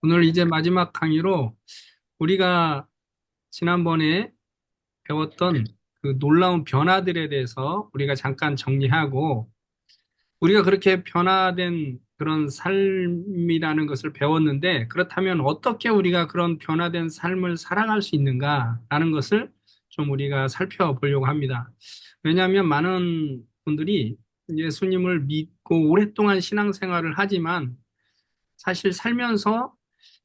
오늘 이제 마지막 강의로 우리가 지난번에 배웠던 그 놀라운 변화들에 대해서 우리가 잠깐 정리하고 우리가 그렇게 변화된 그런 삶이라는 것을 배웠는데 그렇다면 어떻게 우리가 그런 변화된 삶을 살아갈 수 있는가라는 것을 좀 우리가 살펴보려고 합니다. 왜냐하면 많은 분들이 예수님을 믿고 오랫동안 신앙생활을 하지만 사실 살면서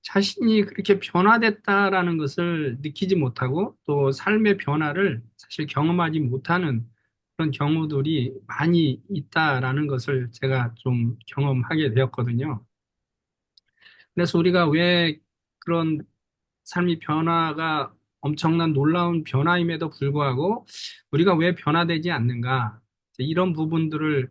자신이 그렇게 변화됐다라는 것을 느끼지 못하고 또 삶의 변화를 사실 경험하지 못하는 그런 경우들이 많이 있다라는 것을 제가 좀 경험하게 되었거든요. 그래서 우리가 왜 그런 삶의 변화가 엄청난 놀라운 변화임에도 불구하고 우리가 왜 변화되지 않는가 이런 부분들을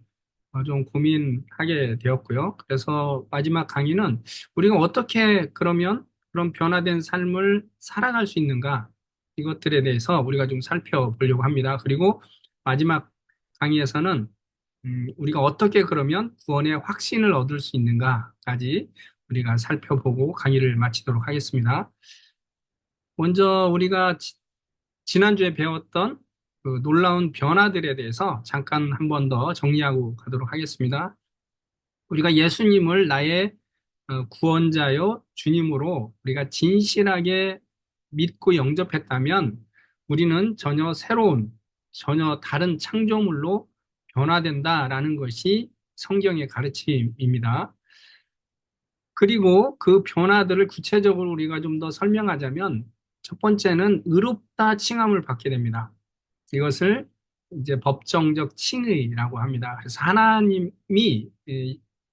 좀 고민하게 되었고요. 그래서 마지막 강의는 우리가 어떻게 그러면 그런 변화된 삶을 살아갈 수 있는가 이것들에 대해서 우리가 좀 살펴보려고 합니다. 그리고 마지막 강의에서는 우리가 어떻게 그러면 구원의 확신을 얻을 수 있는가까지 우리가 살펴보고 강의를 마치도록 하겠습니다. 먼저 우리가 지난주에 배웠던 그 놀라운 변화들에 대해서 잠깐 한 번 더 정리하고 가도록 하겠습니다. 우리가 예수님을 나의 구원자요 주님으로 우리가 진실하게 믿고 영접했다면 우리는 전혀 새로운, 전혀 다른 창조물로 변화된다라는 것이 성경의 가르침입니다. 그리고 그 변화들을 구체적으로 우리가 좀 더 설명하자면 첫 번째는 의롭다 칭함을 받게 됩니다. 이것을 이제 법정적 칭의라고 합니다. 그래서 하나님이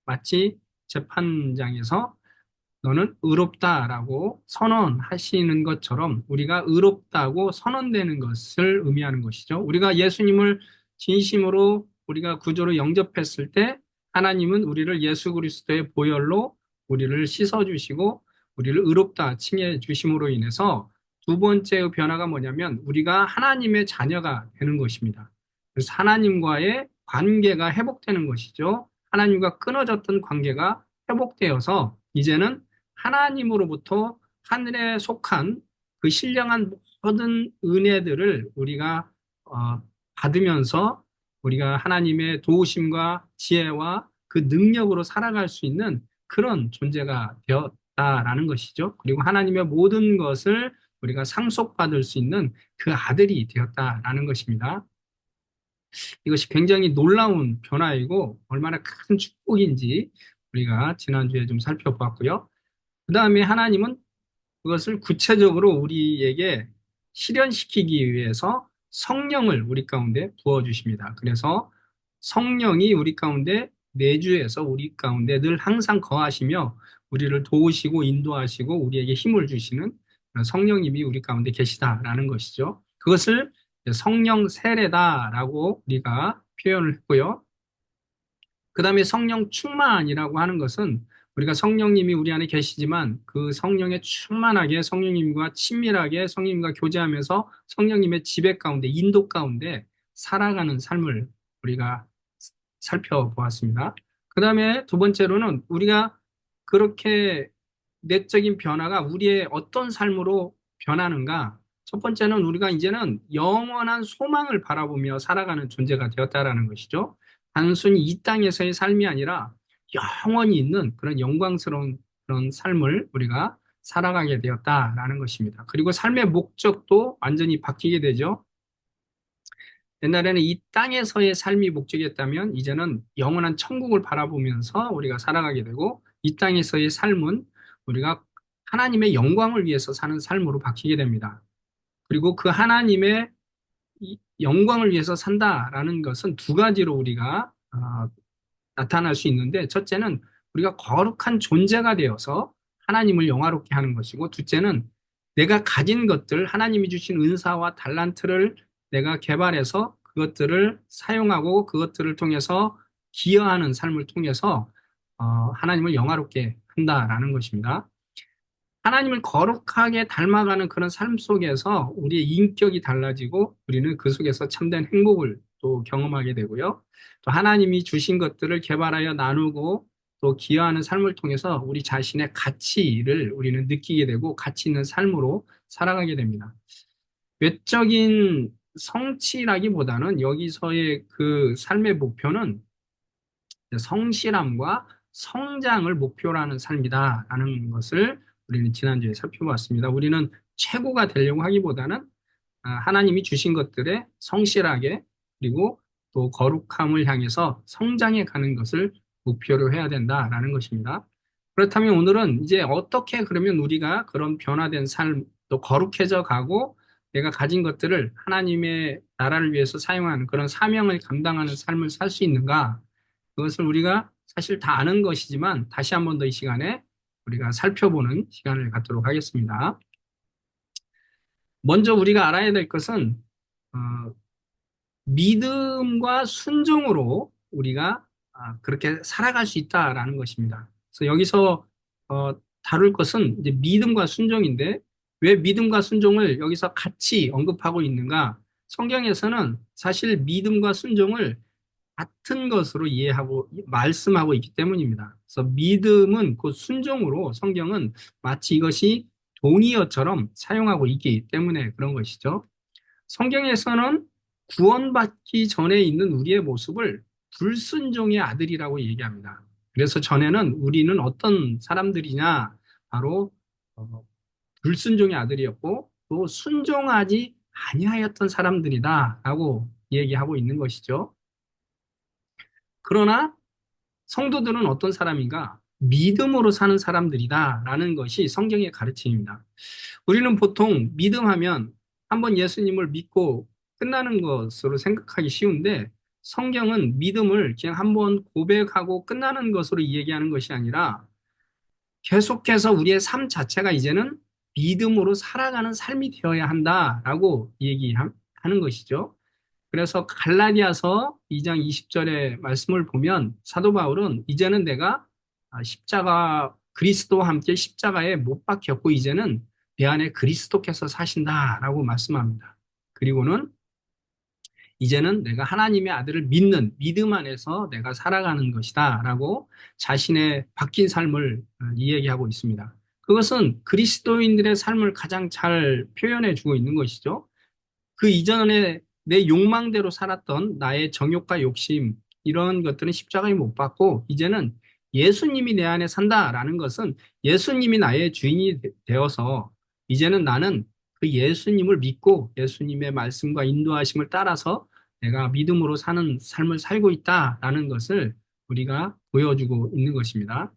마치 재판장에서 너는 의롭다라고 선언하시는 것처럼 우리가 의롭다고 선언되는 것을 의미하는 것이죠. 우리가 예수님을 진심으로 우리가 구조로 영접했을 때 하나님은 우리를 예수 그리스도의 보혈로 우리를 씻어주시고 우리를 의롭다 칭해 주심으로 인해서 두 번째의 변화가 뭐냐면 우리가 하나님의 자녀가 되는 것입니다. 그래서 하나님과의 관계가 회복되는 것이죠. 하나님과 끊어졌던 관계가 회복되어서 이제는 하나님으로부터 하늘에 속한 그 신령한 모든 은혜들을 우리가 받으면서 우리가 하나님의 도우심과 지혜와 그 능력으로 살아갈 수 있는 그런 존재가 되었다라는 것이죠. 그리고 하나님의 모든 것을 우리가 상속받을 수 있는 그 아들이 되었다라는 것입니다. 이것이 굉장히 놀라운 변화이고 얼마나 큰 축복인지 우리가 지난주에 좀 살펴보았고요. 그 다음에 하나님은 그것을 구체적으로 우리에게 실현시키기 위해서 성령을 우리 가운데 부어주십니다. 그래서 성령이 우리 가운데 내주해서 우리 가운데 늘 항상 거하시며 우리를 도우시고 인도하시고 우리에게 힘을 주시는 성령님이 우리 가운데 계시다라는 것이죠. 그것을 성령 세례다라고 우리가 표현을 했고요. 그 다음에 성령 충만이라고 하는 것은 우리가 성령님이 우리 안에 계시지만 그 성령에 충만하게 성령님과 친밀하게 성령님과 교제하면서 성령님의 지배 가운데 인도 가운데 살아가는 삶을 우리가 살펴보았습니다. 그 다음에 두 번째로는 우리가 그렇게 내적인 변화가 우리의 어떤 삶으로 변하는가? 첫 번째는 우리가 이제는 영원한 소망을 바라보며 살아가는 존재가 되었다라는 것이죠. 단순히 이 땅에서의 삶이 아니라 영원히 있는 그런 영광스러운 그런 삶을 우리가 살아가게 되었다라는 것입니다. 그리고 삶의 목적도 완전히 바뀌게 되죠. 옛날에는 이 땅에서의 삶이 목적이었다면 이제는 영원한 천국을 바라보면서 우리가 살아가게 되고 이 땅에서의 삶은 우리가 하나님의 영광을 위해서 사는 삶으로 바뀌게 됩니다. 그리고 그 하나님의 영광을 위해서 산다라는 것은 두 가지로 우리가 나타날 수 있는데 첫째는 우리가 거룩한 존재가 되어서 하나님을 영화롭게 하는 것이고 둘째는 내가 가진 것들 하나님이 주신 은사와 달란트를 내가 개발해서 그것들을 사용하고 그것들을 통해서 기여하는 삶을 통해서 하나님을 영화롭게 한다라는 것입니다. 하나님을 거룩하게 닮아가는 그런 삶 속에서 우리의 인격이 달라지고 우리는 그 속에서 참된 행복을 또 경험하게 되고요. 또 하나님이 주신 것들을 개발하여 나누고 또 기여하는 삶을 통해서 우리 자신의 가치를 우리는 느끼게 되고 가치 있는 삶으로 살아가게 됩니다. 외적인 성취라기보다는 여기서의 그 삶의 목표는 성실함과 성장을 목표로 하는 삶이다라는 것을 우리는 지난주에 살펴봤습니다. 우리는 최고가 되려고 하기보다는 하나님이 주신 것들에 성실하게 그리고 또 거룩함을 향해서 성장해 가는 것을 목표로 해야 된다라는 것입니다. 그렇다면 오늘은 이제 어떻게 그러면 우리가 그런 변화된 삶, 또 거룩해져 가고 내가 가진 것들을 하나님의 나라를 위해서 사용하는 그런 사명을 감당하는 삶을 살 수 있는가? 그것을 우리가 사실 다 아는 것이지만 다시 한 번 더 이 시간에 우리가 살펴보는 시간을 갖도록 하겠습니다. 먼저 우리가 알아야 될 것은 어, 믿음과 순종으로 우리가 그렇게 살아갈 수 있다라는 것입니다. 그래서 여기서 다룰 것은 이제 믿음과 순종인데 왜 믿음과 순종을 여기서 같이 언급하고 있는가? 성경에서는 사실 믿음과 순종을 같은 것으로 이해하고 말씀하고 있기 때문입니다. 그래서 믿음은 곧 순종으로 성경은 마치 이것이 동의어처럼 사용하고 있기 때문에 그런 것이죠. 성경에서는 구원받기 전에 있는 우리의 모습을 불순종의 아들이라고 얘기합니다. 그래서 전에는 우리는 어떤 사람들이냐? 바로 불순종의 아들이었고 또 순종하지 아니하였던 사람들이다라고 얘기하고 있는 것이죠. 그러나 성도들은 어떤 사람인가? 믿음으로 사는 사람들이다라는 것이 성경의 가르침입니다. 우리는 보통 믿음하면 한번 예수님을 믿고 끝나는 것으로 생각하기 쉬운데 성경은 믿음을 그냥 한번 고백하고 끝나는 것으로 얘기하는 것이 아니라 계속해서 우리의 삶 자체가 이제는 믿음으로 살아가는 삶이 되어야 한다라고 얘기하는 것이죠. 그래서 갈라디아서 2장 20절의 말씀을 보면 사도 바울은 이제는 내가 십자가 그리스도와 함께 십자가에 못 박혔고 이제는 내 안에 그리스도께서 사신다라고 말씀합니다. 그리고는 이제는 내가 하나님의 아들을 믿는 믿음 안에서 내가 살아가는 것이다라고 자신의 바뀐 삶을 이야기하고 있습니다. 그것은 그리스도인들의 삶을 가장 잘 표현해 주고 있는 것이죠. 그 이전에 내 욕망대로 살았던 나의 정욕과 욕심 이런 것들은 십자가에 못 박고 이제는 예수님이 내 안에 산다라는 것은 예수님이 나의 주인이 되어서 이제는 나는 그 예수님을 믿고 예수님의 말씀과 인도하심을 따라서 내가 믿음으로 사는 삶을 살고 있다라는 것을 우리가 보여주고 있는 것입니다.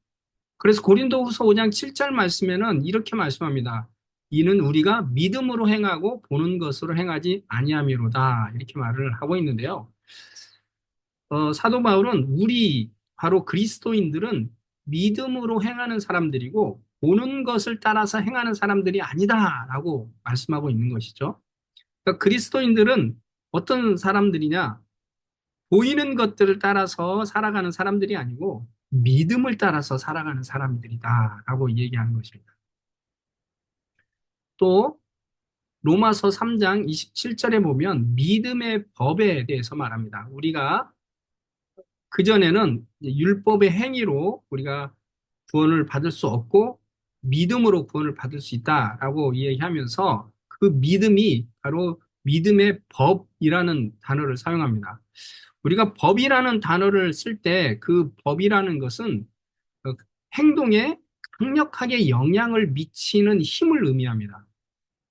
그래서 고린도후서 5장 7절 말씀에는 이렇게 말씀합니다. 이는 우리가 믿음으로 행하고 보는 것으로 행하지 아니함이로다. 이렇게 말을 하고 있는데요. 사도 바울은 우리 바로 그리스도인들은 믿음으로 행하는 사람들이고 보는 것을 따라서 행하는 사람들이 아니다라고 말씀하고 있는 것이죠. 그러니까 그리스도인들은 어떤 사람들이냐? 보이는 것들을 따라서 살아가는 사람들이 아니고 믿음을 따라서 살아가는 사람들이다라고 얘기하는 것입니다. 또 로마서 3장 27절에 보면 믿음의 법에 대해서 말합니다. 우리가 그전에는 율법의 행위로 우리가 구원을 받을 수 없고 믿음으로 구원을 받을 수 있다라고 이야기하면서 그 믿음이 바로 믿음의 법이라는 단어를 사용합니다. 우리가 법이라는 단어를 쓸 때 그 법이라는 것은 행동에 강력하게 영향을 미치는 힘을 의미합니다.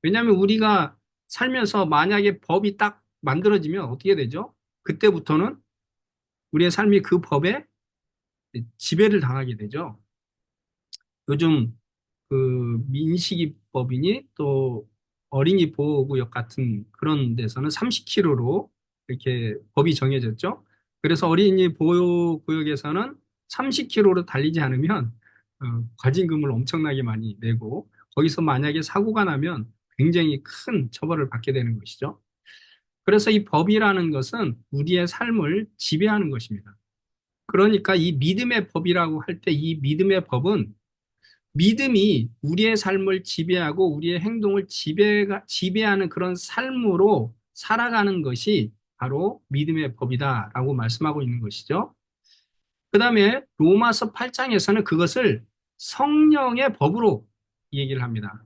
왜냐하면 우리가 살면서 만약에 법이 딱 만들어지면 어떻게 되죠? 그때부터는 우리의 삶이 그 법에 지배를 당하게 되죠. 요즘 그 민식이법이니 또 어린이 보호구역 같은 그런 데서는 30km로 이렇게 법이 정해졌죠. 그래서 어린이 보호구역에서는 30km로 달리지 않으면 과징금을 엄청나게 많이 내고 거기서 만약에 사고가 나면 굉장히 큰 처벌을 받게 되는 것이죠. 그래서 이 법이라는 것은 우리의 삶을 지배하는 것입니다. 그러니까 이 믿음의 법이라고 할 때 이 믿음의 법은 믿음이 우리의 삶을 지배하고 우리의 행동을 지배하는 그런 삶으로 살아가는 것이 바로 믿음의 법이다라고 말씀하고 있는 것이죠. 그 다음에 로마서 8장에서는 그것을 성령의 법으로 얘기를 합니다.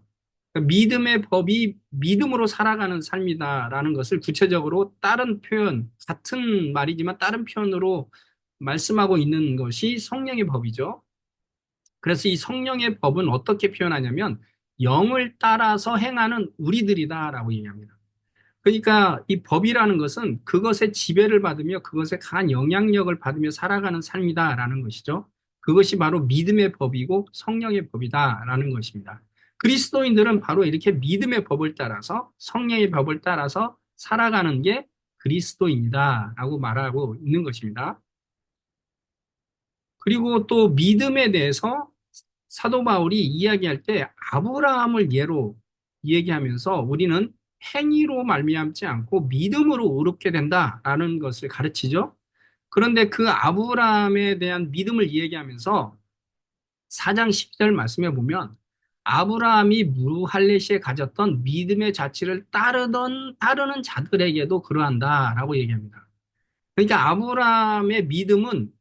그러니까 믿음의 법이 믿음으로 살아가는 삶이다라는 것을 구체적으로 다른 표현, 같은 말이지만 다른 표현으로 말씀하고 있는 것이 성령의 법이죠. 그래서 이 성령의 법은 어떻게 표현하냐면 영을 따라서 행하는 우리들이다라고 얘기합니다. 그러니까 이 법이라는 것은 그것의 지배를 받으며 그것에 강한 영향력을 받으며 살아가는 삶이다라는 것이죠. 그것이 바로 믿음의 법이고 성령의 법이다라는 것입니다. 그리스도인들은 바로 이렇게 믿음의 법을 따라서 성령의 법을 따라서 살아가는 게 그리스도인이다라고 말하고 있는 것입니다. 그리고 또 믿음에 대해서 사도 바울이 이야기할 때 아브라함을 예로 얘기하면서 우리는 행위로 말미암지 않고 믿음으로 의롭게 된다라는 것을 가르치죠. 그런데 그 아브라함에 대한 믿음을 이야기하면서 4장 10절 말씀에 보면 아브라함이 무할레시에 가졌던 믿음의 자취를 따르는 자들에게도 그러한다라고 얘기합니다. 그러니까 아브라함의 믿음은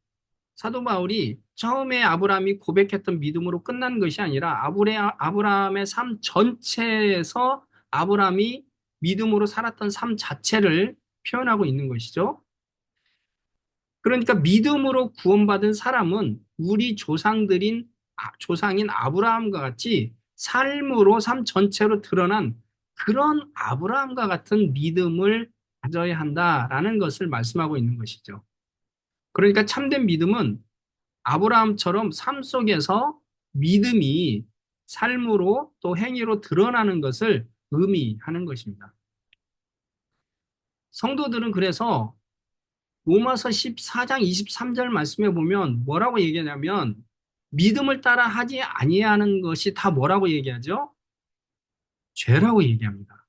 사도 바울이 처음에 아브라함이 고백했던 믿음으로 끝난 것이 아니라 아브라함의 삶 전체에서 아브라함이 믿음으로 살았던 삶 자체를 표현하고 있는 것이죠. 그러니까 믿음으로 구원받은 사람은 우리 조상인 아브라함과 같이 삶으로 삶 전체로 드러난 그런 아브라함과 같은 믿음을 가져야 한다라는 것을 말씀하고 있는 것이죠. 그러니까 참된 믿음은 아브라함처럼 삶 속에서 믿음이 삶으로 또 행위로 드러나는 것을 의미하는 것입니다. 성도들은 그래서 로마서 14장 23절 말씀에 보면 뭐라고 얘기하냐면 믿음을 따라 하지 아니하는 것이 다 뭐라고 얘기하죠? 죄라고 얘기합니다.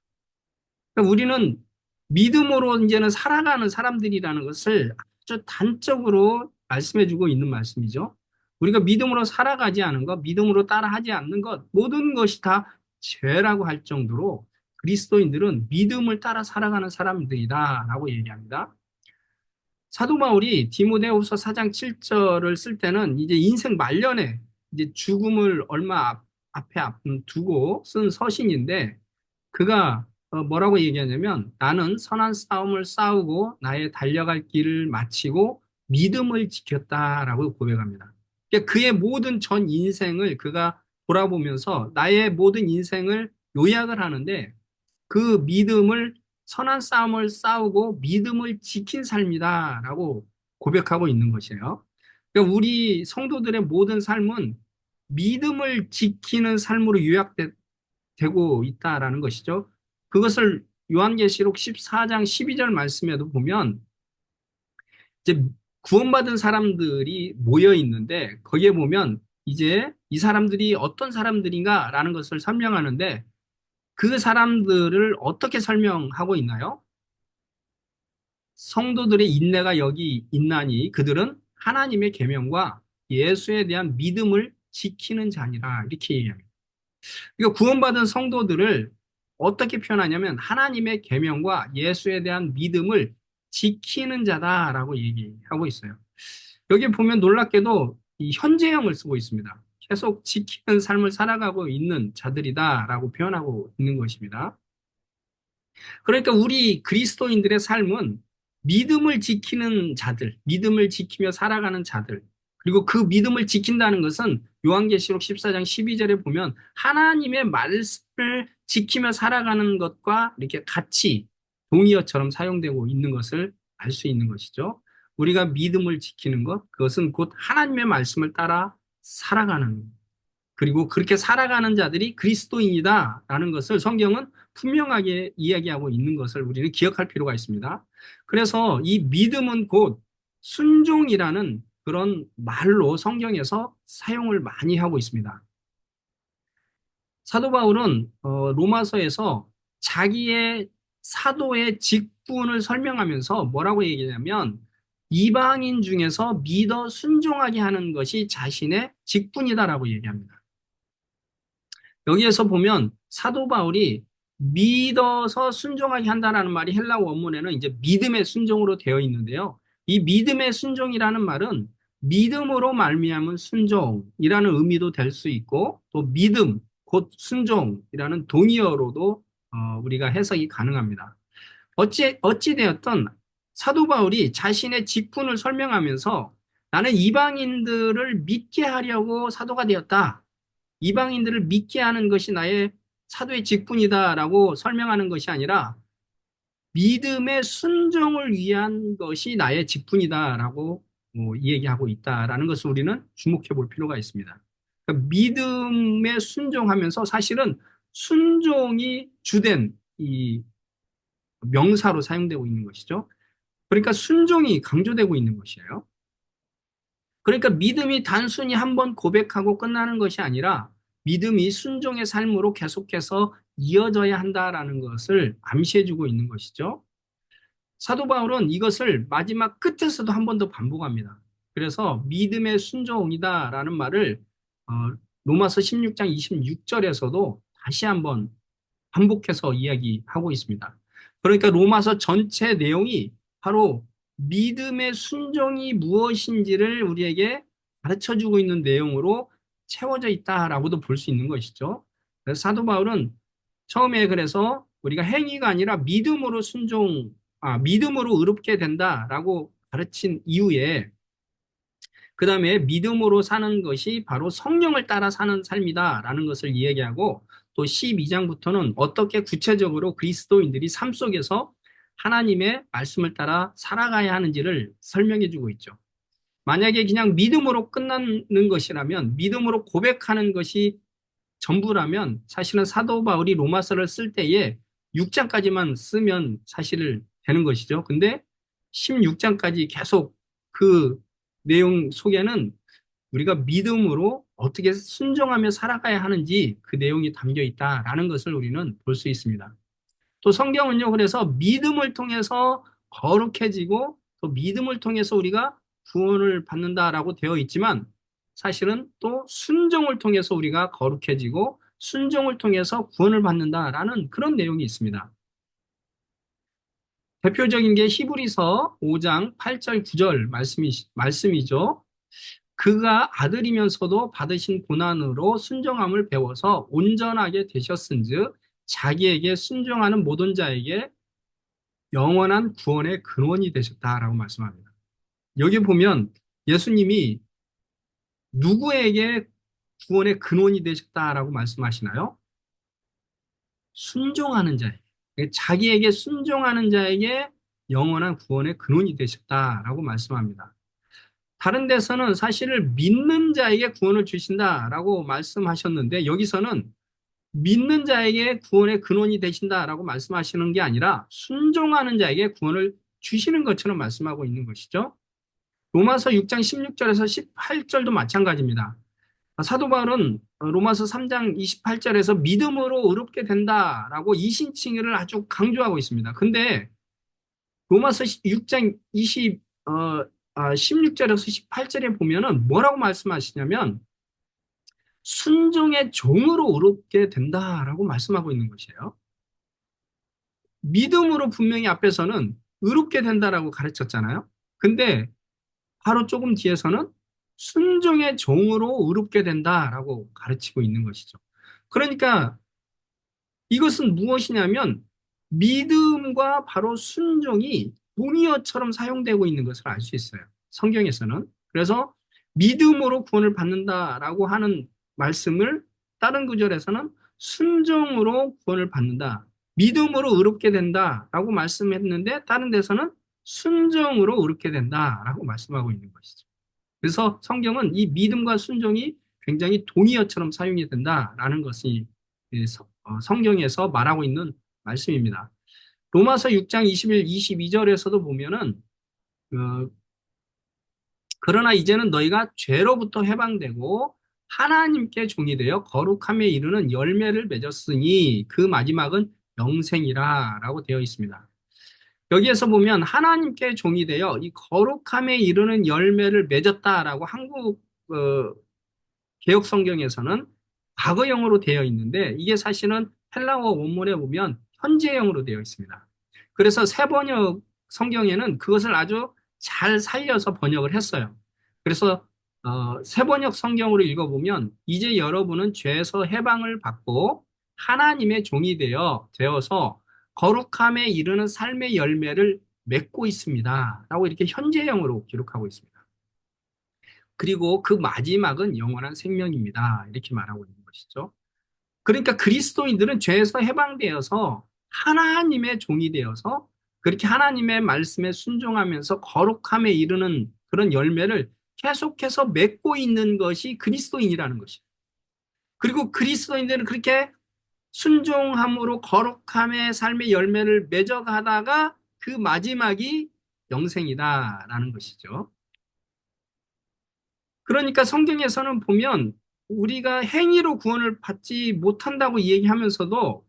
그러니까 우리는 믿음으로 이제는 살아가는 사람들이라는 것을 아주 단적으로 말씀해주고 있는 말씀이죠. 우리가 믿음으로 살아가지 않은 것, 믿음으로 따라하지 않는 것, 모든 것이 다 죄라고 할 정도로 그리스도인들은 믿음을 따라 살아가는 사람들이다라고 얘기합니다. 사도 바울이 디모데후서 4장 7절을 쓸 때는 이제 인생 말년에 이제 죽음을 얼마 앞에 두고 쓴 서신인데 그가 뭐라고 얘기하냐면 나는 선한 싸움을 싸우고 나의 달려갈 길을 마치고 믿음을 지켰다라고 고백합니다. 그러니까 그의 모든 전 인생을 그가 돌아보면서 나의 모든 인생을 요약을 하는데 그 믿음을 선한 싸움을 싸우고 믿음을 지킨 삶이다라고 고백하고 있는 것이에요. 그러니까 우리 성도들의 모든 삶은 믿음을 지키는 삶으로 요약되고 있다라는 것이죠. 그것을 요한계시록 14장 12절 말씀에도 보면 이제 구원받은 사람들이 모여 있는데 거기에 보면 이제 이 사람들이 어떤 사람들인가라는 것을 설명하는데 그 사람들을 어떻게 설명하고 있나요? 성도들의 인내가 여기 있나니 그들은 하나님의 계명과 예수에 대한 믿음을 지키는 자니라 이렇게 얘기합니다. 그러니까 구원받은 성도들을 어떻게 표현하냐면 하나님의 계명과 예수에 대한 믿음을 지키는 자다라고 얘기하고 있어요. 여기 보면 놀랍게도 이 현재형을 쓰고 있습니다. 계속 지키는 삶을 살아가고 있는 자들이다라고 표현하고 있는 것입니다. 그러니까 우리 그리스도인들의 삶은 믿음을 지키는 자들, 믿음을 지키며 살아가는 자들, 그리고 그 믿음을 지킨다는 것은 요한계시록 14장 12절에 보면 하나님의 말씀을 지키며 살아가는 것과 이렇게 같이 동의어처럼 사용되고 있는 것을 알 수 있는 것이죠. 우리가 믿음을 지키는 것, 그것은 곧 하나님의 말씀을 따라 살아가는 그리고 그렇게 살아가는 자들이 그리스도인이다라는 것을 성경은 분명하게 이야기하고 있는 것을 우리는 기억할 필요가 있습니다. 그래서 이 믿음은 곧 순종이라는 그런 말로 성경에서 사용을 많이 하고 있습니다. 사도 바울은 로마서에서 자기의 사도의 직분을 설명하면서 뭐라고 얘기하냐면 이방인 중에서 믿어 순종하게 하는 것이 자신의 직분이다라고 얘기합니다. 여기에서 보면 사도 바울이 믿어서 순종하게 한다라는 말이 헬라 원문에는 이제 믿음의 순종으로 되어 있는데요. 이 믿음의 순종이라는 말은 믿음으로 말미암은 순종이라는 의미도 될 수 있고 또 믿음 곧 순종이라는 동의어로도 우리가 해석이 가능합니다. 어찌 되었든 사도 바울이 자신의 직분을 설명하면서 나는 이방인들을 믿게 하려고 사도가 되었다. 이방인들을 믿게 하는 것이 나의 사도의 직분이다라고 설명하는 것이 아니라 믿음의 순종을 위한 것이 나의 직분이다라고 얘기하고 있다라는 것을 우리는 주목해 볼 필요가 있습니다. 그러니까 믿음에 순종하면서 사실은 순종이 주된 이 명사로 사용되고 있는 것이죠. 그러니까 순종이 강조되고 있는 것이에요. 그러니까 믿음이 단순히 한번 고백하고 끝나는 것이 아니라 믿음이 순종의 삶으로 계속해서 이어져야 한다라는 것을 암시해주고 있는 것이죠. 사도 바울은 이것을 마지막 끝에서도 한 번 더 반복합니다. 그래서 믿음의 순종이다라는 말을 어, 로마서 16장 26절에서도 다시 한번 반복해서 이야기하고 있습니다. 그러니까 로마서 전체 내용이 바로 믿음의 순종이 무엇인지를 우리에게 가르쳐 주고 있는 내용으로 채워져 있다라고도 볼 수 있는 것이죠. 그래서 사도 바울은 처음에 그래서 우리가 행위가 아니라 믿음으로 의롭게 된다라고 가르친 이후에 그 다음에 믿음으로 사는 것이 바로 성령을 따라 사는 삶이다라는 것을 이야기하고 또 12장부터는 어떻게 구체적으로 그리스도인들이 삶 속에서 하나님의 말씀을 따라 살아가야 하는지를 설명해 주고 있죠. 만약에 그냥 믿음으로 끝나는 것이라면 믿음으로 고백하는 것이 전부라면 사실은 사도 바울이 로마서를 쓸 때에 6장까지만 쓰면 사실 되는 것이죠. 근데 16장까지 계속 그 내용 속에는 우리가 믿음으로 어떻게 순종하며 살아가야 하는지 그 내용이 담겨 있다라는 것을 우리는 볼 수 있습니다. 또 성경은요, 그래서 믿음을 통해서 거룩해지고 또 믿음을 통해서 우리가 구원을 받는다라고 되어 있지만 사실은 또 순종을 통해서 우리가 거룩해지고 순종을 통해서 구원을 받는다라는 그런 내용이 있습니다. 대표적인 게 히브리서 5장 8절 9절 말씀이죠. 그가 아들이면서도 받으신 고난으로 순종함을 배워서 온전하게 되셨은즉 자기에게 순종하는 모든 자에게 영원한 구원의 근원이 되셨다라고 말씀합니다. 여기 보면 예수님이 누구에게 구원의 근원이 되셨다라고 말씀하시나요? 순종하는 자에게, 자기에게 순종하는 자에게 영원한 구원의 근원이 되셨다라고 말씀합니다. 다른 데서는 사실을 믿는 자에게 구원을 주신다라고 말씀하셨는데 여기서는 믿는 자에게 구원의 근원이 되신다라고 말씀하시는 게 아니라 순종하는 자에게 구원을 주시는 것처럼 말씀하고 있는 것이죠. 로마서 6장 16절에서 18절도 마찬가지입니다. 사도 바울은 로마서 3장 28절에서 믿음으로 의롭게 된다라고 이신칭의를 아주 강조하고 있습니다. 근데 로마서 6장 16절에서 18절에 보면은 뭐라고 말씀하시냐면 순종의 종으로 의롭게 된다라고 말씀하고 있는 것이에요. 믿음으로 분명히 앞에서는 의롭게 된다라고 가르쳤잖아요. 근데 바로 조금 뒤에서는 순종의 종으로 의롭게 된다라고 가르치고 있는 것이죠. 그러니까 이것은 무엇이냐면 믿음과 바로 순종이 동의어처럼 사용되고 있는 것을 알 수 있어요. 성경에서는. 그래서 믿음으로 구원을 받는다라고 하는 말씀을 다른 구절에서는 순종으로 구원을 받는다. 믿음으로 의롭게 된다라고 말씀했는데 다른 데서는 순종으로 의롭게 된다라고 말씀하고 있는 것이죠. 그래서 성경은 이 믿음과 순종이 굉장히 동의어처럼 사용이 된다라는 것이 성경에서 말하고 있는 말씀입니다. 로마서 6장 21, 22절에서도 보면은 그러나 이제는 너희가 죄로부터 해방되고 하나님께 종이 되어 거룩함에 이르는 열매를 맺었으니 그 마지막은 영생이라 라고 되어 있습니다. 여기에서 보면 하나님께 종이 되어 이 거룩함에 이르는 열매를 맺었다라고 한국 개역 성경에서는 과거형으로 되어 있는데 이게 사실은 헬라어 원문에 보면 현재형으로 되어 있습니다. 그래서 새 번역 성경에는 그것을 아주 잘 살려서 번역을 했어요. 그래서 세번역 성경으로 읽어보면 이제 여러분은 죄에서 해방을 받고 하나님의 종이 되어서 거룩함에 이르는 삶의 열매를 맺고 있습니다. 라고 이렇게 현재형으로 기록하고 있습니다. 그리고 그 마지막은 영원한 생명입니다. 이렇게 말하고 있는 것이죠. 그러니까 그리스도인들은 죄에서 해방되어서 하나님의 종이 되어서 그렇게 하나님의 말씀에 순종하면서 거룩함에 이르는 그런 열매를 계속해서 맺고 있는 것이 그리스도인이라는 것이에요. 그리고 그리스도인들은 그렇게 순종함으로 거룩함의 삶의 열매를 맺어가다가 그 마지막이 영생이다라는 것이죠. 그러니까 성경에서는 보면 우리가 행위로 구원을 받지 못한다고 얘기하면서도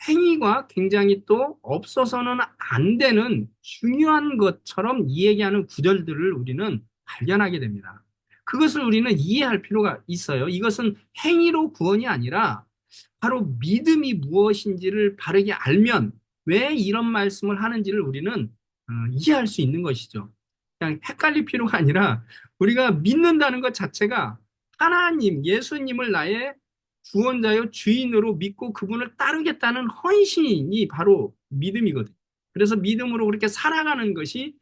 행위가 굉장히 또 없어서는 안 되는 중요한 것처럼 이야기하는 구절들을 우리는 발견하게 됩니다. 그것을 우리는 이해할 필요가 있어요. 이것은 행위로 구원이 아니라 바로 믿음이 무엇인지를 바르게 알면 왜 이런 말씀을 하는지를 우리는 이해할 수 있는 것이죠. 그냥 헷갈릴 필요가 아니라 우리가 믿는다는 것 자체가 하나님, 예수님을 나의 구원자요 주인으로 믿고 그분을 따르겠다는 헌신이 바로 믿음이거든요. 그래서 믿음으로 그렇게 살아가는 것이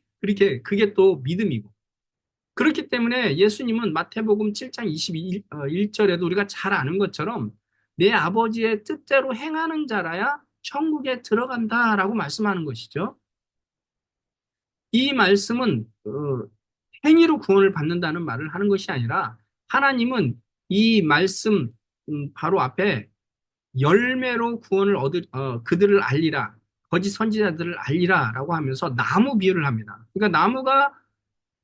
그게 또 믿음이고. 그렇기 때문에 예수님은 마태복음 7장 21절에도 우리가 잘 아는 것처럼 내 아버지의 뜻대로 행하는 자라야 천국에 들어간다라고 말씀하는 것이죠. 이 말씀은 행위로 구원을 받는다는 말을 하는 것이 아니라 하나님은 이 말씀 바로 앞에 열매로 구원을 그들을 알리라, 거짓 선지자들을 알리라라고 하면서 나무 비유를 합니다. 그러니까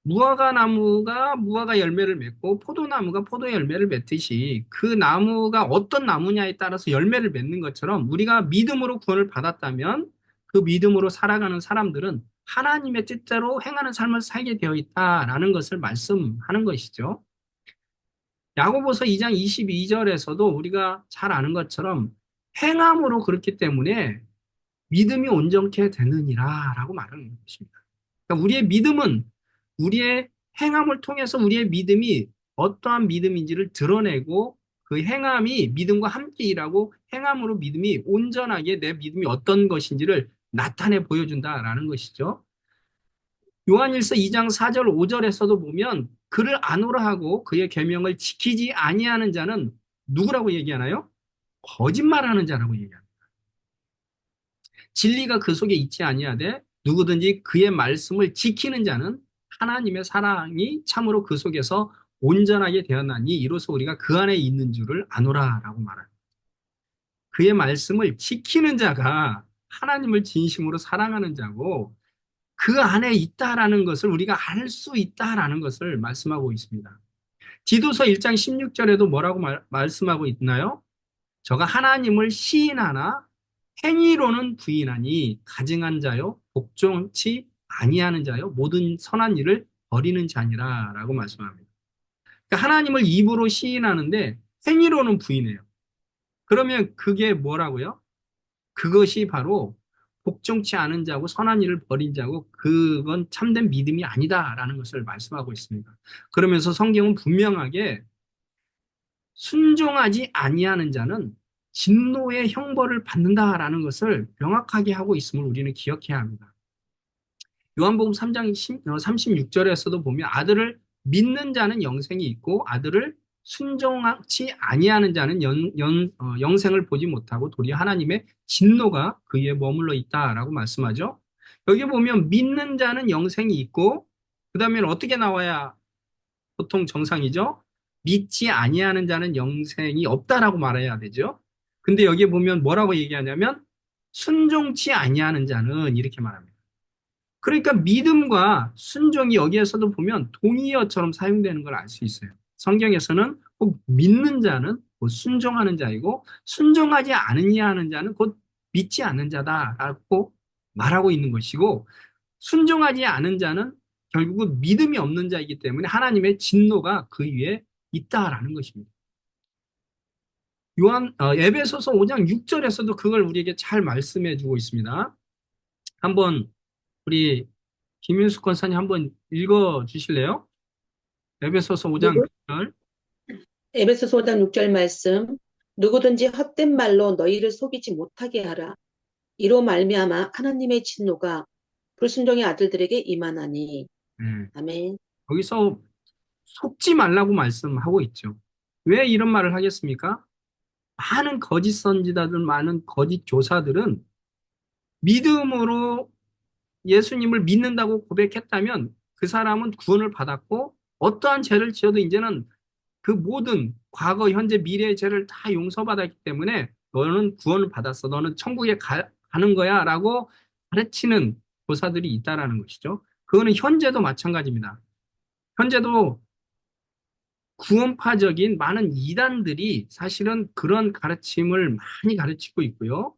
무화과 나무가 무화과 열매를 맺고 포도나무가 포도 열매를 맺듯이 그 나무가 어떤 나무냐에 따라서 열매를 맺는 것처럼 우리가 믿음으로 구원을 받았다면 그 믿음으로 살아가는 사람들은 하나님의 뜻대로 행하는 삶을 살게 되어 있다라는 것을 말씀하는 것이죠. 야고보서 2장 22절에서도 우리가 잘 아는 것처럼 행함으로 그렇기 때문에 믿음이 온전케 되느니라 라고 말하는 것입니다. 그러니까 우리의 믿음은 우리의 행함을 통해서 우리의 믿음이 어떠한 믿음인지를 드러내고 그 행함이 믿음과 함께 일하고 행함으로 믿음이 온전하게 내 믿음이 어떤 것인지를 나타내 보여준다라는 것이죠. 요한일서 2장 4절 5절에서도 보면 그를 아노라 하고 그의 계명을 지키지 아니하는 자는 누구라고 얘기하나요? 거짓말하는 자라고 얘기합니다. 진리가 그 속에 있지 아니하되 누구든지 그의 말씀을 지키는 자는 하나님의 사랑이 참으로 그 속에서 온전하게 되었나니 이로써 우리가 그 안에 있는 줄을 아노라라고 말합니다. 그의 말씀을 지키는 자가 하나님을 진심으로 사랑하는 자고 그 안에 있다라는 것을 우리가 알 수 있다라는 것을 말씀하고 있습니다. 디도서 1장 16절에도 뭐라고 말씀하고 있나요? 저가 하나님을 시인하나 행위로는 부인하니 가증한 자요 복종치 아니하는 자요 모든 선한 일을 버리는 자니라라고 말씀합니다. 그러니까 하나님을 입으로 시인하는데 행위로는 부인해요. 그러면 그게 뭐라고요? 그것이 바로 복종치 않은 자고 선한 일을 버린 자고 그건 참된 믿음이 아니다라는 것을 말씀하고 있습니다. 그러면서 성경은 분명하게 순종하지 아니하는 자는 진노의 형벌을 받는다라는 것을 명확하게 하고 있음을 우리는 기억해야 합니다. 요한복음 3장 36절에서도 보면 아들을 믿는 자는 영생이 있고 아들을 순종하지 아니하는 자는 영생을 보지 못하고 도리어 하나님의 진노가 그에 머물러 있다라고 말씀하죠. 여기 보면 믿는 자는 영생이 있고 그 다음에 어떻게 나와야 보통 정상이죠? 믿지 아니하는 자는 영생이 없다라고 말해야 되죠. 근데 여기 보면 뭐라고 얘기하냐면 순종치 아니하는 자는 이렇게 말합니다. 그러니까 믿음과 순종이 여기에서도 보면 동의어처럼 사용되는 걸 알 수 있어요. 성경에서는 꼭 믿는 자는 곧 순종하는 자이고 순종하지 않으냐 하는 자는 곧 믿지 않는 자다라고 말하고 있는 것이고 순종하지 않은 자는 결국은 믿음이 없는 자이기 때문에 하나님의 진노가 그 위에 있다라는 것입니다. 에베소서 5장 6절에서도 그걸 우리에게 잘 말씀해 주고 있습니다. 한번 우리 김윤숙 권사님 한번 읽어 주실래요? 에베소서 5장 누구, 6절. 에베소서 5장 6절 말씀. 누구든지 헛된 말로 너희를 속이지 못하게 하라. 이로 말미암아 하나님의 진노가 불순종의 아들들에게 임하나니. 예. 아멘. 여기서 속지 말라고 말씀하고 있죠. 왜 이런 말을 하겠습니까? 많은 거짓 선지자들, 많은 거짓 교사들은 믿음으로 예수님을 믿는다고 고백했다면 그 사람은 구원을 받았고 어떠한 죄를 지어도 이제는 그 모든 과거, 현재, 미래의 죄를 다 용서받았기 때문에 너는 구원을 받았어. 너는 천국에 가는 거야. 라고 가르치는 교사들이 있다라는 것이죠. 그거는 현재도 마찬가지입니다. 현재도 구원파적인 많은 이단들이 사실은 그런 가르침을 많이 가르치고 있고요.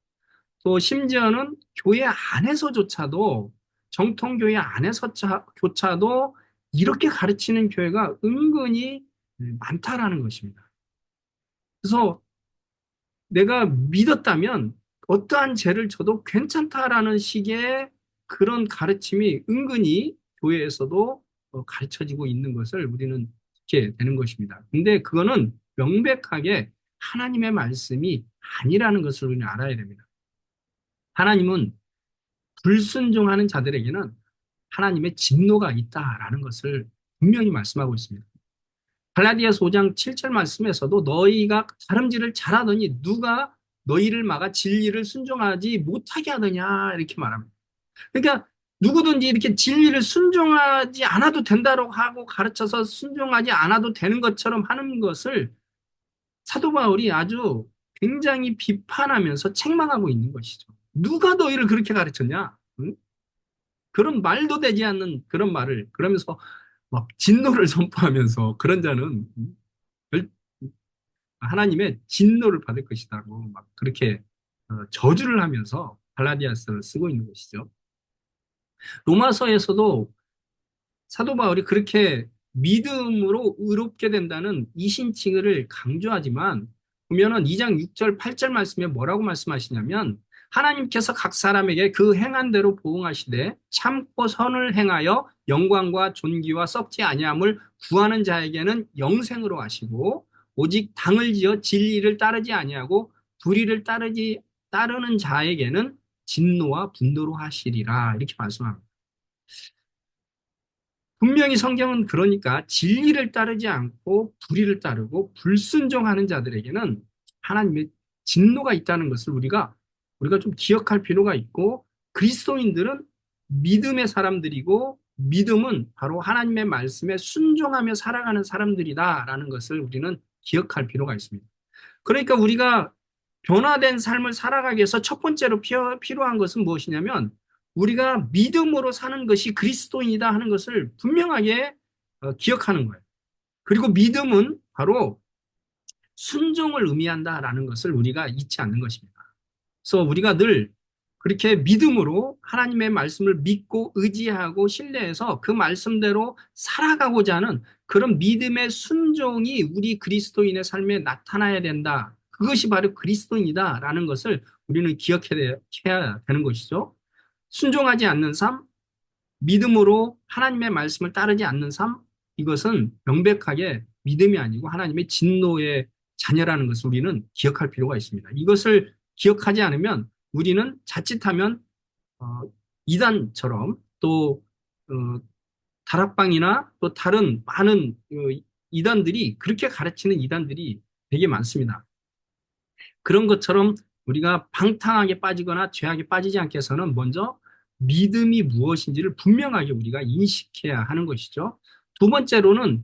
또 심지어는 교회 안에서조차도 정통교회 안에서조차도 이렇게 가르치는 교회가 은근히 많다라는 것입니다. 그래서 내가 믿었다면 어떠한 죄를 져도 괜찮다라는 식의 그런 가르침이 은근히 교회에서도 가르쳐지고 있는 것을 우리는 듣게 되는 것입니다. 근데 그거는 명백하게 하나님의 말씀이 아니라는 것을 우리는 알아야 됩니다. 하나님은 불순종하는 자들에게는 하나님의 진노가 있다라는 것을 분명히 말씀하고 있습니다. 갈라디아서 5장 7절 말씀에서도 너희가 다름질을 잘하더니 누가 너희를 막아 진리를 순종하지 못하게 하더냐 이렇게 말합니다. 그러니까 누구든지 이렇게 진리를 순종하지 않아도 된다고 하고 가르쳐서 순종하지 않아도 되는 것처럼 하는 것을 사도 바울이 아주 굉장히 비판하면서 책망하고 있는 것이죠. 누가 너희를 그렇게 가르쳤냐? 응? 그런 말도 되지 않는 그런 말을 그러면서 막 진노를 선포하면서 그런 자는 하나님의 진노를 받을 것이다고 막 그렇게 저주를 하면서 갈라디아서를 쓰고 있는 것이죠. 로마서에서도 사도 바울이 그렇게 믿음으로 의롭게 된다는 이신칭의를 강조하지만 보면은 2장 6절 8절 말씀에 뭐라고 말씀하시냐면 하나님께서 각 사람에게 그 행한 대로 보응하시되 참고 선을 행하여 영광과 존귀와 썩지 아니함을 구하는 자에게는 영생으로 하시고 오직 당을 지어 진리를 따르지 아니하고 불의를 따르는 자에게는 진노와 분노로 하시리라 이렇게 말씀합니다. 분명히 성경은 그러니까 진리를 따르지 않고 불의를 따르고 불순종하는 자들에게는 하나님의 진노가 있다는 것을 우리가 좀 기억할 필요가 있고 그리스도인들은 믿음의 사람들이고 믿음은 바로 하나님의 말씀에 순종하며 살아가는 사람들이다라는 것을 우리는 기억할 필요가 있습니다. 그러니까 우리가 변화된 삶을 살아가기 위해서 첫 번째로 필요한 것은 무엇이냐면 우리가 믿음으로 사는 것이 그리스도인이다 하는 것을 분명하게 기억하는 거예요. 그리고 믿음은 바로 순종을 의미한다라는 것을 우리가 잊지 않는 것입니다. 그래서 우리가 늘 그렇게 믿음으로 하나님의 말씀을 믿고 의지하고 신뢰해서 그 말씀대로 살아가고자 하는 그런 믿음의 순종이 우리 그리스도인의 삶에 나타나야 된다. 그것이 바로 그리스도인이다라는 것을 우리는 기억해야 되는 것이죠. 순종하지 않는 삶, 믿음으로 하나님의 말씀을 따르지 않는 삶, 이것은 명백하게 믿음이 아니고 하나님의 진노의 자녀라는 것을 우리는 기억할 필요가 있습니다. 이것을 기억하지 않으면 우리는 자칫하면 어, 이단처럼 또 다락방이나 또 다른 많은 이단들이 그렇게 가르치는 이단들이 되게 많습니다. 그런 것처럼 우리가 방탕하게 빠지거나 죄악에 빠지지 않게 해서는 먼저 믿음이 무엇인지를 분명하게 우리가 인식해야 하는 것이죠. 두 번째로는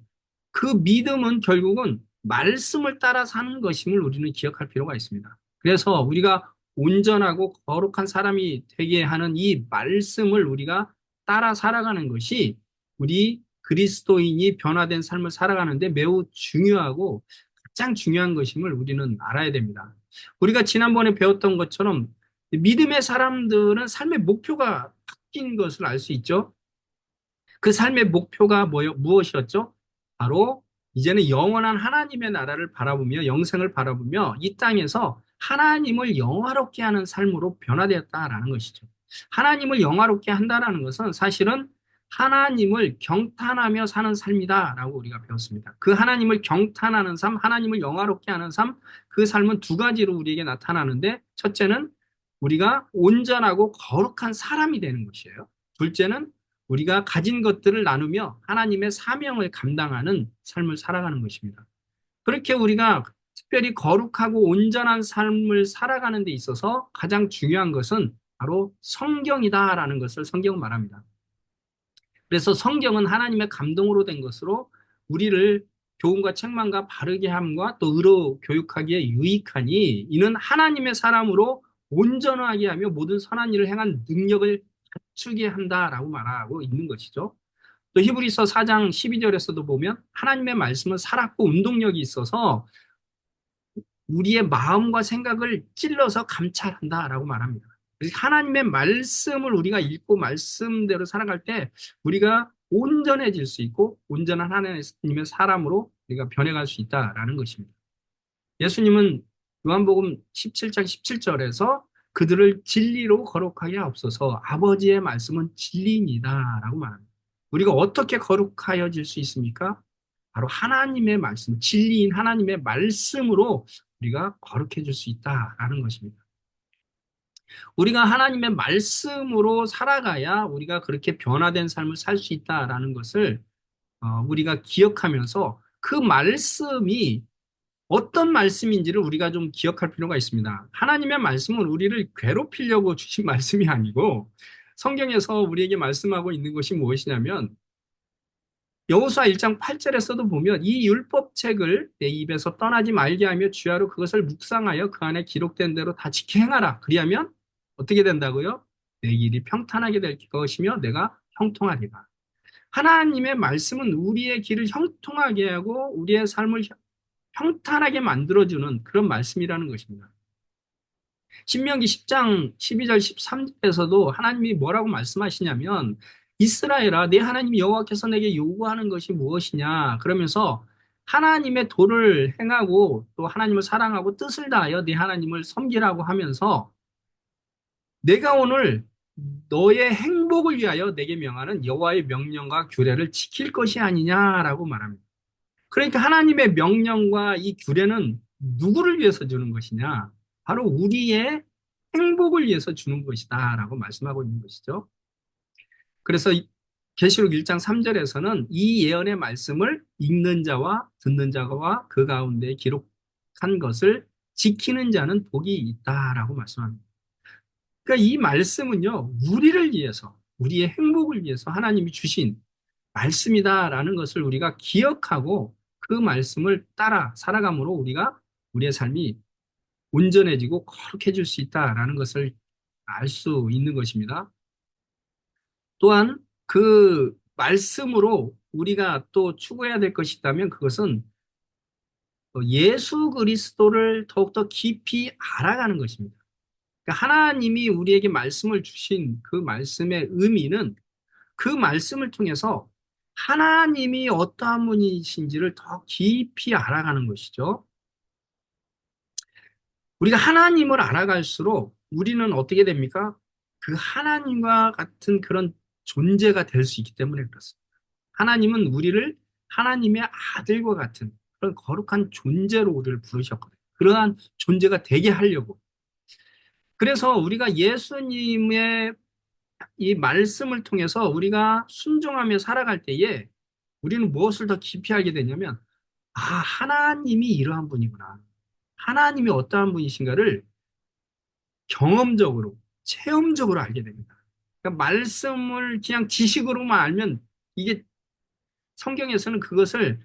그 믿음은 결국은 말씀을 따라 사는 것임을 우리는 기억할 필요가 있습니다. 그래서 우리가 온전하고 거룩한 사람이 되게 하는 이 말씀을 우리가 따라 살아가는 것이 우리 그리스도인이 변화된 삶을 살아가는데 매우 중요하고 가장 중요한 것임을 우리는 알아야 됩니다. 우리가 지난번에 배웠던 것처럼 믿음의 사람들은 삶의 목표가 바뀐 것을 알 수 있죠. 그 삶의 목표가 무엇이었죠? 바로 이제는 영원한 하나님의 나라를 바라보며 영생을 바라보며 이 땅에서 하나님을 영화롭게 하는 삶으로 변화되었다라는 것이죠. 하나님을 영화롭게 한다라는 것은 사실은 하나님을 경탄하며 사는 삶이다라고 우리가 배웠습니다. 그 하나님을 경탄하는 삶, 하나님을 영화롭게 하는 삶, 그 삶은 두 가지로 우리에게 나타나는데, 첫째는 우리가 온전하고 거룩한 사람이 되는 것이에요. 둘째는 우리가 가진 것들을 나누며 하나님의 사명을 감당하는 삶을 살아가는 것입니다. 그렇게 우리가 특별히 거룩하고 온전한 삶을 살아가는 데 있어서 가장 중요한 것은 바로 성경이다라는 것을 성경은 말합니다. 그래서 성경은 하나님의 감동으로 된 것으로 우리를 교훈과 책망과 바르게 함과 또 의로 교육하기에 유익하니, 이는 하나님의 사람으로 온전하게 하며 모든 선한 일을 행한 능력을 갖추게 한다라고 말하고 있는 것이죠. 또 히브리서 4장 12절에서도 보면 하나님의 말씀은 살았고 운동력이 있어서 우리의 마음과 생각을 찔러서 감찰한다라고 말합니다. 그래서 하나님의 말씀을 우리가 읽고 말씀대로 살아갈 때 우리가 온전해질 수 있고 온전한 하나님의 사람으로 우리가 변해갈 수 있다라는 것입니다. 예수님은 요한복음 17장 17절에서 그들을 진리로 거룩하게 하옵소서, 아버지의 말씀은 진리입니다라고 말합니다. 우리가 어떻게 거룩하여질 수 있습니까? 바로 하나님의 말씀, 진리인 하나님의 말씀으로 우리가 거룩해질 수 있다라는 것입니다. 우리가 하나님의 말씀으로 살아가야 우리가 그렇게 변화된 삶을 살 수 있다라는 것을 우리가 기억하면서, 그 말씀이 어떤 말씀인지를 우리가 좀 기억할 필요가 있습니다. 하나님의 말씀은 우리를 괴롭히려고 주신 말씀이 아니고, 성경에서 우리에게 말씀하고 있는 것이 무엇이냐면, 여호수아 1장 8절에서도 보면 이 율법책을 내 입에서 떠나지 말게 하며 주야로 그것을 묵상하여 그 안에 기록된 대로 다 지켜 행하라. 그리하면 어떻게 된다고요? 내 일이 평탄하게 될 것이며 내가 형통하리라. 하나님의 말씀은 우리의 길을 형통하게 하고 우리의 삶을 평탄하게 만들어주는 그런 말씀이라는 것입니다. 신명기 10장 12절 13절에서도 하나님이 뭐라고 말씀하시냐면, 이스라엘아 내 하나님 여호와께서 내게 요구하는 것이 무엇이냐 그러면서 하나님의 도를 행하고 또 하나님을 사랑하고 뜻을 다하여 내 하나님을 섬기라고 하면서, 내가 오늘 너의 행복을 위하여 내게 명하는 여호와의 명령과 규례를 지킬 것이 아니냐라고 말합니다. 그러니까 하나님의 명령과 이 규례는 누구를 위해서 주는 것이냐? 바로 우리의 행복을 위해서 주는 것이다라고 말씀하고 있는 것이죠. 그래서 계시록 1장 3절에서는 이 예언의 말씀을 읽는 자와 듣는 자와 그 가운데 기록한 것을 지키는 자는 복이 있다라고 말씀합니다. 그러니까 이 말씀은요, 우리를 위해서, 우리의 행복을 위해서 하나님이 주신 말씀이다라는 것을 우리가 기억하고 그 말씀을 따라 살아감으로 우리가 우리의 삶이 온전해지고 거룩해질 수 있다라는 것을 알 수 있는 것입니다. 또한 그 말씀으로 우리가 또 추구해야 될 것이 있다면 그것은 예수 그리스도를 더욱더 깊이 알아가는 것입니다. 그러니까 하나님이 우리에게 말씀을 주신 그 말씀의 의미는 그 말씀을 통해서 하나님이 어떠한 분이신지를 더 깊이 알아가는 것이죠. 우리가 하나님을 알아갈수록 우리는 어떻게 됩니까? 그 하나님과 같은 그런 존재가 될 수 있기 때문에 그렇습니다. 하나님은 우리를 하나님의 아들과 같은 그런 거룩한 존재로 우리를 부르셨거든요. 그러한 존재가 되게 하려고. 그래서 우리가 예수님의 이 말씀을 통해서 우리가 순종하며 살아갈 때에 우리는 무엇을 더 깊이 알게 되냐면, 아, 하나님이 이러한 분이구나. 하나님이 어떠한 분이신가를 경험적으로, 체험적으로 알게 됩니다. 그러니까 말씀을 그냥 지식으로만 알면, 이게 성경에서는 그것을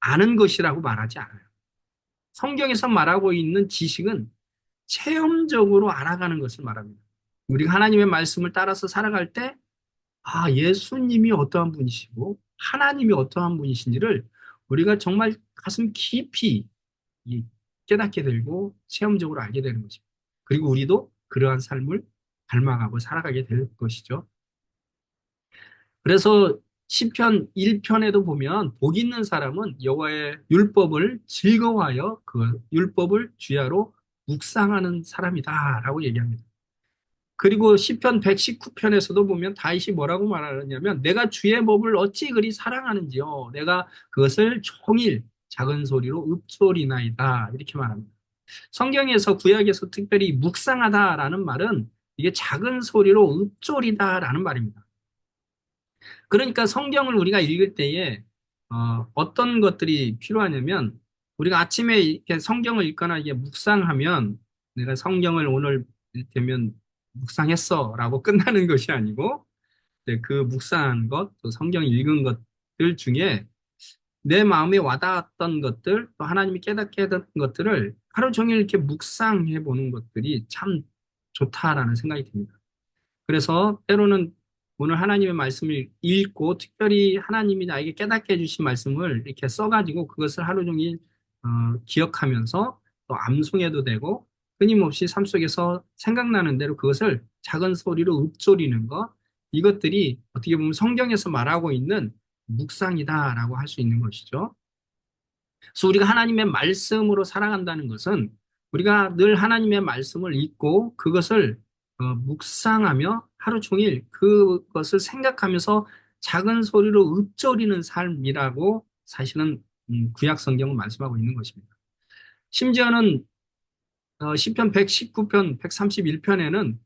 아는 것이라고 말하지 않아요. 성경에서 말하고 있는 지식은 체험적으로 알아가는 것을 말합니다. 우리가 하나님의 말씀을 따라서 살아갈 때, 아, 예수님이 어떠한 분이시고 하나님이 어떠한 분이신지를 우리가 정말 가슴 깊이 깨닫게 되고 체험적으로 알게 되는 것입니다. 그리고 우리도 그러한 삶을 닮아가고 살아가게 될 것이죠. 그래서 시편 1편에도 보면 복 있는 사람은 여호와의 율법을 즐거워하여 그 율법을 주야로 묵상하는 사람이다라고 얘기합니다. 그리고 시편 119편에서도 보면 다윗이 뭐라고 말하느냐면 내가 주의 법을 어찌 그리 사랑하는지요. 내가 그것을 종일 작은 소리로 읊조리나이다. 이렇게 말합니다. 성경에서 구약에서 특별히 묵상하다라는 말은 이게 작은 소리로 읊조리다라는 말입니다. 그러니까 성경을 우리가 읽을 때에 떤 것들이 필요하냐면 우리가 아침에 이렇게 성경을 읽거나 이게 묵상하면 내가 성경을 오늘 이를테면 묵상했어라고 끝나는 것이 아니고 이제 그 묵상한 것, 또 성경 읽은 것들 중에 내 마음에 와닿았던 것들, 또 하나님이 깨닫게 했던 것들을 하루 종일 이렇게 묵상해 보는 것들이 참 좋다라는 생각이 듭니다. 그래서 때로는 오늘 하나님의 말씀을 읽고 특별히 하나님이 나에게 깨닫게 해주신 말씀을 이렇게 써가지고 그것을 하루 종일 기억하면서 또 암송해도 되고 끊임없이 삶 속에서 생각나는 대로 그것을 작은 소리로 읊조리는 것, 이것들이 어떻게 보면 성경에서 말하고 있는 묵상이다라고 할 수 있는 것이죠. 그래서 우리가 하나님의 말씀으로 살아간다는 것은 우리가 늘 하나님의 말씀을 읽고 그것을 묵상하며 하루 종일 그것을 생각하면서 작은 소리로 읊조리는 삶이라고 사실은 구약 성경은 말씀하고 있는 것입니다. 심지어는 시편 119편, 131편에는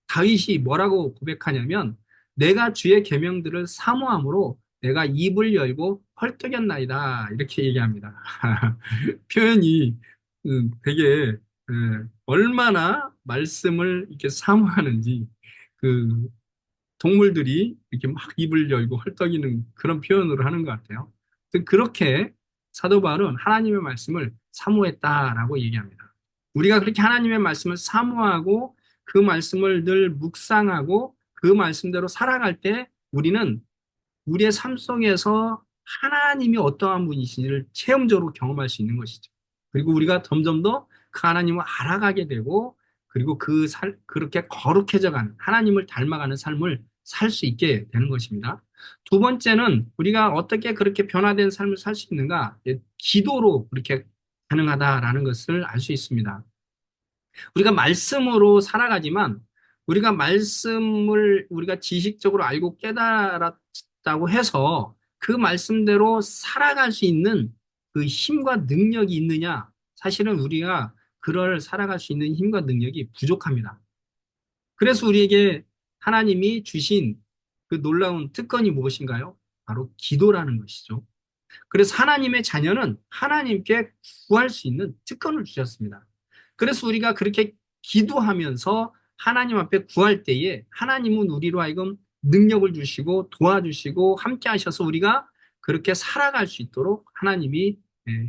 다윗이 뭐라고 고백하냐면 내가 주의 계명들을 사모함으로 내가 입을 열고 헐떡였나이다 이렇게 얘기합니다. 표현이 되게 얼마나 말씀을 이렇게 사모하는지 그 동물들이 이렇게 막 입을 열고 헐떡이는 그런 표현으로 하는 것 같아요. 그렇게 사도 바울은 하나님의 말씀을 사모했다라고 얘기합니다. 우리가 그렇게 하나님의 말씀을 사모하고 그 말씀을 늘 묵상하고 그 말씀대로 살아갈 때 우리는 우리의 삶 속에서 하나님이 어떠한 분이신지를 체험적으로 경험할 수 있는 것이죠. 그리고 우리가 점점 더 그 하나님을 알아가게 되고 그리고 그렇게 거룩해져가는 하나님을 닮아가는 삶을 살 수 있게 되는 것입니다. 두 번째는 우리가 어떻게 그렇게 변화된 삶을 살 수 있는가? 기도로 그렇게 가능하다라는 것을 알 수 있습니다. 우리가 말씀으로 살아가지만 우리가 말씀을 우리가 지식적으로 알고 깨달았다고 해서 그 말씀대로 살아갈 수 있는 그 힘과 능력이 있느냐? 사실은 우리가 그럴 살아갈 수 있는 힘과 능력이 부족합니다. 그래서 우리에게 하나님이 주신 그 놀라운 특권이 무엇인가요? 바로 기도라는 것이죠. 그래서 하나님의 자녀는 하나님께 구할 수 있는 특권을 주셨습니다. 그래서 우리가 그렇게 기도하면서 하나님 앞에 구할 때에 하나님은 우리로 하여금 능력을 주시고 도와주시고 함께 하셔서 우리가 그렇게 살아갈 수 있도록 하나님이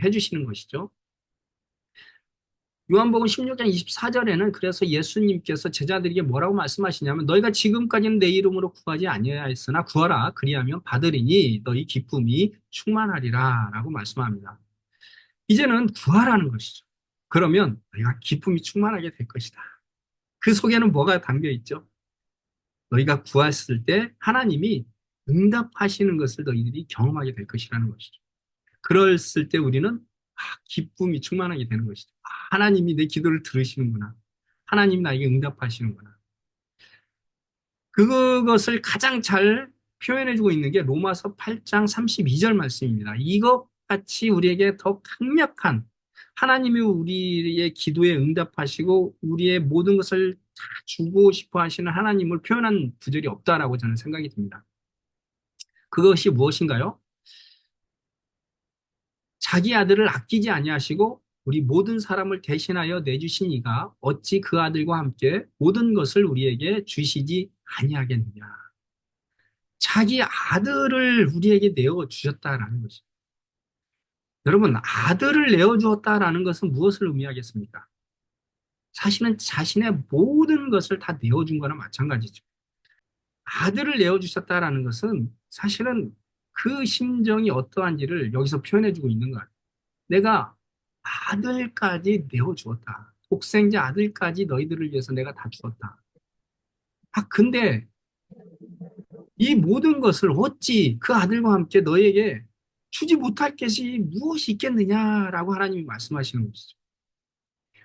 해주시는 것이죠. 요한복음 16장 24절에는 그래서 예수님께서 제자들에게 뭐라고 말씀하시냐면 너희가 지금까지는 내 이름으로 구하지 아니하였으나 구하라 그리하면 받으리니 너희 기쁨이 충만하리라 라고 말씀합니다. 이제는 구하라는 것이죠. 그러면 너희가 기쁨이 충만하게 될 것이다. 그 속에는 뭐가 담겨 있죠? 너희가 구했을 때 하나님이 응답하시는 것을 너희들이 경험하게 될 것이라는 것이죠. 그랬을 때 우리는 기쁨이 충만하게 되는 것이죠. 하나님이 내 기도를 들으시는구나. 하나님이 나에게 응답하시는구나. 그것을 가장 잘 표현해주고 있는 게 로마서 8장 32절 말씀입니다. 이것 같이 우리에게 더 강력한 하나님이 우리의 기도에 응답하시고 우리의 모든 것을 다 주고 싶어 하시는 하나님을 표현한 구절이 없다라고 저는 생각이 듭니다. 그것이 무엇인가요? 자기 아들을 아끼지 아니하시고 우리 모든 사람을 대신하여 내주신 이가 어찌 그 아들과 함께 모든 것을 우리에게 주시지 아니하겠느냐. 자기 아들을 우리에게 내어 주셨다라는 것입니다. 여러분, 아들을 내어 주었다라는 것은 무엇을 의미하겠습니까? 사실은 자신의 모든 것을 다 내어 준 거나 마찬가지죠. 아들을 내어 주셨다라는 것은 사실은 그 심정이 어떠한지를 여기서 표현해 주고 있는 거예요. 내가 아들까지 내어주었다. 독생자 아들까지 너희들을 위해서 내가 다 주었다. 근데 이 모든 것을 어찌 그 아들과 함께 너에게 주지 못할 것이 무엇이 있겠느냐라고 하나님이 말씀하시는 것이죠.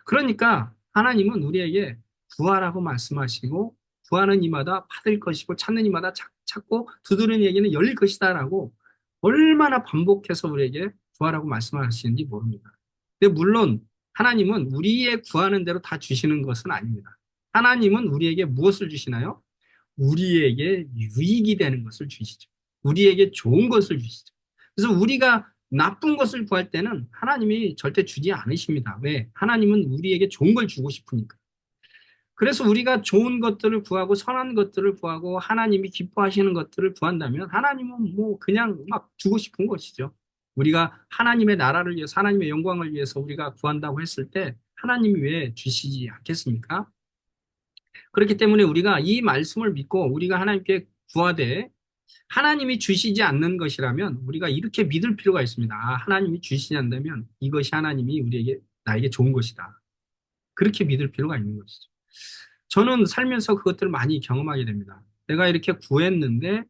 그러니까 하나님은 우리에게 구하라고 말씀하시고 구하는 이마다 받을 것이고 찾는 이마다 찾고 두드리는 얘기는 열릴 것이다라고 얼마나 반복해서 우리에게 구하라고 말씀하시는지 모릅니다. 근데 물론 하나님은 우리의 구하는 대로 다 주시는 것은 아닙니다. 하나님은 우리에게 무엇을 주시나요? 우리에게 유익이 되는 것을 주시죠. 우리에게 좋은 것을 주시죠. 그래서 우리가 나쁜 것을 구할 때는 하나님이 절대 주지 않으십니다. 왜? 하나님은 우리에게 좋은 걸 주고 싶으니까. 그래서 우리가 좋은 것들을 구하고 선한 것들을 구하고 하나님이 기뻐하시는 것들을 구한다면 하나님은 뭐 그냥 막 주고 싶은 것이죠. 우리가 하나님의 나라를 위해서 하나님의 영광을 위해서 우리가 구한다고 했을 때 하나님이 왜 주시지 않겠습니까? 그렇기 때문에 우리가 이 말씀을 믿고 우리가 하나님께 구하되 하나님이 주시지 않는 것이라면 우리가 이렇게 믿을 필요가 있습니다. 아, 하나님이 주시지 않는다면 이것이 하나님이 우리에게 나에게 좋은 것이다. 그렇게 믿을 필요가 있는 것이죠. 저는 살면서 그것들을 많이 경험하게 됩니다. 내가 이렇게 구했는데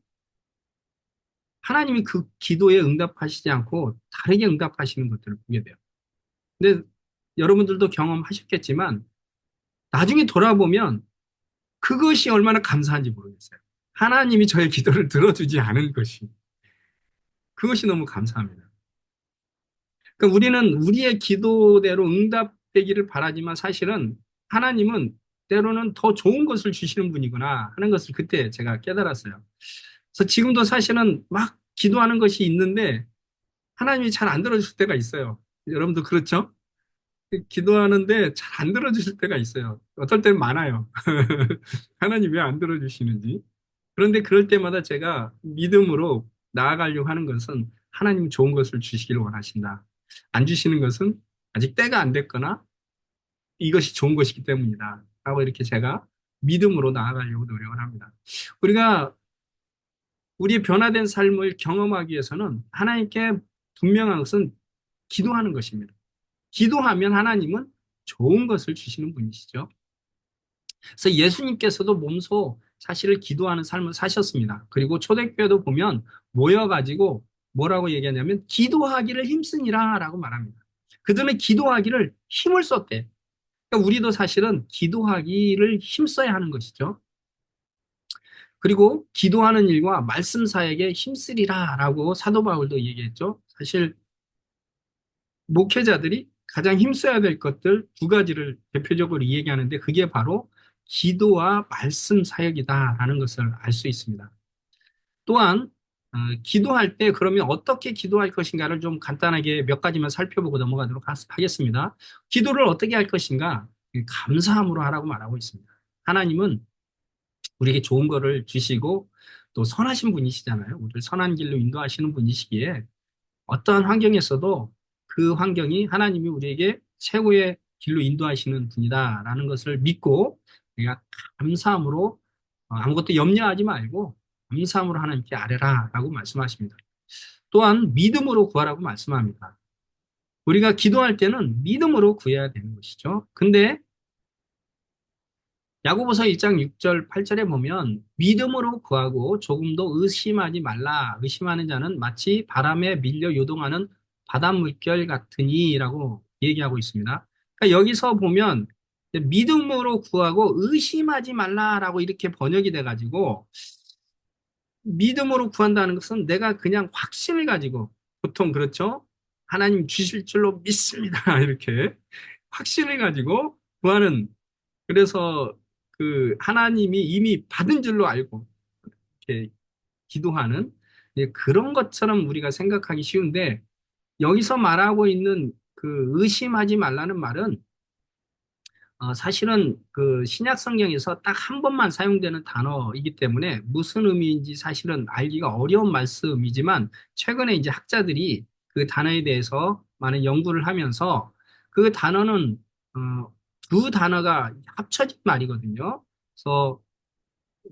하나님이 그 기도에 응답하시지 않고 다르게 응답하시는 것들을 보게 돼요. 근데 여러분들도 경험하셨겠지만 나중에 돌아보면 그것이 얼마나 감사한지 모르겠어요. 하나님이 저의 기도를 들어주지 않은 것이. 그것이 너무 감사합니다. 그러니까 우리는 우리의 기도대로 응답되기를 바라지만 사실은 하나님은 때로는 더 좋은 것을 주시는 분이구나 하는 것을 그때 제가 깨달았어요. 그래서 지금도 사실은 막 기도하는 것이 있는데 하나님이 잘 안 들어줄 때가 있어요. 여러분도 그렇죠? 기도하는데 잘 안 들어주실 때가 있어요. 어떨 때는 많아요. 하나님 왜 안 들어주시는지. 그런데 그럴 때마다 제가 믿음으로 나아가려고 하는 것은 하나님 좋은 것을 주시기를 원하신다. 안 주시는 것은 아직 때가 안 됐거나 이것이 좋은 것이기 때문이다. 라고 이렇게 제가 믿음으로 나아가려고 노력을 합니다. 우리가 우리의 변화된 삶을 경험하기 위해서는 하나님께 분명한 것은 기도하는 것입니다. 기도하면 하나님은 좋은 것을 주시는 분이시죠. 그래서 예수님께서도 몸소 사실을 기도하는 삶을 사셨습니다. 그리고 초대교회도 보면 모여가지고 뭐라고 얘기하냐면 기도하기를 힘쓰니라 라고 말합니다. 그들은 기도하기를 힘을 썼대. 그러니까 우리도 사실은 기도하기를 힘써야 하는 것이죠. 그리고 기도하는 일과 말씀 사역에 힘쓰리라 라고 사도 바울도 얘기했죠. 사실 목회자들이 가장 힘써야 될 것들 두 가지를 대표적으로 얘기하는데 그게 바로 기도와 말씀 사역이다라는 것을 알 수 있습니다. 또한 기도할 때 그러면 어떻게 기도할 것인가를 좀 간단하게 몇 가지만 살펴보고 넘어가도록 하겠습니다. 기도를 어떻게 할 것인가? 감사함으로 하라고 말하고 있습니다. 하나님은 우리에게 좋은 거를 주시고 또 선하신 분이시잖아요. 우리를 선한 길로 인도하시는 분이시기에 어떠한 환경에서도 그 환경이 하나님이 우리에게 최고의 길로 인도하시는 분이다라는 것을 믿고 우리가 감사함으로 아무것도 염려하지 말고 감사함으로 하나님께 아뢰라라고 말씀하십니다. 또한 믿음으로 구하라고 말씀합니다. 우리가 기도할 때는 믿음으로 구해야 되는 것이죠. 근데 야고보서 1장 6절 8절에 보면 믿음으로 구하고 조금도 의심하지 말라. 의심하는 자는 마치 바람에 밀려 요동하는 바닷물결 같으니라고 얘기하고 있습니다. 그러니까 여기서 보면 믿음으로 구하고 의심하지 말라라고 이렇게 번역이 돼가지고 믿음으로 구한다는 것은 내가 그냥 확신을 가지고 보통 그렇죠? 하나님 주실 줄로 믿습니다. 이렇게 확신을 가지고 구하는 그래서 그 하나님이 이미 받은 줄로 알고 이렇게 기도하는 그런 것처럼 우리가 생각하기 쉬운데 여기서 말하고 있는 그 의심하지 말라는 말은 사실은 그 신약 성경에서 딱 한 번만 사용되는 단어이기 때문에 무슨 의미인지 사실은 알기가 어려운 말씀이지만 최근에 이제 학자들이 그 단어에 대해서 많은 연구를 하면서 그 단어는 두 단어가 합쳐진 말이거든요. 그래서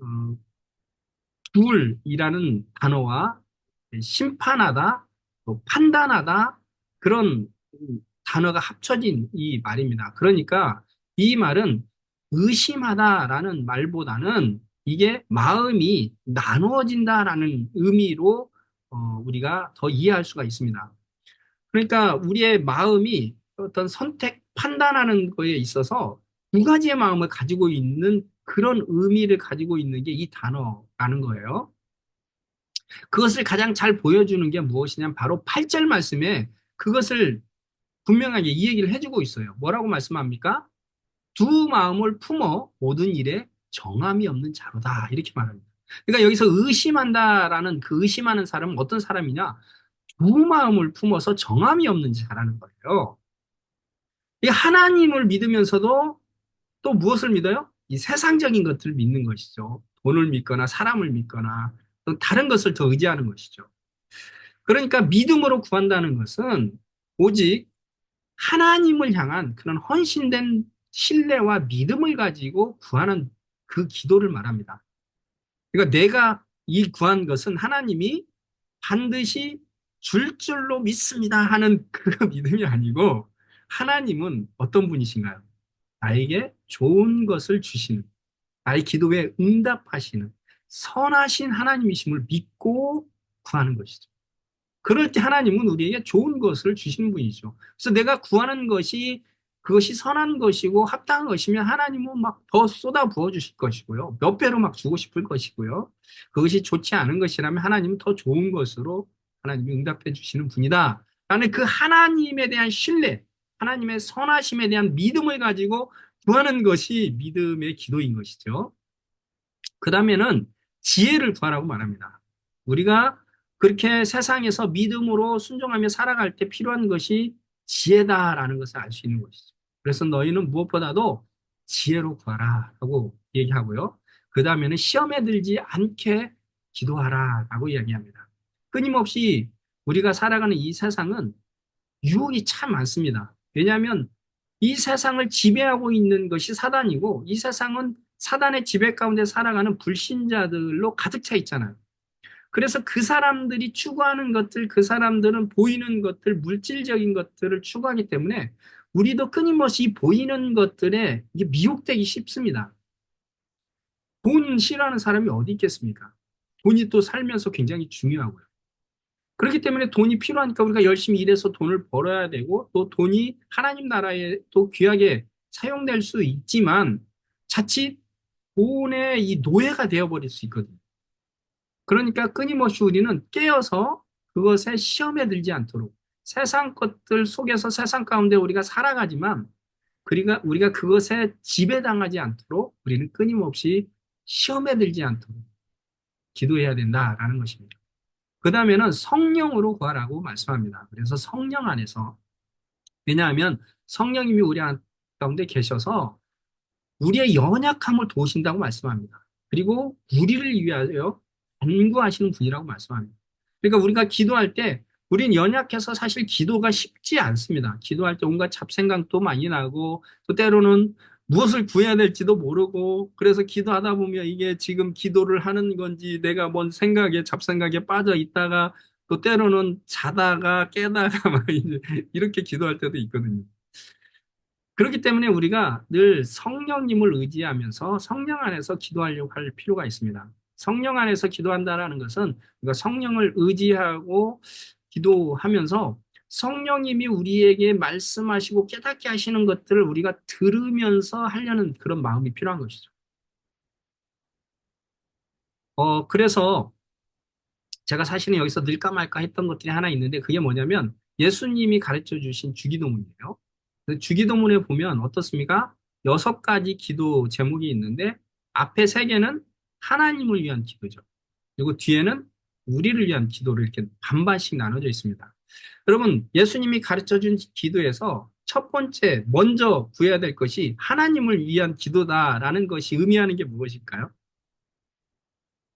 어, 둘이라는 단어와 심판하다, 또 판단하다 그런 단어가 합쳐진 이 말입니다. 그러니까 이 말은 의심하다라는 말보다는 이게 마음이 나누어진다라는 의미로 우리가 더 이해할 수가 있습니다. 그러니까 우리의 마음이 어떤 선택, 판단하는 거에 있어서 두 가지의 마음을 가지고 있는 그런 의미를 가지고 있는 게 이 단어라는 거예요. 그것을 가장 잘 보여주는 게 무엇이냐면 바로 8절 말씀에 그것을 분명하게 이 얘기를 해주고 있어요. 뭐라고 말씀합니까? 두 마음을 품어 모든 일에 정함이 없는 자로다. 이렇게 말합니다. 그러니까 여기서 의심한다라는 그 의심하는 사람은 어떤 사람이냐? 두 마음을 품어서 정함이 없는 자라는 거예요. 이 하나님을 믿으면서도 또 무엇을 믿어요? 이 세상적인 것들을 믿는 것이죠. 돈을 믿거나 사람을 믿거나 또 다른 것을 더 의지하는 것이죠. 그러니까 믿음으로 구한다는 것은 오직 하나님을 향한 그런 헌신된 신뢰와 믿음을 가지고 구하는 그 기도를 말합니다. 그러니까 내가 이 구한 것은 하나님이 반드시 줄 줄로 믿습니다 하는 그 믿음이 아니고 하나님은 어떤 분이신가요? 나에게 좋은 것을 주시는, 나의 기도에 응답하시는 선하신 하나님이심을 믿고 구하는 것이죠. 그럴 때 하나님은 우리에게 좋은 것을 주시는 분이죠. 그래서 내가 구하는 것이 그것이 선한 것이고 합당한 것이면 하나님은 막 더 쏟아 부어 주실 것이고요. 몇 배로 막 주고 싶을 것이고요. 그것이 좋지 않은 것이라면 하나님은 더 좋은 것으로 하나님이 응답해 주시는 분이다. 라는 그 하나님에 대한 신뢰, 하나님의 선하심에 대한 믿음을 가지고 구하는 것이 믿음의 기도인 것이죠. 그 다음에는 지혜를 구하라고 말합니다. 우리가 그렇게 세상에서 믿음으로 순종하며 살아갈 때 필요한 것이 지혜다라는 것을 알 수 있는 것이죠. 그래서 너희는 무엇보다도 지혜로 구하라 라고 얘기하고요. 그 다음에는 시험에 들지 않게 기도하라 라고 이야기합니다. 끊임없이 우리가 살아가는 이 세상은 유혹이 참 많습니다. 왜냐하면 이 세상을 지배하고 있는 것이 사단이고 이 세상은 사단의 지배 가운데 살아가는 불신자들로 가득 차 있잖아요. 그래서 그 사람들이 추구하는 것들, 그 사람들은 보이는 것들, 물질적인 것들을 추구하기 때문에 우리도 끊임없이 보이는 것들에 이게 미혹되기 쉽습니다. 돈 싫어하는 사람이 어디 있겠습니까? 돈이 또 살면서 굉장히 중요하고요. 그렇기 때문에 돈이 필요하니까 우리가 열심히 일해서 돈을 벌어야 되고 또 돈이 하나님 나라에 또 귀하게 사용될 수 있지만 자칫 돈의 이 노예가 되어버릴 수 있거든요. 그러니까 끊임없이 우리는 깨어서 그것에 시험에 들지 않도록 세상 것들 속에서 세상 가운데 우리가 살아가지만 우리가 그것에 지배당하지 않도록 우리는 끊임없이 시험에 들지 않도록 기도해야 된다라는 것입니다. 그 다음에는 성령으로 구하라고 말씀합니다. 그래서 성령 안에서, 왜냐하면 성령님이 우리 가운데 계셔서 우리의 연약함을 도우신다고 말씀합니다. 그리고 우리를 위하여 간구하시는 분이라고 말씀합니다. 그러니까 우리가 기도할 때 우리는 연약해서 사실 기도가 쉽지 않습니다. 기도할 때 온갖 잡생각도 많이 나고 또 때로는 무엇을 구해야 될지도 모르고 그래서 기도하다 보면 이게 지금 기도를 하는 건지 내가 뭔 생각에 잡생각에 빠져 있다가 또 때로는 자다가 깨다가 막 이제 이렇게 기도할 때도 있거든요. 그렇기 때문에 우리가 늘 성령님을 의지하면서 성령 안에서 기도하려고 할 필요가 있습니다. 성령 안에서 기도한다라는 것은 우리가 성령을 의지하고 기도하면서 성령님이 우리에게 말씀하시고 깨닫게 하시는 것들을 우리가 들으면서 하려는 그런 마음이 필요한 것이죠. 그래서 제가 사실은 여기서 늘까 말까 했던 것들이 하나 있는데 그게 뭐냐면 예수님이 가르쳐 주신 주기도문이에요. 그 주기도문에 보면 어떻습니까? 6가지 기도 제목이 있는데 앞에 3개는 하나님을 위한 기도죠. 그리고 뒤에는 우리를 위한 기도를 이렇게 반반씩 나눠져 있습니다. 여러분, 예수님이 가르쳐 준 기도에서 첫 번째, 먼저 구해야 될 것이 하나님을 위한 기도다라는 것이 의미하는 게 무엇일까요?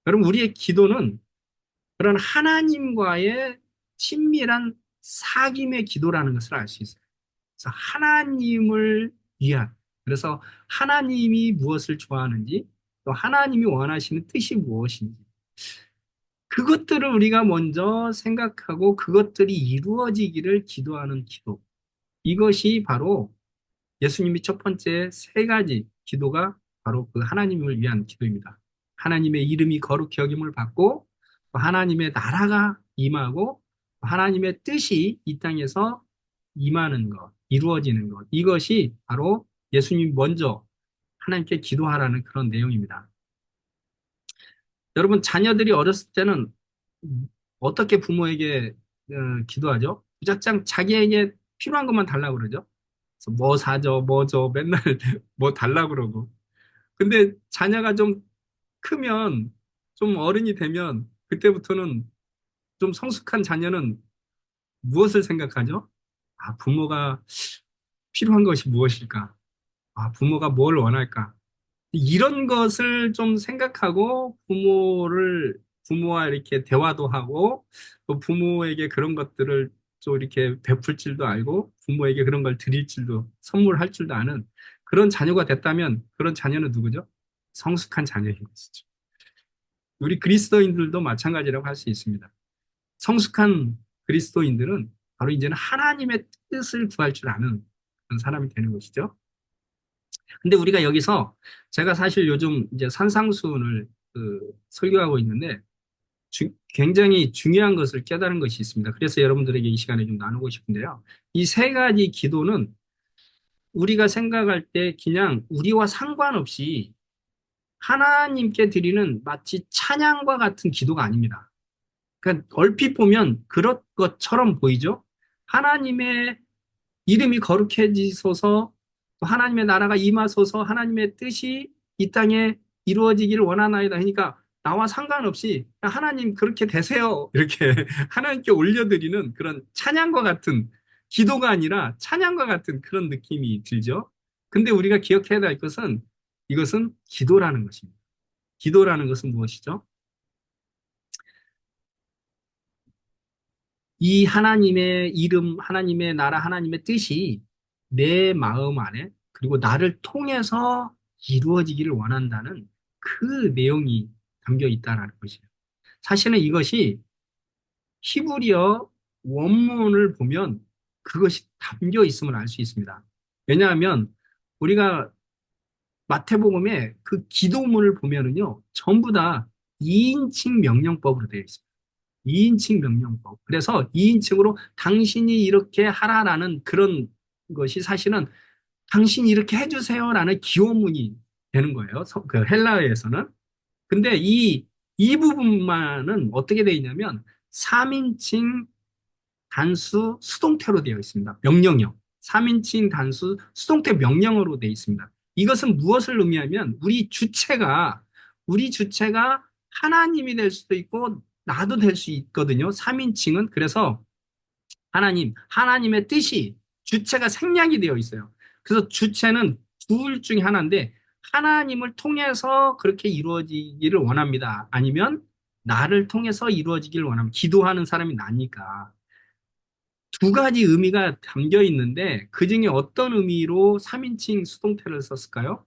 여러분, 우리의 기도는 그런 하나님과의 친밀한 사귐의 기도라는 것을 알 수 있어요. 그래서 하나님을 위한, 그래서 하나님이 무엇을 좋아하는지, 또 하나님이 원하시는 뜻이 무엇인지, 그것들을 우리가 먼저 생각하고 그것들이 이루어지기를 기도하는 기도. 이것이 바로 예수님이 첫 번째 3가지 기도가 바로 그 하나님을 위한 기도입니다. 하나님의 이름이 거룩히 여김을 받고 하나님의 나라가 임하고 하나님의 뜻이 이 땅에서 임하는 것, 이루어지는 것. 이것이 바로 예수님이 먼저 하나님께 기도하라는 그런 내용입니다. 여러분, 자녀들이 어렸을 때는 어떻게 부모에게 기도하죠? 무작정 자기에게 필요한 것만 달라고 그러죠. 그래서 뭐 사줘, 뭐 줘, 맨날 뭐 달라고 그러고. 근데 자녀가 좀 크면, 좀 어른이 되면, 그때부터는 좀 성숙한 자녀는 무엇을 생각하죠? 아, 부모가 필요한 것이 무엇일까? 아, 부모가 뭘 원할까? 이런 것을 좀 생각하고 부모와 이렇게 대화도 하고 또 부모에게 그런 것들을 좀 이렇게 베풀 줄도 알고 부모에게 그런 걸 드릴 줄도 선물할 줄도 아는 그런 자녀가 됐다면 그런 자녀는 누구죠? 성숙한 자녀인 것이죠. 우리 그리스도인들도 마찬가지라고 할 수 있습니다. 성숙한 그리스도인들은 바로 이제는 하나님의 뜻을 구할 줄 아는 그런 사람이 되는 것이죠. 근데 우리가 여기서 제가 사실 요즘 이제 산상수훈을 설교하고 있는데 굉장히 중요한 것을 깨달은 것이 있습니다. 그래서 여러분들에게 이 시간에 좀 나누고 싶은데요. 이 세 가지 기도는 우리가 생각할 때 그냥 우리와 상관없이 하나님께 드리는 마치 찬양과 같은 기도가 아닙니다. 그러니까 얼핏 보면 그런 것처럼 보이죠? 하나님의 이름이 거룩해지소서, 또 하나님의 나라가 임하소서, 하나님의 뜻이 이 땅에 이루어지기를 원하나이다. 그러니까 나와 상관없이 하나님 그렇게 되세요. 이렇게 하나님께 올려드리는 그런 찬양과 같은 기도가 아니라 찬양과 같은 그런 느낌이 들죠. 근데 우리가 기억해야 될 것은 이것은 기도라는 것입니다. 기도라는 것은 무엇이죠? 이 하나님의 이름, 하나님의 나라, 하나님의 뜻이 내 마음 안에 그리고 나를 통해서 이루어지기를 원한다는 그 내용이 담겨 있다는 것이에요. 사실은 이것이 히브리어 원문을 보면 그것이 담겨 있음을 알 수 있습니다. 왜냐하면 우리가 마태복음에 그 기도문을 보면은요, 전부 다 2인칭 명령법으로 되어 있습니다. 2인칭 명령법. 그래서 2인칭으로 당신이 이렇게 하라라는 그런 것이 사실은 당신이 이렇게 해주세요라는 기원문이 되는 거예요. 그 헬라어에서는. 근데 이 부분만은 어떻게 되어 있냐면 3인칭 단수 수동태로 되어 있습니다. 명령형. 3인칭 단수 수동태 명령어로 되어 있습니다. 이것은 무엇을 의미하면 우리 주체가 하나님이 될 수도 있고 나도 될 수 있거든요. 3인칭은. 그래서 하나님의 뜻이 주체가 생략이 되어 있어요. 그래서 주체는 둘 중에 하나인데 하나님을 통해서 그렇게 이루어지기를 원합니다. 아니면 나를 통해서 이루어지기를 원합니다. 기도하는 사람이 나니까. 두 가지 의미가 담겨 있는데 그 중에 어떤 의미로 3인칭 수동태를 썼을까요?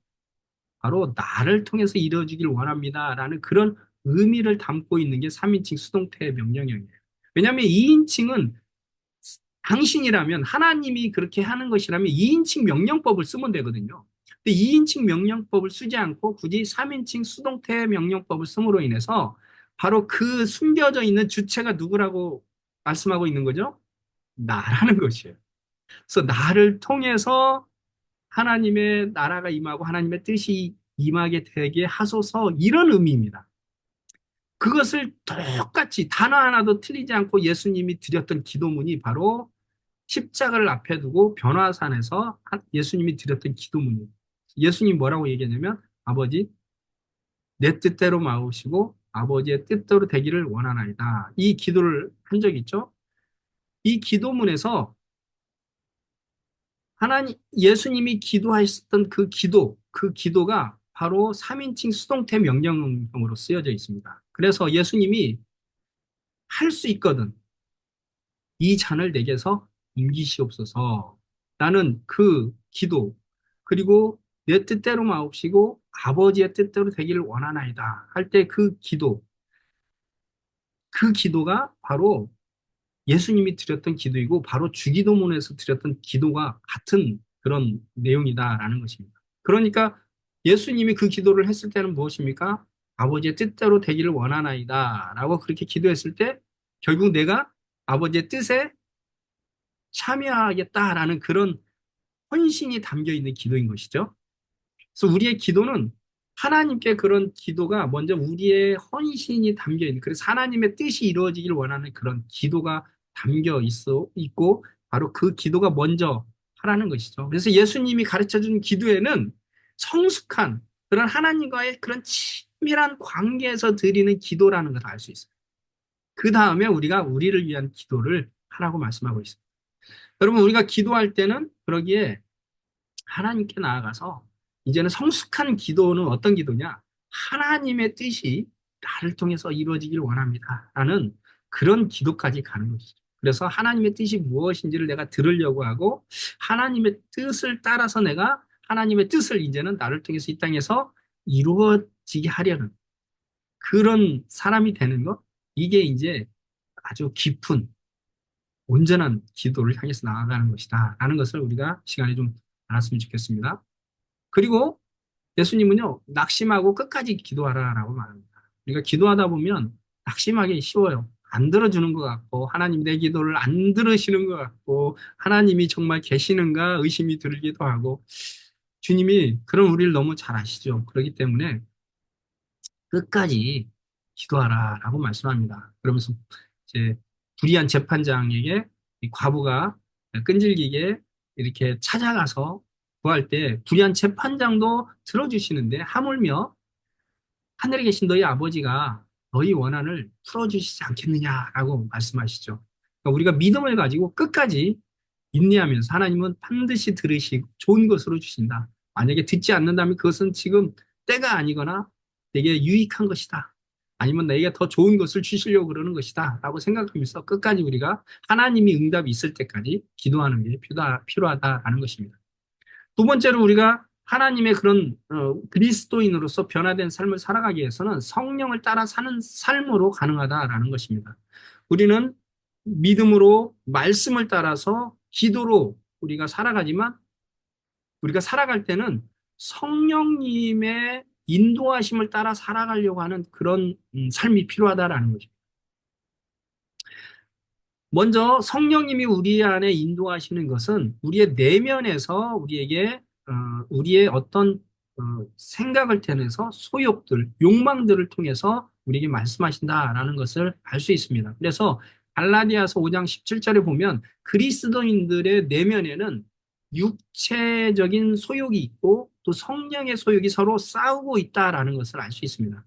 바로 나를 통해서 이루어지길 원합니다라는 그런 의미를 담고 있는 게 3인칭 수동태 명령형이에요. 왜냐하면 2인칭은 당신이라면 하나님이 그렇게 하는 것이라면 2인칭 명령법을 쓰면 되거든요. 근데 2인칭 명령법을 쓰지 않고 굳이 3인칭 수동태 명령법을 쓰므로 인해서 바로 그 숨겨져 있는 주체가 누구라고 말씀하고 있는 거죠? 나라는 것이에요. 그래서 나를 통해서 하나님의 나라가 임하고 하나님의 뜻이 임하게 되게 하소서 이런 의미입니다. 그것을 똑같이 단어 하나도 틀리지 않고 예수님이 드렸던 기도문이 바로 십자가를 앞에 두고 변화산에서 예수님이 드렸던 기도문이에요. 예수님 뭐라고 얘기하냐면 아버지 내 뜻대로 마우시고 아버지의 뜻대로 되기를 원하나이다. 이 기도를 한 적 있죠? 이 기도문에서 예수님이 기도하셨던 그 기도가 바로 3인칭 수동태 명령형으로 쓰여져 있습니다. 그래서 예수님이 할 수 있거든. 이 잔을 내게서 옮기시옵소서. 라는 그 기도, 그리고 내 뜻대로 마옵시고 아버지의 뜻대로 되기를 원하나이다. 할 때 그 기도가 바로 예수님이 드렸던 기도이고 바로 주기도문에서 드렸던 기도가 같은 그런 내용이다라는 것입니다. 그러니까 예수님이 그 기도를 했을 때는 무엇입니까? 아버지의 뜻대로 되기를 원하나이다 라고 그렇게 기도했을 때 결국 내가 아버지의 뜻에 참여하겠다라는 그런 헌신이 담겨 있는 기도인 것이죠. 그래서 우리의 기도는 하나님께 그런 기도가 먼저 우리의 헌신이 담겨 있는, 그래서 하나님의 뜻이 이루어지길 원하는 그런 기도가 있고, 바로 그 기도가 먼저 하라는 것이죠. 그래서 예수님이 가르쳐 준 기도에는 성숙한 그런 하나님과의 그런 친밀한 관계에서 드리는 기도라는 걸 알 수 있어요. 그 다음에 우리가 우리를 위한 기도를 하라고 말씀하고 있습니다. 여러분, 우리가 기도할 때는 그러기에 하나님께 나아가서 이제는 성숙한 기도는 어떤 기도냐? 하나님의 뜻이 나를 통해서 이루어지길 원합니다. 라는 그런 기도까지 가는 것이죠. 그래서 하나님의 뜻이 무엇인지를 내가 들으려고 하고 하나님의 뜻을 따라서 내가 하나님의 뜻을 이제는 나를 통해서 이 땅에서 이루어지게 하려는 그런 사람이 되는 것, 이게 이제 아주 깊은 온전한 기도를 향해서 나아가는 것이다 라는 것을 우리가 시간에 좀 알았으면 좋겠습니다. 그리고 예수님은요, 낙심하고 끝까지 기도하라라고 말합니다. 우리가 기도하다 보면 낙심하기 쉬워요. 안 들어주는 것 같고, 하나님이 내 기도를 안 들으시는 것 같고, 하나님이 정말 계시는가 의심이 들기도 하고, 주님이 그런 우리를 너무 잘 아시죠. 그렇기 때문에 끝까지 기도하라라고 말씀합니다. 그러면서 이제 불의한 재판장에게 이 과부가 끈질기게 이렇게 찾아가서 구할 때 불의한 재판장도 들어주시는데 하물며 하늘에 계신 너희 아버지가 너희 원한을 풀어주시지 않겠느냐라고 말씀하시죠. 그러니까 우리가 믿음을 가지고 끝까지 인내하면서 하나님은 반드시 들으시고 좋은 것으로 주신다. 만약에 듣지 않는다면 그것은 지금 때가 아니거나 내게 유익한 것이다. 아니면 내게 더 좋은 것을 주시려고 그러는 것이다. 라고 생각하면서 끝까지 우리가 하나님이 응답이 있을 때까지 기도하는 게 필요하다라는 것입니다. 두 번째로 우리가 하나님의 그런 그리스도인으로서 변화된 삶을 살아가기 위해서는 성령을 따라 사는 삶으로 가능하다라는 것입니다. 우리는 믿음으로 말씀을 따라서 기도로 우리가 살아가지만 우리가 살아갈 때는 성령님의 인도하심을 따라 살아가려고 하는 그런 삶이 필요하다라는 거죠. 먼저 성령님이 우리 안에 인도하시는 것은 우리의 내면에서 우리에게 우리의 어떤 생각을 통해서 소욕들, 욕망들을 통해서 우리에게 말씀하신다라는 것을 알 수 있습니다. 그래서 갈라디아서 5장 17절에 보면 그리스도인들의 내면에는 육체적인 소욕이 있고 또 성령의 소욕이 서로 싸우고 있다라는 것을 알 수 있습니다.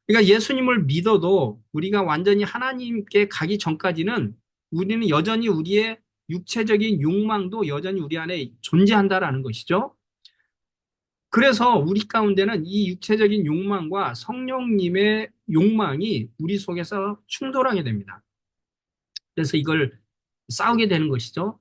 그러니까 예수님을 믿어도 우리가 완전히 하나님께 가기 전까지는 우리는 여전히 우리의 육체적인 욕망도 여전히 우리 안에 존재한다라는 것이죠. 그래서 우리 가운데는 이 육체적인 욕망과 성령님의 욕망이 우리 속에서 충돌하게 됩니다. 그래서 이걸 싸우게 되는 것이죠.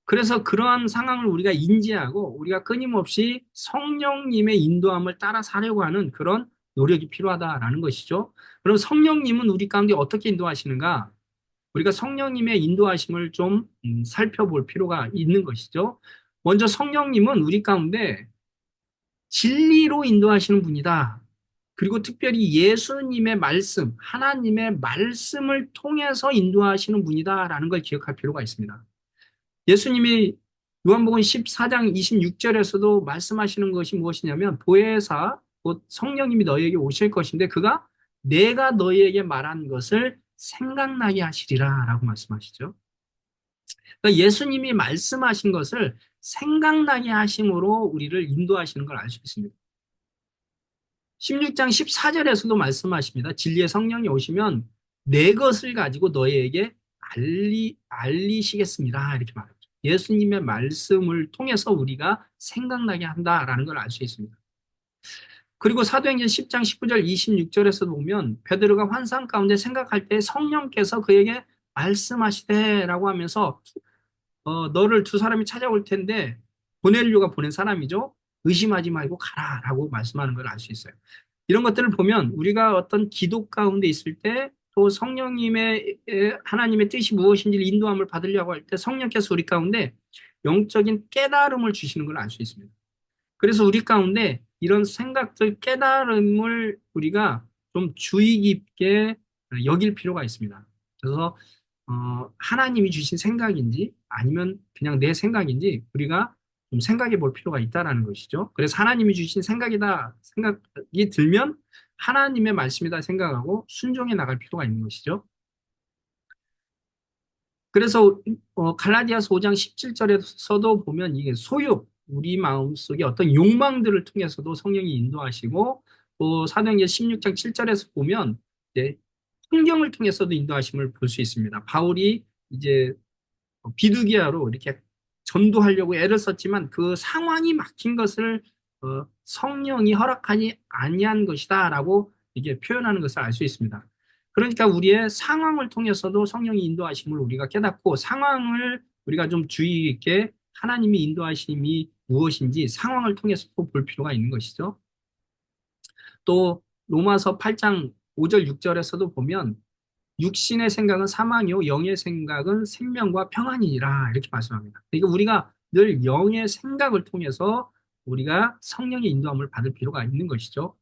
그래서 그러한 상황을 우리가 인지하고 우리가 끊임없이 성령님의 인도함을 따라 사려고 하는 그런 노력이 필요하다라는 것이죠. 그럼 성령님은 우리 가운데 어떻게 인도하시는가? 우리가 성령님의 인도하심을 좀 살펴볼 필요가 있는 것이죠. 먼저 성령님은 우리 가운데 진리로 인도하시는 분이다. 그리고 특별히 예수님의 말씀, 하나님의 말씀을 통해서 인도하시는 분이다라는 걸 기억할 필요가 있습니다. 예수님이 요한복음 14장 26절에서도 말씀하시는 것이 무엇이냐면 보혜사 곧 성령님이 너희에게 오실 것인데 그가 내가 너희에게 말한 것을 생각나게 하시리라 라고 말씀하시죠. 그러니까 예수님이 말씀하신 것을 생각나게 하심으로 우리를 인도하시는 걸 알 수 있습니다. 16장 14절에서도 말씀하십니다. 진리의 성령이 오시면 내 것을 가지고 너희에게 알리시겠습니다. 이렇게 말합니다. 예수님의 말씀을 통해서 우리가 생각나게 한다라는 걸 알 수 있습니다. 그리고 사도행전 10장 19절 26절에서 보면 베드로가 환상 가운데 생각할 때 성령께서 그에게 말씀하시되라고 하면서 너를 두 사람이 찾아올 텐데 고넬료가 보낸 사람이죠. 의심하지 말고 가라라고 말씀하는 걸 알 수 있어요. 이런 것들을 보면 우리가 어떤 기도 가운데 있을 때 또 성령님의 하나님의 뜻이 무엇인지를 인도함을 받으려고 할 때 성령께서 우리 가운데 영적인 깨달음을 주시는 걸 알 수 있습니다. 그래서 우리 가운데 이런 생각들, 깨달음을 우리가 좀 주의 깊게 여길 필요가 있습니다. 그래서 하나님이 주신 생각인지 아니면 그냥 내 생각인지 우리가 좀 생각해 볼 필요가 있다라는 것이죠. 그래서 하나님이 주신 생각이다, 생각이 들면 하나님의 말씀이다 생각하고 순종해 나갈 필요가 있는 것이죠. 그래서 갈라디아서 5장 17절에서도 보면 이게 소욕, 우리 마음속에 어떤 욕망들을 통해서도 성령이 인도하시고 또 사도행전 16장 7절에서 보면 이제 환경을 통해서도 인도하심을 볼 수 있습니다. 바울이 이제 비두기아로 이렇게 전도하려고 애를 썼지만 그 상황이 막힌 것을 성령이 허락하지 아니한 것이다라고 이게 표현하는 것을 알 수 있습니다. 그러니까 우리의 상황을 통해서도 성령이 인도하심을 우리가 깨닫고 상황을 우리가 좀 주의 있게 하나님이 인도하심이 무엇인지 상황을 통해서도 볼 필요가 있는 것이죠. 또 로마서 8장 5절 6절에서도 보면 육신의 생각은 사망이요 영의 생각은 생명과 평안이니라 이렇게 말씀합니다. 그러니까 우리가 늘 영의 생각을 통해서 우리가 성령의 인도함을 받을 필요가 있는 것이죠.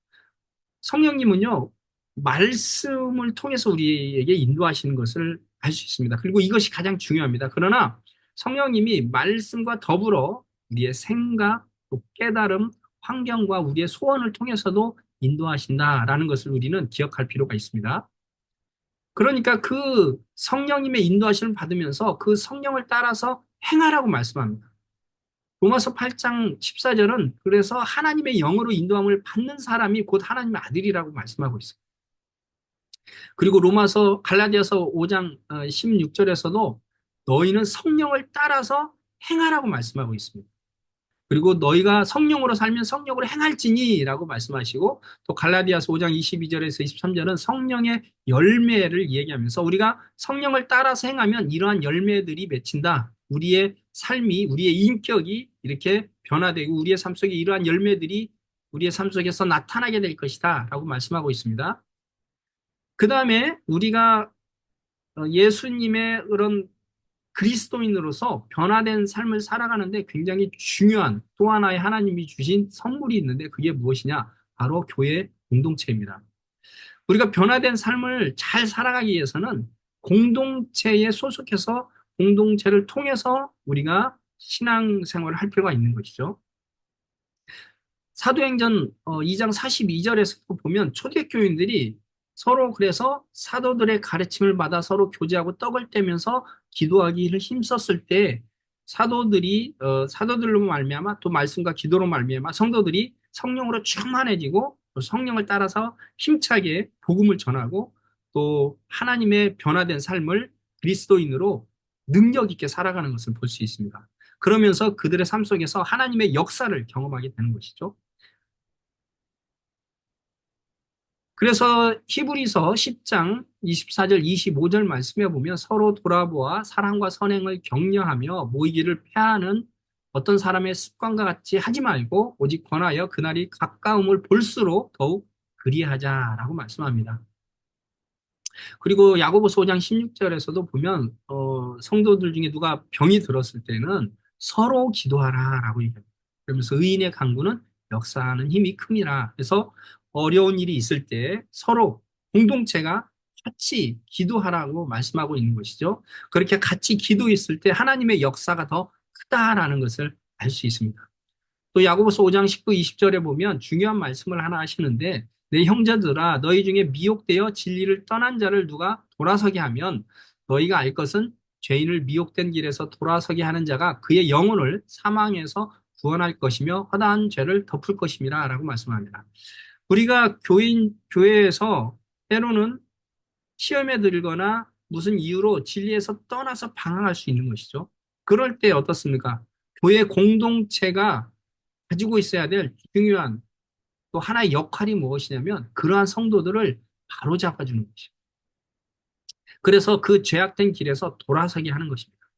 성령님은요 말씀을 통해서 우리에게 인도하시는 것을 알 수 있습니다. 그리고 이것이 가장 중요합니다. 그러나 성령님이 말씀과 더불어 우리의 생각, 또 깨달음, 환경과 우리의 소원을 통해서도 인도하신다라는 것을 우리는 기억할 필요가 있습니다. 그러니까 그 성령님의 인도하심을 받으면서 그 성령을 따라서 행하라고 말씀합니다. 로마서 8장 14절은 그래서 하나님의 영으로 인도함을 받는 사람이 곧 하나님의 아들이라고 말씀하고 있어요. 그리고 갈라디아서 5장 16절에서도 너희는 성령을 따라서 행하라고 말씀하고 있습니다. 그리고 너희가 성령으로 살면 성령으로 행할지니라고 말씀하시고 또 갈라디아서 5장 22절에서 23절은 성령의 열매를 얘기하면서 우리가 성령을 따라서 행하면 이러한 열매들이 맺힌다. 우리의 삶이 우리의 인격이 이렇게 변화되고 우리의 삶 속에 이러한 열매들이 우리의 삶 속에서 나타나게 될 것이다 라고 말씀하고 있습니다. 그 다음에 우리가 예수님의 그런 그리스도인으로서 변화된 삶을 살아가는데 굉장히 중요한 또 하나의 하나님이 주신 선물이 있는데 그게 무엇이냐? 바로 교회 공동체입니다. 우리가 변화된 삶을 잘 살아가기 위해서는 공동체에 소속해서 공동체를 통해서 우리가 신앙생활을 할 필요가 있는 것이죠. 사도행전 2장 42절에서 보면 초대교인들이 서로 그래서 사도들의 가르침을 받아 서로 교제하고 떡을 떼면서 기도하기를 힘썼을 때 사도들로 말미암아 또 말씀과 기도로 말미암아 성도들이 성령으로 충만해지고 또 성령을 따라서 힘차게 복음을 전하고 또 하나님의 변화된 삶을 그리스도인으로 능력 있게 살아가는 것을 볼 수 있습니다. 그러면서 그들의 삶 속에서 하나님의 역사를 경험하게 되는 것이죠. 그래서 히브리서 10장 24절 25절 말씀에 보면 서로 돌아보아 사랑과 선행을 격려하며 모이기를 폐하는 어떤 사람의 습관과 같이 하지 말고 오직 권하여 그날이 가까움을 볼수록 더욱 그리하자라고 말씀합니다. 그리고 야고보서 5장 16절에서도 보면 성도들 중에 누가 병이 들었을 때는 서로 기도하라라고 얘기합니다. 그러면서 의인의 간구는 역사하는 힘이 큼이라. 그래서 어려운 일이 있을 때 서로 공동체가 같이 기도하라고 말씀하고 있는 것이죠. 그렇게 같이 기도했을 때 하나님의 역사가 더 크다라는 것을 알 수 있습니다. 또 야고보서 5장 19, 20절에 보면 중요한 말씀을 하나 하시는데 내 형제들아 너희 중에 미혹되어 진리를 떠난 자를 누가 돌아서게 하면 너희가 알 것은 죄인을 미혹된 길에서 돌아서게 하는 자가 그의 영혼을 사망에서 구원할 것이며 허다한 죄를 덮을 것임이라 라고 말씀합니다. 우리가 교회에서 때로는 시험에 들거나 무슨 이유로 진리에서 떠나서 방황할 수 있는 것이죠. 그럴 때 어떻습니까? 교회 공동체가 가지고 있어야 될 중요한 또 하나의 역할이 무엇이냐면 그러한 성도들을 바로잡아주는 것이죠. 그래서 그 죄악된 길에서 돌아서게 하는 것입니다.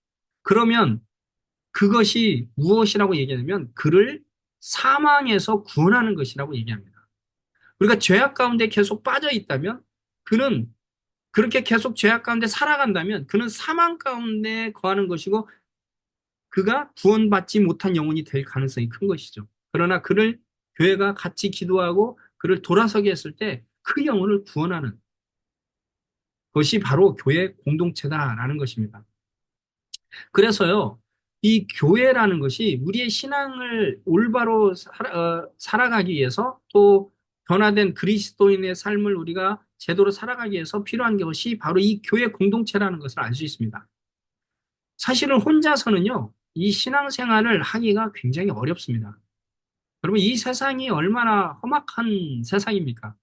그러면 그것이 무엇이라고 얘기하냐면 그를 사망에서 구원하는 것이라고 얘기합니다. 우리가 죄악 가운데 계속 빠져 있다면 그는 그렇게 계속 죄악 가운데 살아간다면 그는 사망 가운데 거하는 것이고 그가 구원받지 못한 영혼이 될 가능성이 큰 것이죠. 그러나 그를 교회가 같이 기도하고 그를 돌아서게 했을 때 그 영혼을 구원하는 것이 바로 교회 공동체다라는 것입니다. 그래서요, 이 교회라는 것이 우리의 신앙을 올바로 살아가기 위해서 또 변화된 그리스도인의 삶을 우리가 제대로 살아가기 위해서 필요한 것이 바로 이 교회 공동체라는 것을 알 수 있습니다. 사실은 혼자서는요, 이 신앙생활을 하기가 굉장히 어렵습니다. 여러분, 이 세상이 얼마나 험악한 세상입니까?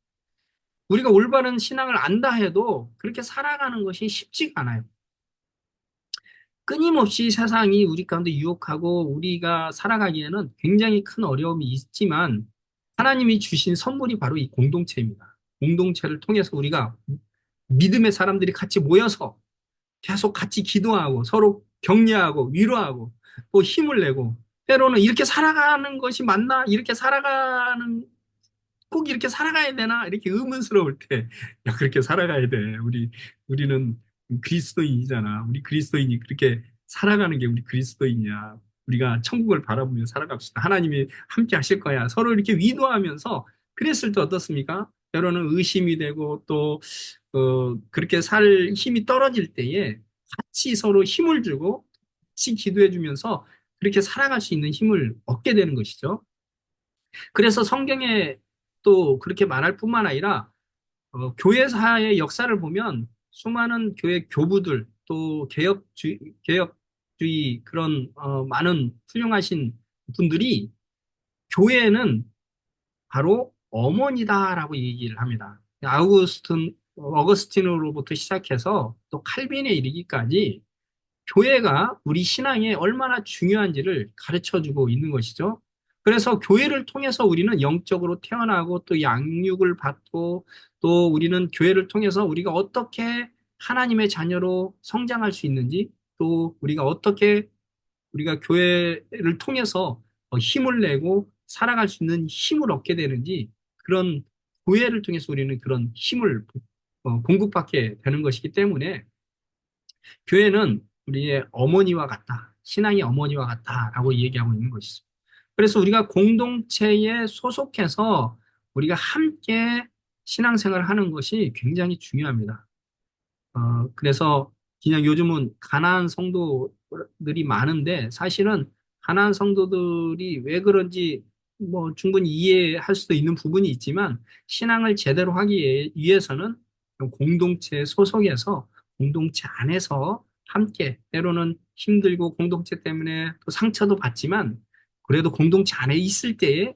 우리가 올바른 신앙을 안다 해도 그렇게 살아가는 것이 쉽지가 않아요. 끊임없이 세상이 우리 가운데 유혹하고 우리가 살아가기에는 굉장히 큰 어려움이 있지만 하나님이 주신 선물이 바로 이 공동체입니다. 공동체를 통해서 우리가 믿음의 사람들이 같이 모여서 계속 같이 기도하고 서로 격려하고 위로하고 또 힘을 내고 때로는 이렇게 살아가는 것이 맞나? 이렇게 살아가는 꼭 이렇게 살아가야 되나? 이렇게 의문스러울 때, 야, 그렇게 살아가야 돼. 우리는 그리스도인이잖아. 우리 그리스도인이 그렇게 살아가는 게 우리 그리스도인이야. 우리가 천국을 바라보며 살아갑시다. 하나님이 함께 하실 거야. 서로 이렇게 위로하면서 그랬을 때 어떻습니까? 때로는 의심이 되고 또, 그렇게 살 힘이 떨어질 때에 같이 서로 힘을 주고 같이 기도해 주면서 그렇게 살아갈 수 있는 힘을 얻게 되는 것이죠. 그래서 성경에 또 그렇게 말할 뿐만 아니라 교회사의 역사를 보면 수많은 교회 교부들 또 개혁주의 그런 많은 훌륭하신 분들이 교회는 바로 어머니다라고 얘기를 합니다. 어거스틴으로부터 시작해서 또 칼빈에 이르기까지 교회가 우리 신앙에 얼마나 중요한지를 가르쳐 주고 있는 것이죠. 그래서 교회를 통해서 우리는 영적으로 태어나고 또 양육을 받고 또 우리는 교회를 통해서 우리가 어떻게 하나님의 자녀로 성장할 수 있는지 또 우리가 어떻게 우리가 교회를 통해서 힘을 내고 살아갈 수 있는 힘을 얻게 되는지 그런 교회를 통해서 우리는 그런 힘을 공급받게 되는 것이기 때문에 교회는 우리의 어머니와 같다. 신앙의 어머니와 같다라고 얘기하고 있는 것이죠. 그래서 우리가 공동체에 소속해서 우리가 함께 신앙생활을 하는 것이 굉장히 중요합니다. 그래서 그냥 요즘은 가난한 성도들이 많은데 사실은 가난한 성도들이 왜 그런지 뭐 충분히 이해할 수도 있는 부분이 있지만 신앙을 제대로 하기 위해서는 공동체 소속에서 공동체 안에서 함께 때로는 힘들고 공동체 때문에 또 상처도 받지만 그래도 공동체 안에 있을 때에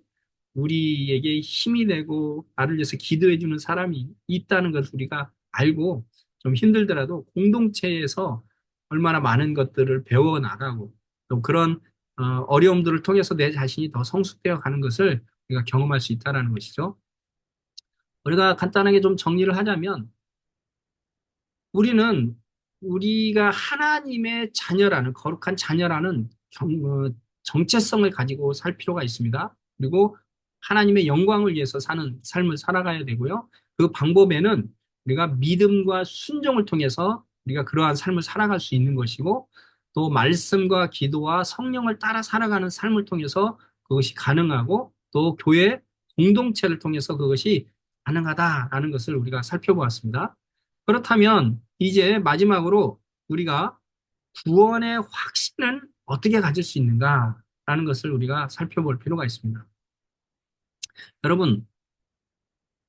우리에게 힘이 되고 나를 위해서 기도해 주는 사람이 있다는 것을 우리가 알고 좀 힘들더라도 공동체에서 얼마나 많은 것들을 배워 나가고 또 그런 어려움들을 통해서 내 자신이 더 성숙되어 가는 것을 우리가 경험할 수 있다는 것이죠. 우리가 간단하게 좀 정리를 하자면 우리는 우리가 하나님의 자녀라는 거룩한 자녀라는 정체성을 가지고 살 필요가 있습니다. 그리고 하나님의 영광을 위해서 사는 삶을 살아가야 되고요. 그 방법에는 우리가 믿음과 순종을 통해서 우리가 그러한 삶을 살아갈 수 있는 것이고 또 말씀과 기도와 성령을 따라 살아가는 삶을 통해서 그것이 가능하고 또 교회 공동체를 통해서 그것이 가능하다라는 것을 우리가 살펴보았습니다. 그렇다면 이제 마지막으로 우리가 구원의 확신을 어떻게 가질 수 있는가라는 것을 우리가 살펴볼 필요가 있습니다. 여러분,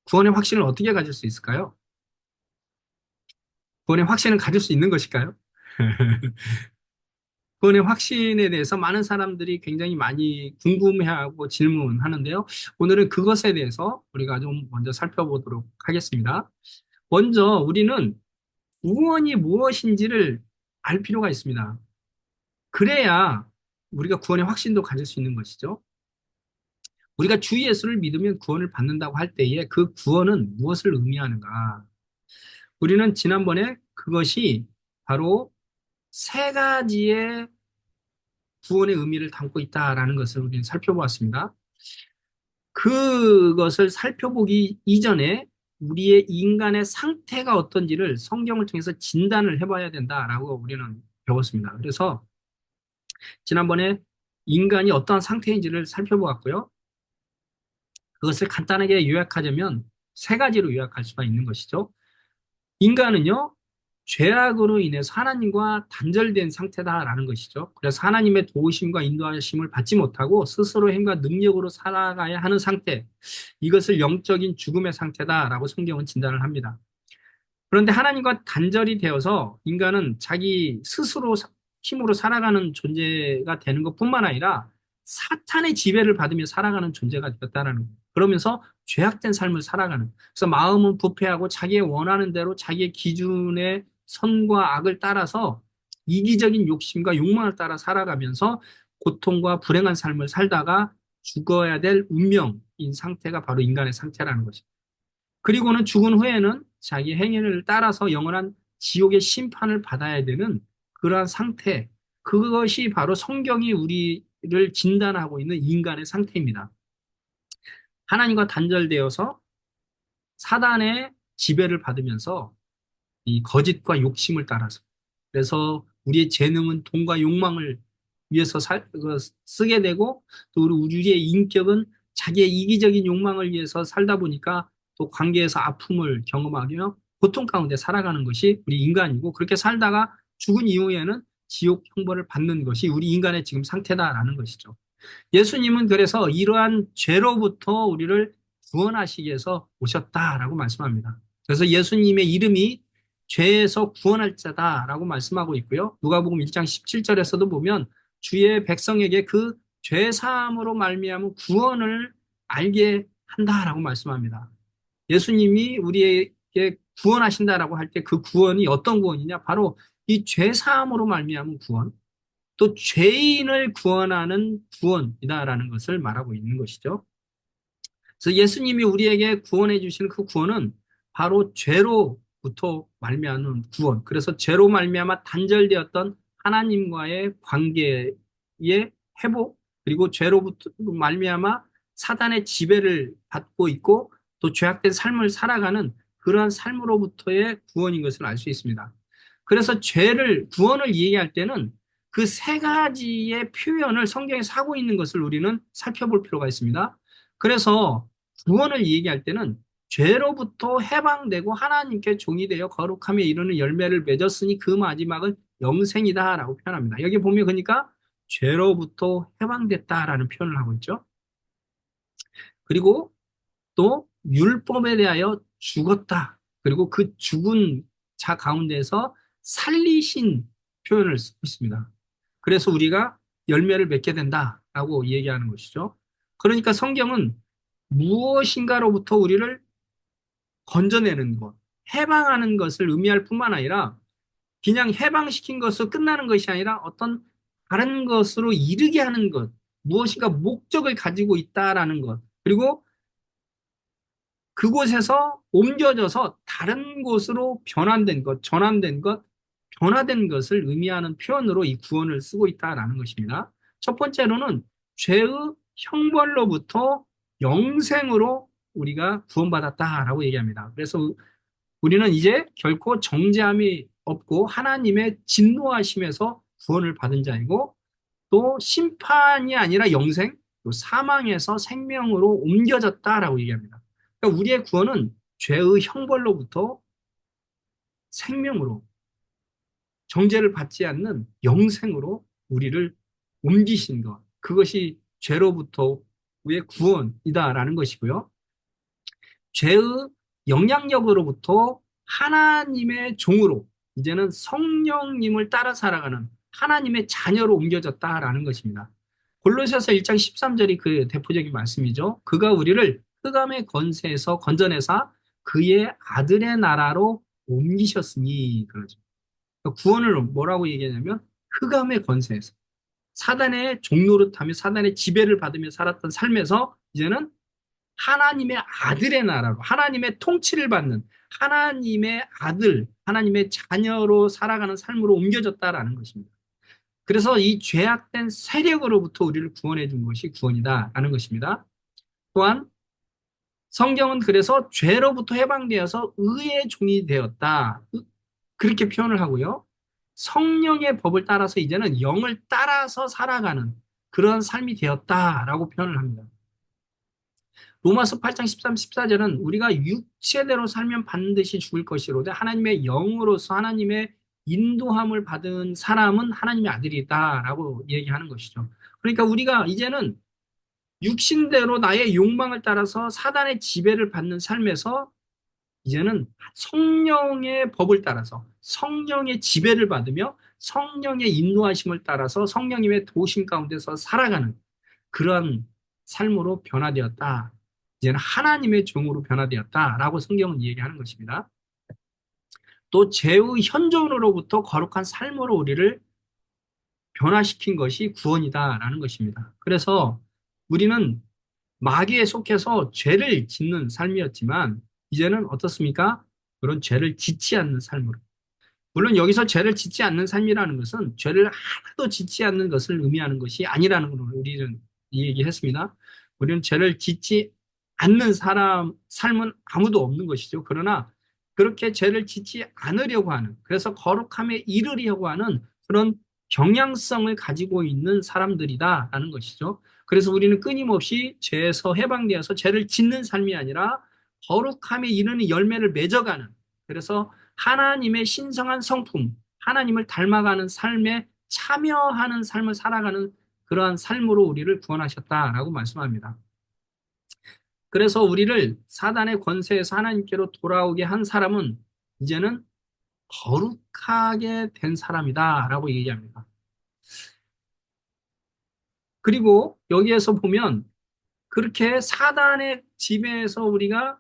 구원의 확신을 어떻게 가질 수 있을까요? 구원의 확신을 가질 수 있는 것일까요? 구원의 확신에 대해서 많은 사람들이 굉장히 많이 궁금해하고 질문하는데요. 오늘은 그것에 대해서 우리가 좀 먼저 살펴보도록 하겠습니다. 먼저 우리는 구원이 무엇인지를 알 필요가 있습니다. 그래야 우리가 구원의 확신도 가질 수 있는 것이죠. 우리가 주 예수를 믿으면 구원을 받는다고 할 때에 그 구원은 무엇을 의미하는가? 우리는 지난번에 그것이 바로 세 가지의 구원의 의미를 담고 있다라는 것을 우리는 살펴보았습니다. 그것을 살펴보기 이전에 우리의 인간의 상태가 어떤지를 성경을 통해서 진단을 해봐야 된다라고 우리는 배웠습니다. 그래서 지난번에 인간이 어떠한 상태인지를 살펴보았고요. 그것을 간단하게 요약하자면 세 가지로 요약할 수가 있는 것이죠. 인간은요, 죄악으로 인해서 하나님과 단절된 상태다라는 것이죠. 그래서 하나님의 도우심과 인도하심을 받지 못하고 스스로 힘과 능력으로 살아가야 하는 상태, 이것을 영적인 죽음의 상태다라고 성경은 진단을 합니다. 그런데 하나님과 단절이 되어서 인간은 자기 스스로 힘으로 살아가는 존재가 되는 것뿐만 아니라 사탄의 지배를 받으며 살아가는 존재가 되었다라는 거예요. 그러면서 죄악된 삶을 살아가는. 그래서 마음은 부패하고 자기의 원하는 대로 자기의 기준의 선과 악을 따라서 이기적인 욕심과 욕망을 따라 살아가면서 고통과 불행한 삶을 살다가 죽어야 될 운명인 상태가 바로 인간의 상태라는 것입니다. 그리고는 죽은 후에는 자기 행위를 따라서 영원한 지옥의 심판을 받아야 되는 그러한 상태, 그것이 바로 성경이 우리를 진단하고 있는 인간의 상태입니다. 하나님과 단절되어서 사단의 지배를 받으면서 이 거짓과 욕심을 따라서, 그래서 우리의 재능은 돈과 욕망을 위해서 쓰게 되고, 또 우리의 인격은 자기의 이기적인 욕망을 위해서 살다 보니까 또 관계에서 아픔을 경험하며 고통 가운데 살아가는 것이 우리 인간이고, 그렇게 살다가 죽은 이후에는 지옥 형벌을 받는 것이 우리 인간의 지금 상태다라는 것이죠. 예수님은 그래서 이러한 죄로부터 우리를 구원하시기 위해서 오셨다라고 말씀합니다. 그래서 예수님의 이름이 죄에서 구원할 자다라고 말씀하고 있고요. 누가복음 1장 17절에서도 보면 주의 백성에게 그 죄 사함으로 말미암은 구원을 알게 한다라고 말씀합니다. 예수님이 우리에게 구원하신다라고 할 때 그 구원이 어떤 구원이냐? 바로 이 죄 사함으로 말미암은 구원, 또 죄인을 구원하는 구원이다라는 것을 말하고 있는 것이죠. 그래서 예수님이 우리에게 구원해 주시는 그 구원은 바로 죄로부터 말미암은 구원. 그래서 죄로 말미암아 단절되었던 하나님과의 관계의 회복, 그리고 죄로부터 말미암아 사단의 지배를 받고 있고 또 죄악된 삶을 살아가는 그러한 삶으로부터의 구원인 것을 알 수 있습니다. 그래서 구원을 얘기할 때는 그 세 가지의 표현을 성경에서 하고 있는 것을 우리는 살펴볼 필요가 있습니다. 그래서 구원을 얘기할 때는 죄로부터 해방되고 하나님께 종이 되어 거룩함에 이르는 열매를 맺었으니 그 마지막은 영생이다라고 표현합니다. 여기 보면 그러니까 죄로부터 해방됐다라는 표현을 하고 있죠. 그리고 또 율법에 대하여 죽었다. 그리고 그 죽은 자 가운데서 살리신 표현을 쓰고 있습니다. 그래서 우리가 열매를 맺게 된다라고 얘기하는 것이죠. 그러니까 성경은 무엇인가로부터 우리를 건져내는 것, 해방하는 것을 의미할 뿐만 아니라 그냥 해방시킨 것으로 끝나는 것이 아니라 어떤 다른 것으로 이르게 하는 것, 무엇인가 목적을 가지고 있다라는 것, 그리고 그곳에서 옮겨져서 다른 곳으로 변환된 것, 전환된 것, 변화된 것을 의미하는 표현으로 이 구원을 쓰고 있다라는 것입니다. 첫 번째로는 죄의 형벌로부터 영생으로 우리가 구원받았다라고 얘기합니다. 그래서 우리는 이제 결코 정죄함이 없고 하나님의 진노하심에서 구원을 받은 자이고, 또 심판이 아니라 영생, 또 사망에서 생명으로 옮겨졌다라고 얘기합니다. 그러니까 우리의 구원은 죄의 형벌로부터 생명으로, 정죄를 받지 않는 영생으로 우리를 옮기신 것, 그것이 죄로부터의 구원이다라는 것이고요. 죄의 영향력으로부터 하나님의 종으로, 이제는 성령님을 따라 살아가는 하나님의 자녀로 옮겨졌다라는 것입니다. 골로새서 1장 13절이 그 대표적인 말씀이죠. 그가 우리를 흑암의 권세에서 건져내사 그의 아들의 나라로 옮기셨으니, 그러죠. 그러니까 구원을 뭐라고 얘기하냐면 흑암의 권세에서, 사단의 종노릇하며 사단의 지배를 받으며 살았던 삶에서 이제는 하나님의 아들의 나라로, 하나님의 통치를 받는 하나님의 아들, 하나님의 자녀로 살아가는 삶으로 옮겨졌다라는 것입니다. 그래서 이 죄악된 세력으로부터 우리를 구원해 준 것이 구원이다라는 것입니다. 또한 성경은 그래서 죄로부터 해방되어서 의의 종이 되었다, 그렇게 표현을 하고요. 성령의 법을 따라서 이제는 영을 따라서 살아가는 그런 삶이 되었다라고 표현을 합니다. 로마서 8장 13, 14절은 우리가 육체대로 살면 반드시 죽을 것이로되 하나님의 영으로서 하나님의 인도함을 받은 사람은 하나님의 아들이다라고 얘기하는 것이죠. 그러니까 우리가 이제는 육신대로 나의 욕망을 따라서 사단의 지배를 받는 삶에서 이제는 성령의 법을 따라서 성령의 지배를 받으며 성령의 인도하심을 따라서 성령님의 도심 가운데서 살아가는 그런 삶으로 변화되었다. 이제는 하나님의 종으로 변화되었다라고 성경은 얘기하는 것입니다. 또 죄의 현존으로부터 거룩한 삶으로 우리를 변화시킨 것이 구원이다라는 것입니다. 그래서 우리는 마귀에 속해서 죄를 짓는 삶이었지만 이제는 어떻습니까? 그런 죄를 짓지 않는 삶으로. 물론 여기서 죄를 짓지 않는 삶이라는 것은 죄를 하나도 짓지 않는 것을 의미하는 것이 아니라는 걸 우리는 얘기했습니다. 우리는 죄를 짓지 않는 삶은 아무도 없는 것이죠. 그러나 그렇게 죄를 짓지 않으려고 하는, 그래서 거룩함에 이르려고 하는 그런 경향성을 가지고 있는 사람들이다라는 것이죠. 그래서 우리는 끊임없이 죄에서 해방되어서 죄를 짓는 삶이 아니라 거룩함에 이르는 열매를 맺어가는, 그래서 하나님의 신성한 성품, 하나님을 닮아가는 삶에 참여하는 삶을 살아가는 그러한 삶으로 우리를 구원하셨다라고 말씀합니다. 그래서 우리를 사단의 권세에서 하나님께로 돌아오게 한 사람은 이제는 거룩하게 된 사람이다라고 얘기합니다. 그리고 여기에서 보면 그렇게 사단의 지배에서 우리가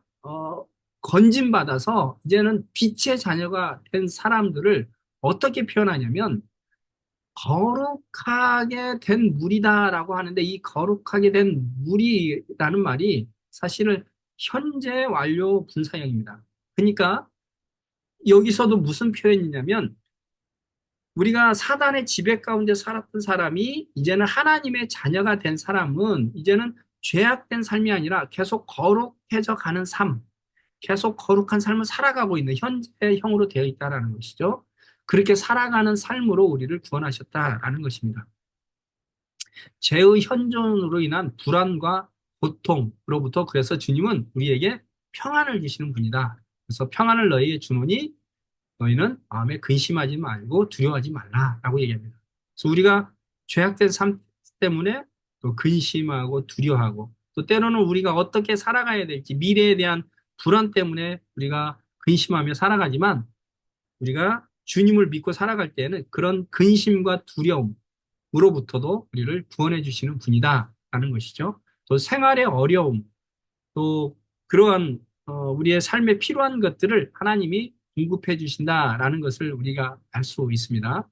건진받아서 이제는 빛의 자녀가 된 사람들을 어떻게 표현하냐면 거룩하게 된 물이다라고 하는데, 이 거룩하게 된 물이라는 말이 사실은 현재 완료 분사형입니다. 그러니까 여기서도 무슨 표현이냐면 우리가 사단의 지배 가운데 살았던 사람이 이제는 하나님의 자녀가 된 사람은 이제는 죄악된 삶이 아니라 계속 거룩해져 가는 삶, 계속 거룩한 삶을 살아가고 있는 현재형으로 되어 있다는 것이죠. 그렇게 살아가는 삶으로 우리를 구원하셨다라는 것입니다. 죄의 현존으로 인한 불안과 고통으로부터, 그래서 주님은 우리에게 평안을 주시는 분이다. 그래서 평안을 너희에게 주노니 너희는 마음에 근심하지 말고 두려워하지 말라라고 얘기합니다. 그래서 우리가 죄악된 삶 때문에 또 근심하고 두려워하고, 또 때로는 우리가 어떻게 살아가야 될지 미래에 대한 불안 때문에 우리가 근심하며 살아가지만, 우리가 주님을 믿고 살아갈 때에는 그런 근심과 두려움으로부터도 우리를 구원해 주시는 분이다라는 것이죠. 또 생활의 어려움, 또 그러한 우리의 삶에 필요한 것들을 하나님이 공급해 주신다라는 것을 우리가 알 수 있습니다.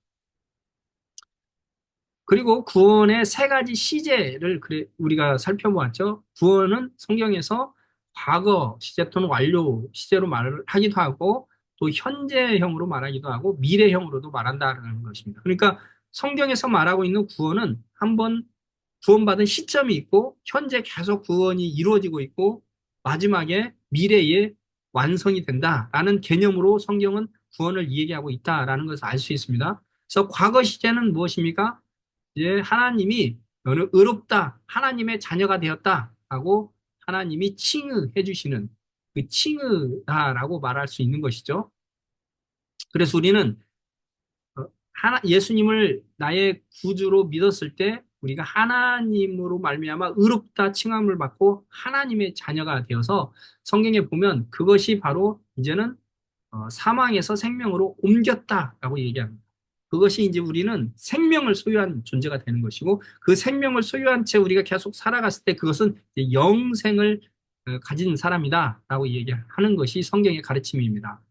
그리고 구원의 세 가지 시제를 우리가 살펴보았죠. 구원은 성경에서 과거 시제 또는 완료 시제로 말을 하기도 하고, 또 현재형으로 말하기도 하고, 미래형으로도 말한다는 것입니다. 그러니까 성경에서 말하고 있는 구원은 한번 구원받은 시점이 있고, 현재 계속 구원이 이루어지고 있고, 마지막에 미래에 완성이 된다라는 개념으로 성경은 구원을 이야기하고 있다라는 것을 알 수 있습니다. 그래서 과거 시제는 무엇입니까? 이제 하나님이 너는 의롭다, 하나님의 자녀가 되었다 하고 하나님이 칭의해 주시는 그 칭의다라고 말할 수 있는 것이죠. 그래서 우리는 예수님을 나의 구주로 믿었을 때 우리가 하나님으로 말미암아 의롭다 칭함을 받고 하나님의 자녀가 되어서, 성경에 보면 그것이 바로 이제는 사망에서 생명으로 옮겼다라고 얘기합니다. 그것이 이제 우리는 생명을 소유한 존재가 되는 것이고, 그 생명을 소유한 채 우리가 계속 살아갔을 때 그것은 이제 영생을 가진 사람이다라고 얘기하는 것이 성경의 가르침입니다.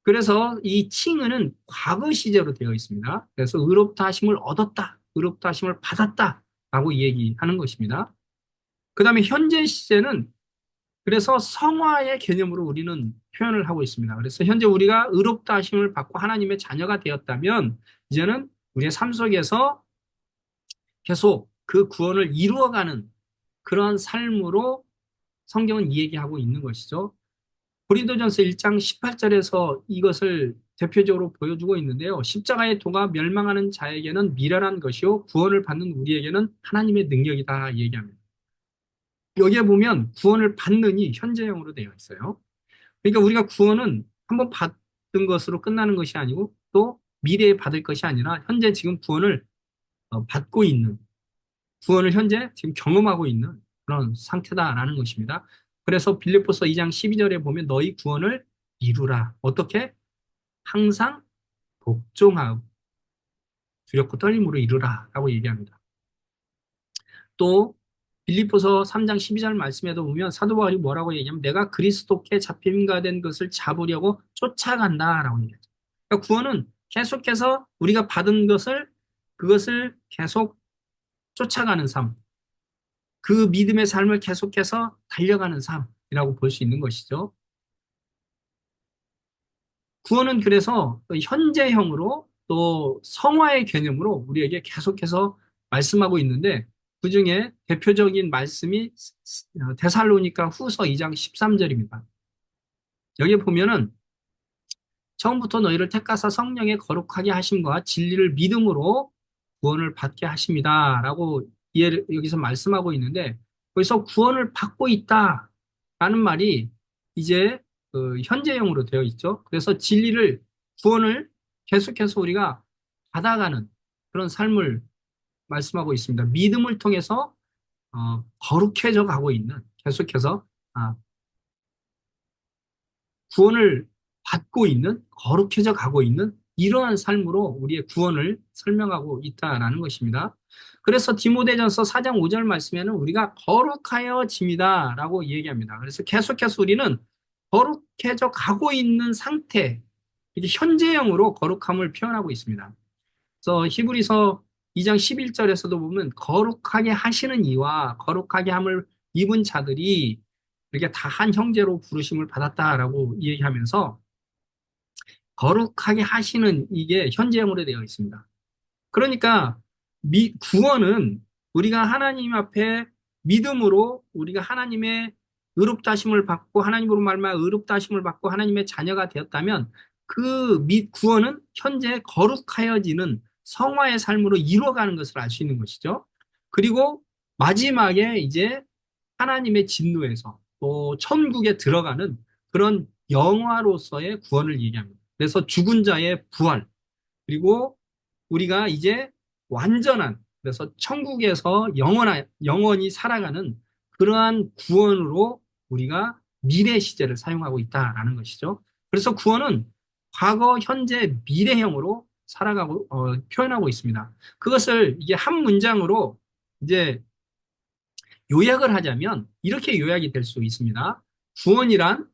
그래서 이 칭의는 과거 시제로 되어 있습니다. 그래서 의롭다 하심을 얻었다, 의롭다 하심을 받았다라고 얘기하는 것입니다. 그 다음에 현재 시제는 그래서 성화의 개념으로 우리는 표현을 하고 있습니다. 그래서 현재 우리가 의롭다 하심을 받고 하나님의 자녀가 되었다면 이제는 우리의 삶 속에서 계속 그 구원을 이루어가는 그런 삶으로 성경은 얘기하고 있는 것이죠. 고린도전서 1장 18절에서 이것을 대표적으로 보여주고 있는데요. 십자가의 도가 멸망하는 자에게는 미련한 것이요 구원을 받는 우리에게는 하나님의 능력이다 얘기합니다. 여기에 보면 구원을 받느니 현재형으로 되어 있어요. 그러니까 우리가 구원은 한번 받은 것으로 끝나는 것이 아니고 또 미래에 받을 것이 아니라 현재 지금 구원을 받고 있는, 구원을 현재 지금 경험하고 있는 그런 상태다라는 것입니다. 그래서 빌립보서 2장 12절에 보면 너희 구원을 이루라. 어떻게? 항상 복종하고 두렵고 떨림으로 이루라 라고 얘기합니다. 또 빌립보서 3장 12절 말씀에도 보면 사도 바울이 뭐라고 얘기하면 내가 그리스도께 잡힘가 된 것을 잡으려고 쫓아간다라고 얘기하죠. 그러니까 구원은 계속해서 우리가 받은 것을 그것을 계속 쫓아가는 삶, 그 믿음의 삶을 계속해서 달려가는 삶이라고 볼 수 있는 것이죠. 구원은 그래서 현재형으로 또 성화의 개념으로 우리에게 계속해서 말씀하고 있는데 그중에 대표적인 말씀이 데살로니가 후서 2장 13절입니다. 여기 보면은 처음부터 너희를 택하사 성령의 거룩하게 하심과 진리를 믿음으로 구원을 받게 하십니다. 라고 여기서 말씀하고 있는데 거기서 구원을 받고 있다라는 말이 이제 현재형으로 되어 있죠. 그래서 진리를, 구원을 계속해서 우리가 받아가는 그런 삶을 말씀하고 있습니다. 믿음을 통해서 거룩해져 가고 있는, 계속해서 구원을 받고 있는, 거룩해져 가고 있는 이러한 삶으로 우리의 구원을 설명하고 있다라는 것입니다. 그래서 디모데전서 4장 5절 말씀에는 우리가 거룩하여짐이다라고 얘기합니다. 그래서 계속해서 우리는 거룩해져 가고 있는 상태, 이게 현재형으로 거룩함을 표현하고 있습니다. 그래서 히브리서 2장 11절에서도 보면 거룩하게 하시는 이와 거룩하게 함을 입은 자들이 이렇게 다 한 형제로 부르심을 받았다라고 얘기하면서 거룩하게 하시는 이게 현재형으로 되어 있습니다. 그러니까 구원은 우리가 하나님 앞에 믿음으로 우리가 하나님의 의롭다 하심을 받고 하나님으로 말미암아 의롭다 하심을 받고 하나님의 자녀가 되었다면 그 구원은 현재 거룩하여지는 성화의 삶으로 이루어가는 것을 알 수 있는 것이죠. 그리고 마지막에 이제 하나님의 진노에서 또 천국에 들어가는 그런 영화로서의 구원을 얘기합니다. 그래서 죽은 자의 부활, 그리고 우리가 이제 완전한, 그래서 천국에서 영원히 살아가는 그러한 구원으로 우리가 미래 시제를 사용하고 있다라는 것이죠. 그래서 구원은 과거, 현재, 미래형으로 살아가고, 표현하고 있습니다. 그것을 이게 한 문장으로 이제 요약을 하자면 이렇게 요약이 될 수 있습니다. 구원이란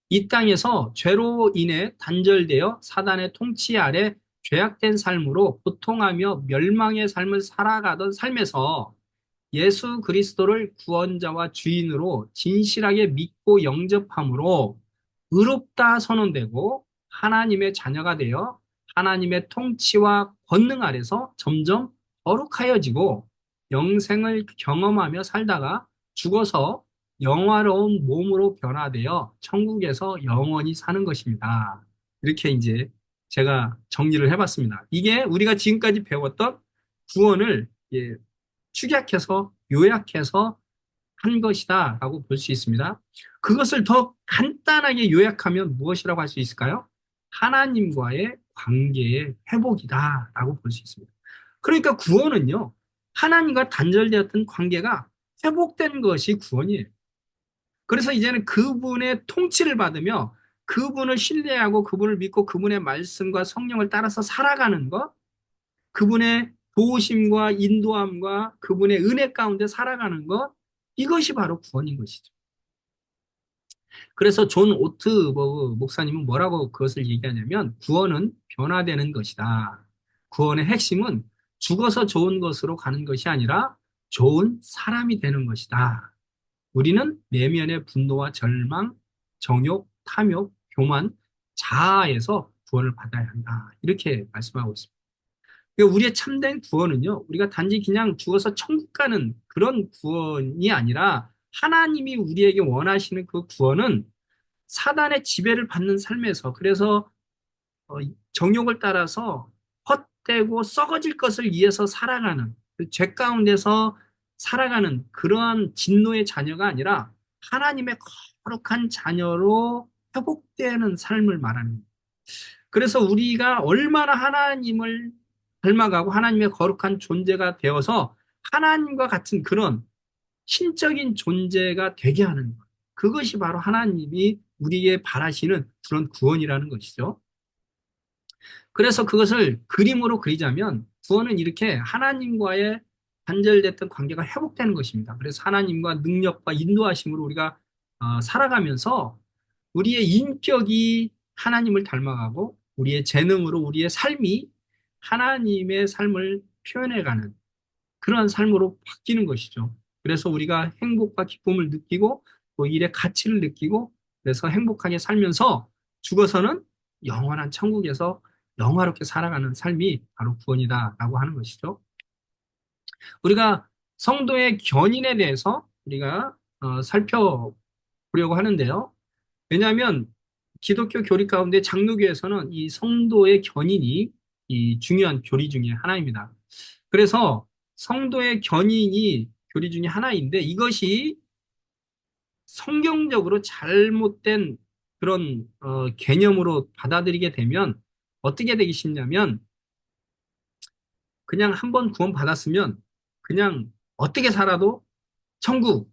이 땅에서 죄로 인해 단절되어 사단의 통치 아래 죄악된 삶으로 고통하며 멸망의 삶을 살아가던 삶에서 예수 그리스도를 구원자와 주인으로 진실하게 믿고 영접함으로 의롭다 선언되고 하나님의 자녀가 되어 하나님의 통치와 권능 아래서 점점 거룩하여지고 영생을 경험하며 살다가 죽어서 영화로운 몸으로 변화되어 천국에서 영원히 사는 것입니다. 이렇게 이제 제가 정리를 해봤습니다. 이게 우리가 지금까지 배웠던 구원을 축약해서 요약해서 한 것이다라고 볼 수 있습니다. 그것을 더 간단하게 요약하면 무엇이라고 할 수 있을까요? 하나님과의 관계의 회복이다라고 볼 수 있습니다. 그러니까 구원은요, 하나님과 단절되었던 관계가 회복된 것이 구원이에요. 그래서 이제는 그분의 통치를 받으며 그분을 신뢰하고 그분을 믿고 그분의 말씀과 성령을 따라서 살아가는 것, 그분의 도우심과 인도함과 그분의 은혜 가운데 살아가는 것, 이것이 바로 구원인 것이죠. 그래서 존 오트버그 목사님은 뭐라고 그것을 얘기하냐면 구원은 변화되는 것이다. 구원의 핵심은 죽어서 좋은 것으로 가는 것이 아니라 좋은 사람이 되는 것이다. 우리는 내면의 분노와 절망, 정욕, 탐욕, 교만, 자아에서 구원을 받아야 한다. 이렇게 말씀하고 있습니다. 그러니까 우리의 참된 구원은요, 우리가 단지 그냥 죽어서 천국 가는 그런 구원이 아니라 하나님이 우리에게 원하시는 그 구원은 사단의 지배를 받는 삶에서, 그래서 어, 정욕을 따라서 헛되고 썩어질 것을 위해서 살아가는, 그죄 가운데서 살아가는 그러한 진노의 자녀가 아니라 하나님의 거룩한 자녀로 회복되는 삶을 말합니다. 그래서 우리가 얼마나 하나님을 닮아가고 하나님의 거룩한 존재가 되어서 하나님과 같은 그런 신적인 존재가 되게 하는 것. 그것이 바로 하나님이 우리에게 바라시는 그런 구원이라는 것이죠. 그래서 그것을 그림으로 그리자면 구원은 이렇게 하나님과의 단절됐던 관계가 회복되는 것입니다. 그래서 하나님과 능력과 인도하심으로 우리가 살아가면서 우리의 인격이 하나님을 닮아가고 우리의 재능으로 우리의 삶이 하나님의 삶을 표현해가는 그런 삶으로 바뀌는 것이죠. 그래서 우리가 행복과 기쁨을 느끼고 또 일의 가치를 느끼고 그래서 행복하게 살면서 죽어서는 영원한 천국에서 영화롭게 살아가는 삶이 바로 구원이다라고 하는 것이죠. 우리가 성도의 견인에 대해서 우리가 살펴보려고 하는데요. 왜냐하면 기독교 교리 가운데 장로교에서는 이 성도의 견인이 이 중요한 교리 중에 하나입니다. 그래서 성도의 견인이 교리 중에 하나인데 이것이 성경적으로 잘못된 그런 개념으로 받아들이게 되면 어떻게 되기 쉽냐면 그냥 한 번 구원 받았으면 그냥 어떻게 살아도 천국,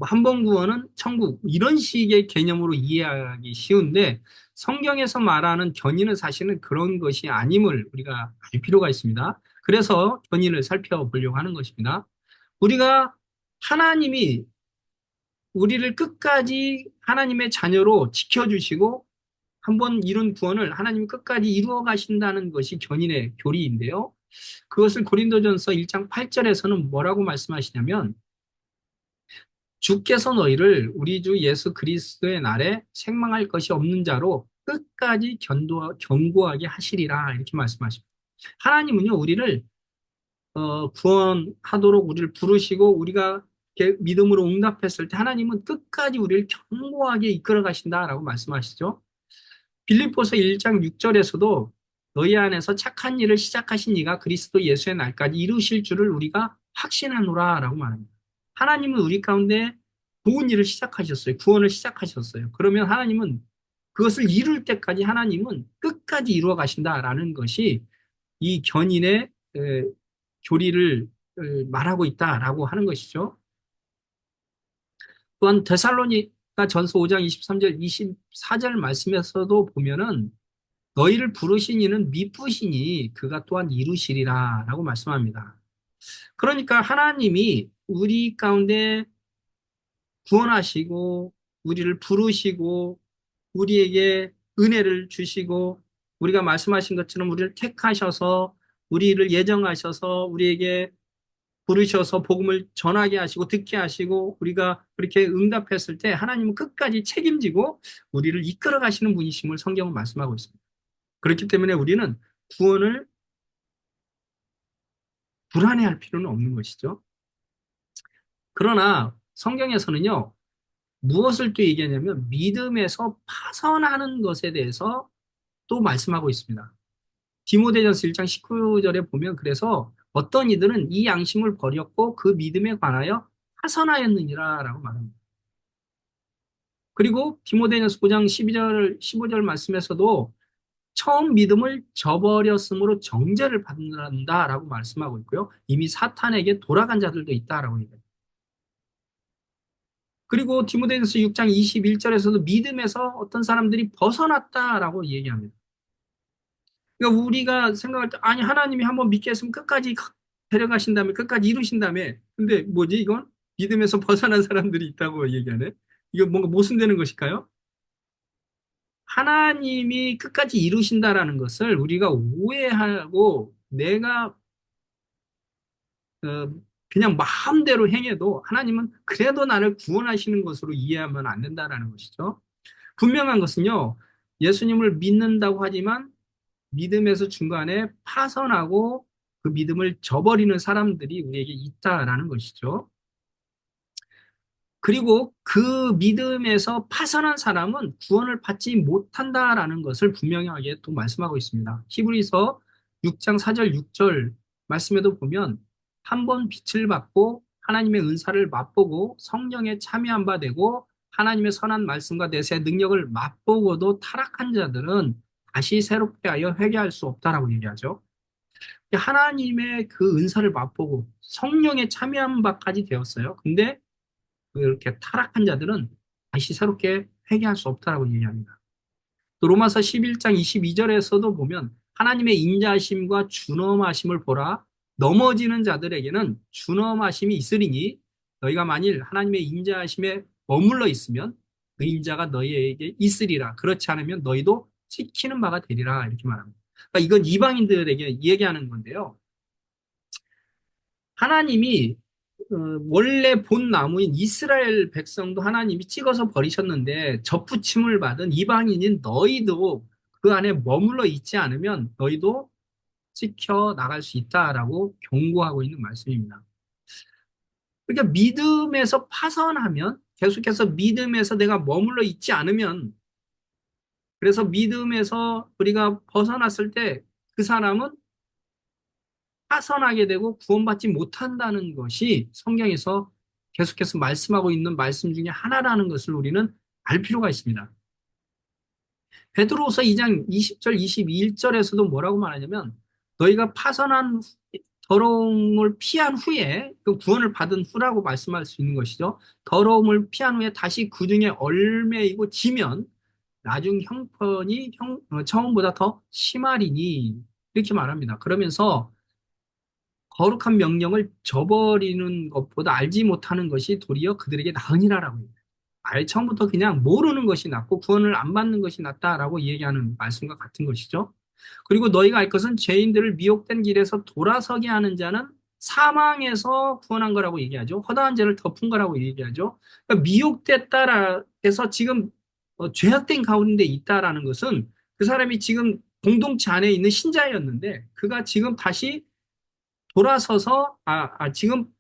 한 번 구원은 천국 이런 식의 개념으로 이해하기 쉬운데 성경에서 말하는 견인은 사실은 그런 것이 아님을 우리가 알 필요가 있습니다. 그래서 견인을 살펴보려고 하는 것입니다. 우리가 하나님이 우리를 끝까지 하나님의 자녀로 지켜주시고 한 번 이룬 구원을 하나님이 끝까지 이루어 가신다는 것이 견인의 교리인데요. 그것을 고린도전서 1장 8절에서는 뭐라고 말씀하시냐면 주께서 너희를 우리 주 예수 그리스도의 날에 책망할 것이 없는 자로 끝까지 견고하게 하시리라 이렇게 말씀하십니다. 하나님은요 우리를 구원하도록 우리를 부르시고 우리가 이렇게 믿음으로 응답했을 때 하나님은 끝까지 우리를 견고하게 이끌어 가신다라고 말씀하시죠. 빌립보서 1장 6절에서도 너희 안에서 착한 일을 시작하신 이가 그리스도 예수의 날까지 이루실 줄을 우리가 확신하노라라고 말합니다. 하나님은 우리 가운데 좋은 일을 시작하셨어요. 구원을 시작하셨어요. 그러면 하나님은 그것을 이룰 때까지 하나님은 끝까지 이루어 가신다라는 것이 이 견인의 교리를 말하고 있다라고 하는 것이죠. 또한 데살로니가 전서 5장 23절 24절 말씀에서도 보면은 너희를 부르신 이는 미쁘시니 그가 또한 이루시리라 라고 말씀합니다. 그러니까 하나님이 우리 가운데 구원하시고 우리를 부르시고 우리에게 은혜를 주시고 우리가 말씀하신 것처럼 우리를 택하셔서 우리를 예정하셔서 우리에게 부르셔서 복음을 전하게 하시고 듣게 하시고 우리가 그렇게 응답했을 때 하나님은 끝까지 책임지고 우리를 이끌어 가시는 분이심을 성경은 말씀하고 있습니다. 그렇기 때문에 우리는 구원을 불안해할 필요는 없는 것이죠. 그러나 성경에서는요, 무엇을 또 얘기하냐면 믿음에서 파선하는 것에 대해서 또 말씀하고 있습니다. 디모데전서 1장 19절에 보면 그래서 어떤 이들은 이 양심을 버렸고 그 믿음에 관하여 파선하였느니라 라고 말합니다. 그리고 디모데전서 9장 12절, 15절 말씀에서도 처음 믿음을 저버렸으므로 정죄를 받는다라고 말씀하고 있고요. 이미 사탄에게 돌아간 자들도 있다라고 얘기해요. 그리고 디모데전서 6장 21절에서도 믿음에서 어떤 사람들이 벗어났다라고 얘기합니다. 그러니까 우리가 생각할 때 아니 하나님이 한번 믿게 했으면 끝까지 데려가신 다음에 끝까지 이루신 다음에 근데 뭐지 이건? 믿음에서 벗어난 사람들이 있다고 얘기하네. 이거 뭔가 모순되는 것일까요? 하나님이 끝까지 이루신다라는 것을 우리가 오해하고 내가 어, 그냥 마음대로 행해도 하나님은 그래도 나를 구원하시는 것으로 이해하면 안 된다라는 것이죠. 분명한 것은요. 예수님을 믿는다고 하지만 믿음에서 중간에 파선하고 그 믿음을 저버리는 사람들이 우리에게 있다라는 것이죠. 그리고 그 믿음에서 파선한 사람은 구원을 받지 못한다라는 것을 분명하게 또 말씀하고 있습니다. 히브리서 6장 4절 6절 말씀에도 보면 한 번 빛을 받고 하나님의 은사를 맛보고 성령에 참여한 바 되고 하나님의 선한 말씀과 내세의 능력을 맛보고도 타락한 자들은 다시 새롭게 하여 회개할 수 없다라고 얘기하죠. 하나님의 그 은사를 맛보고 성령에 참여한 바까지 되었어요. 근데 이렇게 타락한 자들은 다시 새롭게 회개할 수 없다라고 얘기합니다. 또 로마서 11장 22절에서도 보면 하나님의 인자하심과 준엄하심을 보라. 넘어지는 자들에게는 준엄하심이 있으리니 너희가 만일 하나님의 인자하심에 머물러 있으면 그 인자가 너희에게 있으리라. 그렇지 않으면 너희도 찍히는 바가 되리라. 이렇게 말합니다. 그러니까 이건 이방인들에게 얘기하는 건데요. 하나님이 원래 본 나무인 이스라엘 백성도 하나님이 찍어서 버리셨는데 접붙임을 받은 이방인인 너희도 그 안에 머물러 있지 않으면 너희도 찍혀 나갈 수 있다라고 경고하고 있는 말씀입니다. 그러니까 믿음에서 파선하면 계속해서 믿음에서 내가 머물러 있지 않으면 그래서 믿음에서 우리가 벗어났을 때 그 사람은 파선하게 되고 구원받지 못한다는 것이 성경에서 계속해서 말씀하고 있는 말씀 중에 하나라는 것을 우리는 알 필요가 있습니다. 베드로후서 2장 20절 21절에서도 뭐라고 말하냐면 너희가 파선한 더러움을 피한 후에 그 구원을 받은 후라고 말씀할 수 있는 것이죠. 더러움을 피한 후에 다시 그 중에 얽매이고 지면 나중 형편이 처음보다 더 심하리니 이렇게 말합니다. 그러면서 거룩한 명령을 저버리는 것보다 알지 못하는 것이 도리어 그들에게 나으니라라고 해요. 아예 처음부터 그냥 모르는 것이 낫고 구원을 안 받는 것이 낫다라고 얘기하는 말씀과 같은 것이죠. 그리고 너희가 알 것은 죄인들을 미혹된 길에서 돌아서게 하는 자는 사망에서 구원한 거라고 얘기하죠. 허다한 죄를 덮은 거라고 얘기하죠. 그러니까 미혹됐다라 해서 지금 죄악된 가운데 있다라는 것은 그 사람이 지금 공동체 안에 있는 신자였는데 그가 지금 다시 돌아서서 지금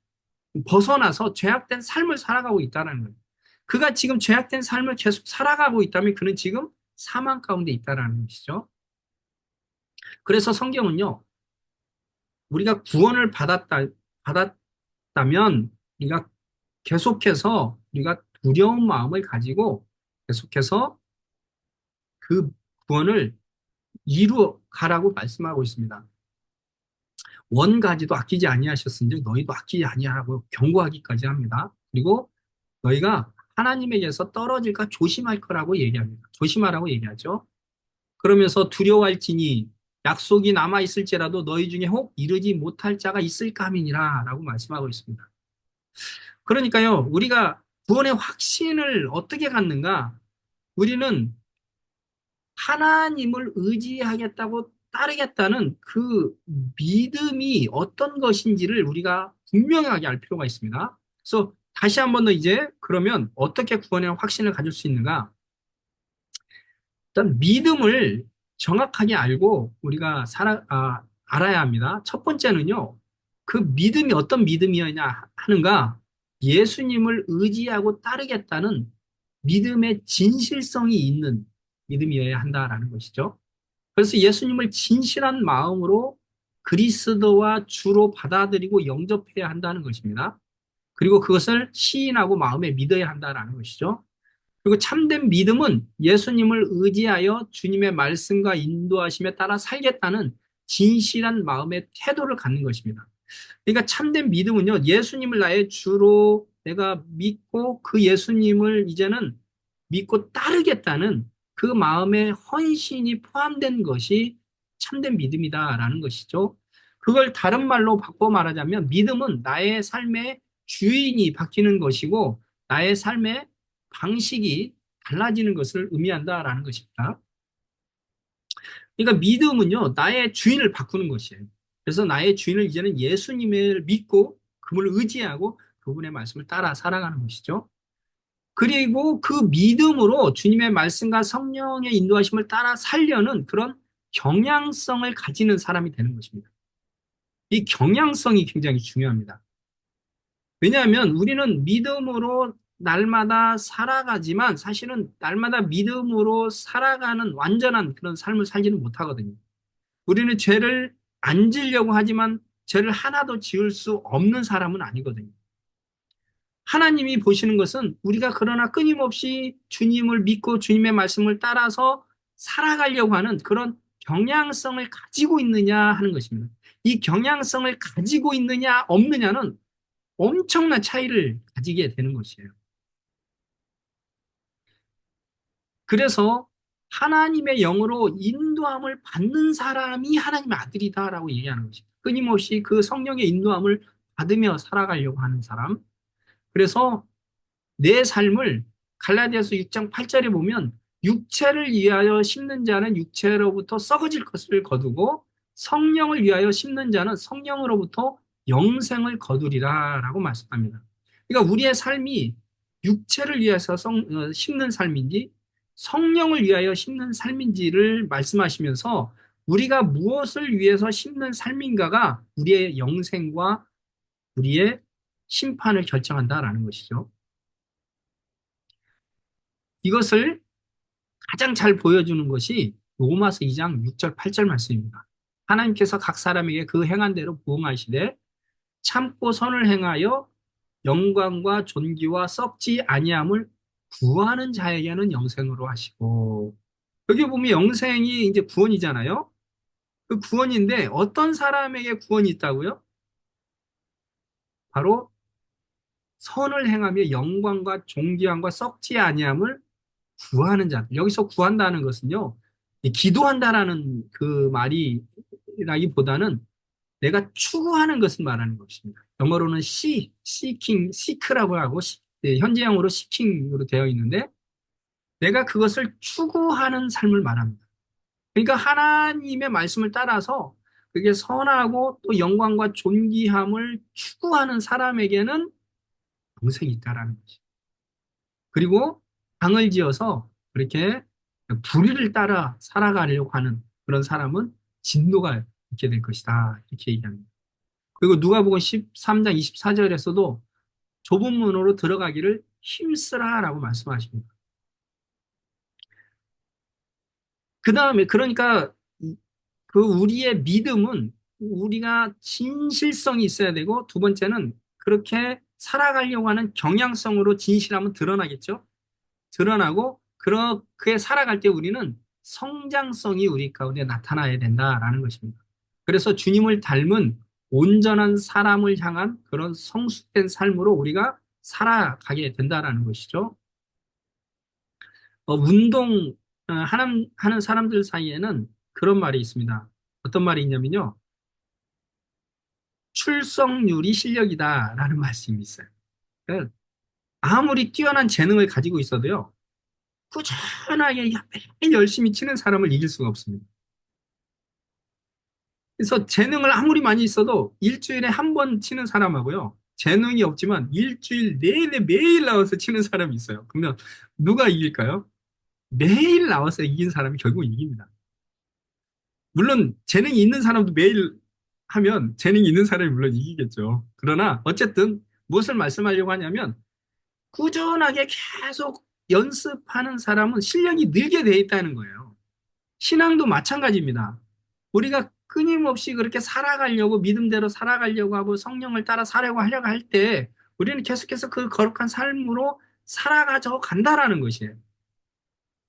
벗어나서 죄악된 삶을 살아가고 있다는 거예요. 그가 지금 죄악된 삶을 계속 살아가고 있다면 그는 지금 사망 가운데 있다는 것이죠. 그래서 성경은요, 우리가 구원을 받았다면 우리가 계속해서 우리가 두려운 마음을 가지고 계속해서 그 구원을 이루어 가라고 말씀하고 있습니다. 원 가지도 아끼지 아니하셨은즉 너희도 아끼지 아니하라고 경고하기까지 합니다. 그리고 너희가 하나님에게서 떨어질까 조심할 거라고 얘기합니다. 조심하라고 얘기하죠. 그러면서 두려워할지니 약속이 남아 있을지라도 너희 중에 혹 이르지 못할 자가 있을까 함이니라 라고 말씀하고 있습니다. 그러니까요, 우리가 구원의 확신을 어떻게 갖는가? 우리는 하나님을 의지하겠다고 따르겠다는 그 믿음이 어떤 것인지를 우리가 분명하게 알 필요가 있습니다. 그래서 다시 한 번 더 이제 그러면 어떻게 구원의 확신을 가질 수 있는가? 일단 믿음을 정확하게 알고 우리가 알아야 합니다. 첫 번째는요, 그 믿음이 어떤 믿음이었냐 하는가? 예수님을 의지하고 따르겠다는 믿음의 진실성이 있는 믿음이어야 한다라는 것이죠. 그래서 예수님을 진실한 마음으로 그리스도와 주로 받아들이고 영접해야 한다는 것입니다. 그리고 그것을 시인하고 마음에 믿어야 한다라는 것이죠. 그리고 참된 믿음은 예수님을 의지하여 주님의 말씀과 인도하심에 따라 살겠다는 진실한 마음의 태도를 갖는 것입니다. 그러니까 참된 믿음은요, 예수님을 나의 주로 내가 믿고 그 예수님을 이제는 믿고 따르겠다는 그 마음의 헌신이 포함된 것이 참된 믿음이다라는 것이죠. 그걸 다른 말로 바꿔 말하자면 믿음은 나의 삶의 주인이 바뀌는 것이고 나의 삶의 방식이 달라지는 것을 의미한다라는 것입니다. 그러니까 믿음은요, 나의 주인을 바꾸는 것이에요. 그래서 나의 주인을 이제는 예수님을 믿고 그분을 의지하고 그분의 말씀을 따라 살아가는 것이죠. 그리고 그 믿음으로 주님의 말씀과 성령의 인도하심을 따라 살려는 그런 경향성을 가지는 사람이 되는 것입니다. 이 경향성이 굉장히 중요합니다. 왜냐하면 우리는 믿음으로 날마다 살아가지만 사실은 날마다 믿음으로 살아가는 완전한 그런 삶을 살지는 못하거든요. 우리는 죄를 안 지으려고 하지만 죄를 하나도 지을 수 없는 사람은 아니거든요. 하나님이 보시는 것은 우리가 그러나 끊임없이 주님을 믿고 주님의 말씀을 따라서 살아가려고 하는 그런 경향성을 가지고 있느냐 하는 것입니다. 이 경향성을 가지고 있느냐 없느냐는 엄청난 차이를 가지게 되는 것이에요. 그래서 하나님의 영으로 인도함을 받는 사람이 하나님의 아들이다라고 얘기하는 것입니다. 끊임없이 그 성령의 인도함을 받으며 살아가려고 하는 사람. 그래서 내 삶을 갈라디아서 6장 8절에 보면 육체를 위하여 심는 자는 육체로부터 썩어질 것을 거두고 성령을 위하여 심는 자는 성령으로부터 영생을 거두리라 라고 말씀합니다. 그러니까 우리의 삶이 육체를 위해서 심는 삶인지 성령을 위하여 심는 삶인지를 말씀하시면서 우리가 무엇을 위해서 심는 삶인가가 우리의 영생과 우리의 심판을 결정한다라는 것이죠. 이것을 가장 잘 보여주는 것이 로마서 2장 6절 8절 말씀입니다. 하나님께서 각 사람에게 그 행한 대로 부응하시되 참고 선을 행하여 영광과 존귀와 썩지 아니함을 구하는 자에게는 영생으로 하시고, 여기 보면 영생이 이제 구원이잖아요. 그 구원인데 어떤 사람에게 구원이 있다고요? 바로 선을 행하며 영광과 존귀함과 썩지 아니함을 구하는 자. 여기서 구한다는 것은요, 기도한다라는 그 말이라기보다는 내가 추구하는 것을 말하는 것입니다. 영어로는 seeking라고 하고, 현재형으로 seeking으로 되어 있는데, 내가 그것을 추구하는 삶을 말합니다. 그러니까 하나님의 말씀을 따라서 그게 선하고 또 영광과 존귀함을 추구하는 사람에게는 영생이 있다라는 것이죠. 그리고 당을 지어서 그렇게 불의를 따라 살아가려고 하는 그런 사람은 진노가 있게 될 것이다. 이렇게 얘기합니다. 그리고 누가복음 13장 24절에서도 좁은 문으로 들어가기를 힘쓰라라고 말씀하십니다. 그 다음에 그러니까 그 우리의 믿음은 우리가 진실성이 있어야 되고 두 번째는 그렇게 살아가려고 하는 경향성으로 진실함은 드러나겠죠. 드러나고 그렇게 살아갈 때 우리는 성장성이 우리 가운데 나타나야 된다라는 것입니다. 그래서 주님을 닮은 온전한 사람을 향한 그런 성숙된 삶으로 우리가 살아가게 된다라는 것이죠. 운동 하는 사람들 사이에는 그런 말이 있습니다. 어떤 말이 있냐면요. 출석률이 실력이다라는 말씀이 있어요. 그러니까 아무리 뛰어난 재능을 가지고 있어도요. 꾸준하게 매일 열심히 치는 사람을 이길 수가 없습니다. 그래서 재능을 아무리 많이 있어도 일주일에 한 번 치는 사람하고요. 재능이 없지만 일주일 내내 매일 나와서 치는 사람이 있어요. 그러면 누가 이길까요? 매일 나와서 이긴 사람이 결국 이깁니다. 물론 재능이 있는 사람도 매일 하면 재능이 있는 사람이 물론 이기겠죠. 그러나 어쨌든 무엇을 말씀하려고 하냐면 꾸준하게 계속 연습하는 사람은 실력이 늘게 돼 있다는 거예요. 신앙도 마찬가지입니다. 우리가 끊임없이 그렇게 살아가려고 믿음대로 살아가려고 하고 성령을 따라 하려고 할 때 우리는 계속해서 그 거룩한 삶으로 살아가져 간다라는 것이에요.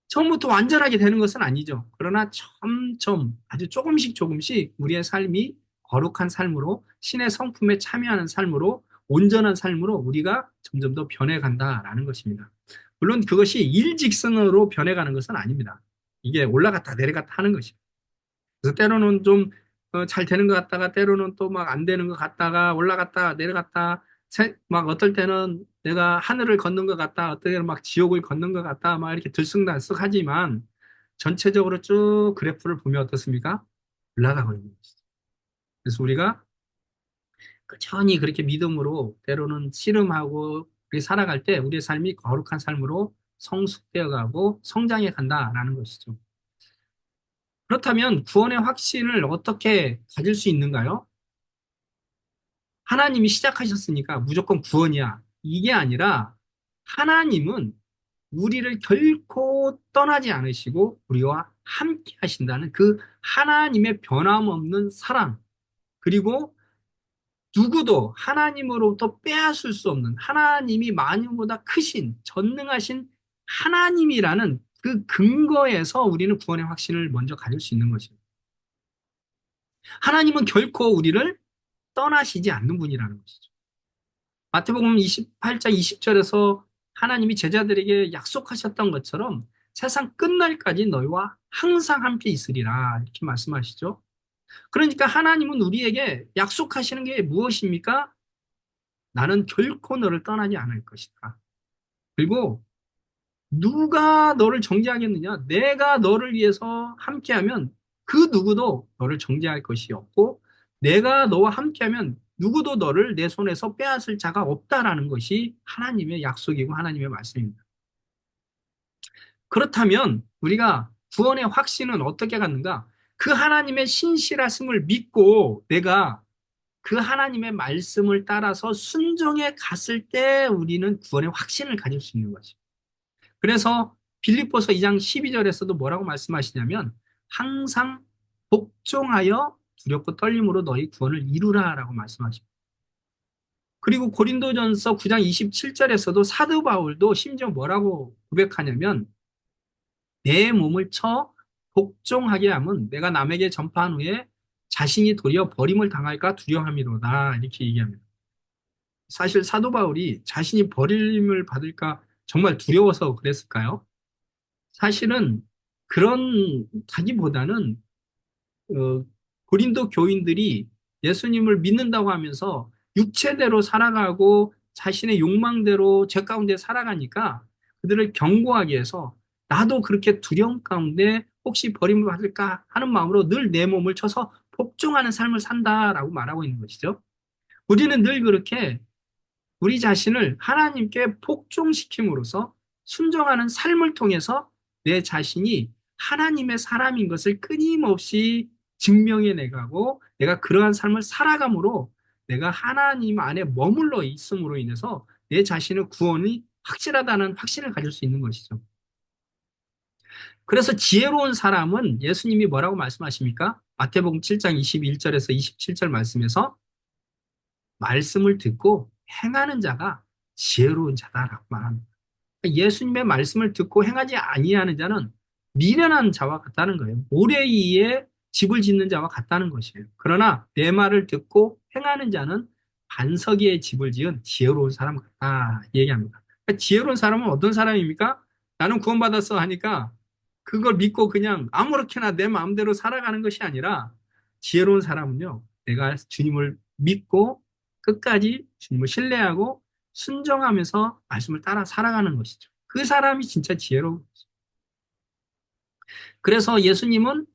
처음부터 완전하게 되는 것은 아니죠. 그러나 점점 아주 조금씩 조금씩 우리의 삶이 거룩한 삶으로 신의 성품에 참여하는 삶으로 온전한 삶으로 우리가 점점 더 변해간다라는 것입니다. 물론 그것이 일직선으로 변해가는 것은 아닙니다. 이게 올라갔다 내려갔다 하는 것입니다. 그래서 때로는 좀 잘 되는 것 같다가 때로는 또 막 안 되는 것 같다가 올라갔다 내려갔다 막 어떨 때는 내가 하늘을 걷는 것 같다 어떨 때는 막 지옥을 걷는 것 같다 막 이렇게 들쑥날쑥하지만 전체적으로 쭉 그래프를 보면 어떻습니까? 올라가고 있는 것이죠. 그래서 우리가 꾸준히 그렇게 믿음으로 때로는 씨름하고 그렇게 살아갈 때 우리의 삶이 거룩한 삶으로 성숙되어 가고 성장해 간다라는 것이죠. 그렇다면 구원의 확신을 어떻게 가질 수 있는가요? 하나님이 시작하셨으니까 무조건 구원이야. 이게 아니라 하나님은 우리를 결코 떠나지 않으시고 우리와 함께 하신다는 그 하나님의 변함없는 사랑, 그리고 누구도 하나님으로부터 빼앗을 수 없는 하나님이 만유보다 크신 전능하신 하나님이라는 그 근거에서 우리는 구원의 확신을 먼저 가질 수 있는 것입니다. 하나님은 결코 우리를 떠나시지 않는 분이라는 것이죠. 마태복음 28장 20절에서 하나님이 제자들에게 약속하셨던 것처럼 세상 끝날까지 너희와 항상 함께 있으리라 이렇게 말씀하시죠. 그러니까 하나님은 우리에게 약속하시는 게 무엇입니까? 나는 결코 너를 떠나지 않을 것이다. 그리고 누가 너를 정죄하겠느냐? 내가 너를 위해서 함께하면 그 누구도 너를 정죄할 것이 없고 내가 너와 함께하면 누구도 너를 내 손에서 빼앗을 자가 없다라는 것이 하나님의 약속이고 하나님의 말씀입니다. 그렇다면 우리가 구원의 확신은 어떻게 갖는가? 그 하나님의 신실하심을 믿고 내가 그 하나님의 말씀을 따라서 순종해 갔을 때 우리는 구원의 확신을 가질 수 있는 것이죠. 그래서 빌립보서 2장 12절에서도 뭐라고 말씀하시냐면 항상 복종하여 두렵고 떨림으로 너희 구원을 이루라라고 말씀하십니다. 그리고 고린도전서 9장 27절에서도 사도 바울도 심지어 뭐라고 고백하냐면 내 몸을 쳐 복종하게 하면 내가 남에게 전파한 후에 자신이 도리어 버림을 당할까 두려움이로다 이렇게 얘기합니다. 사실 사도 바울이 자신이 버림을 받을까 정말 두려워서 그랬을까요? 사실은 그런 가기보다는 고린도 교인들이 예수님을 믿는다고 하면서 육체대로 살아가고 자신의 욕망대로 죄 가운데 살아가니까 그들을 경고하기 위해서 나도 그렇게 두려움 가운데 혹시 버림을 받을까 하는 마음으로 늘 내 몸을 쳐서 복종하는 삶을 산다라고 말하고 있는 것이죠. 우리는 늘 그렇게 우리 자신을 하나님께 복종시킴으로써 순종하는 삶을 통해서 내 자신이 하나님의 사람인 것을 끊임없이 증명해 내가고 내가 그러한 삶을 살아감으로 내가 하나님 안에 머물러 있음으로 인해서 내 자신의 구원이 확실하다는 확신을 가질 수 있는 것이죠. 그래서 지혜로운 사람은 예수님이 뭐라고 말씀하십니까? 마태복음 7장 21절에서 27절 말씀에서 말씀을 듣고 행하는 자가 지혜로운 자다라고 말합니다. 예수님의 말씀을 듣고 행하지 아니하는 자는 미련한 자와 같다는 거예요. 모래 위에 집을 짓는 자와 같다는 것이에요. 그러나 내 말을 듣고 행하는 자는 반석 위에 집을 지은 지혜로운 사람 같다 얘기합니다. 그러니까 지혜로운 사람은 어떤 사람입니까? 나는 구원받았어 하니까 그걸 믿고 그냥 아무렇게나 내 마음대로 살아가는 것이 아니라 지혜로운 사람은요. 내가 주님을 믿고 끝까지 주님을 신뢰하고 순종하면서 말씀을 따라 살아가는 것이죠. 그 사람이 진짜 지혜로운 것이죠. 그래서 예수님은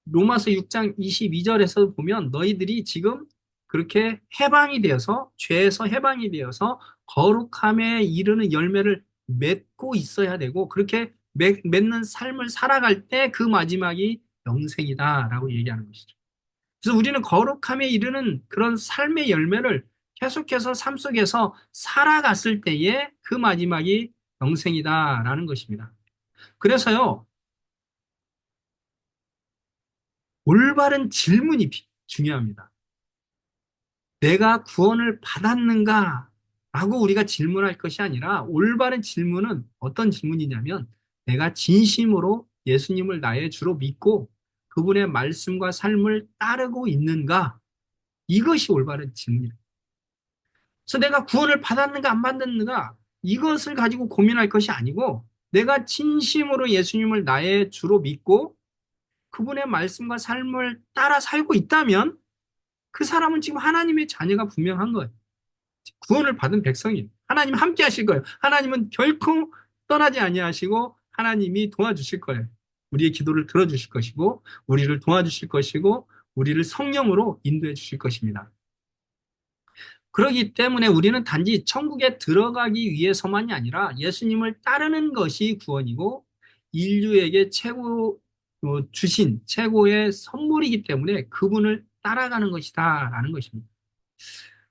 로마서 6장 22절에서 보면 너희들이 지금 그렇게 해방이 되어서 죄에서 해방이 되어서 거룩함에 이르는 열매를 맺고 있어야 되고 그렇게 맺는 삶을 살아갈 때 그 마지막이 영생이다라고 얘기하는 것이죠. 그래서 우리는 거룩함에 이르는 그런 삶의 열매를 계속해서 삶 속에서 살아갔을 때에 그 마지막이 영생이다라는 것입니다. 그래서요, 올바른 질문이 중요합니다. 내가 구원을 받았는가? 라고 우리가 질문할 것이 아니라 올바른 질문은 어떤 질문이냐면 내가 진심으로 예수님을 나의 주로 믿고 그분의 말씀과 삶을 따르고 있는가? 이것이 올바른 질문입니다. 그래서 내가 구원을 받았는가 안 받았는가 이것을 가지고 고민할 것이 아니고 내가 진심으로 예수님을 나의 주로 믿고 그분의 말씀과 삶을 따라 살고 있다면 그 사람은 지금 하나님의 자녀가 분명한 거예요. 구원을 받은 백성이에요. 하나님 함께 하실 거예요. 하나님은 결코 떠나지 아니하시고 하나님이 도와주실 거예요. 우리의 기도를 들어주실 것이고 우리를 도와주실 것이고 우리를 성령으로 인도해 주실 것입니다. 그렇기 때문에 우리는 단지 천국에 들어가기 위해서만이 아니라 예수님을 따르는 것이 구원이고 인류에게 주신 최고의 선물이기 때문에 그분을 따라가는 것이다라는 것입니다.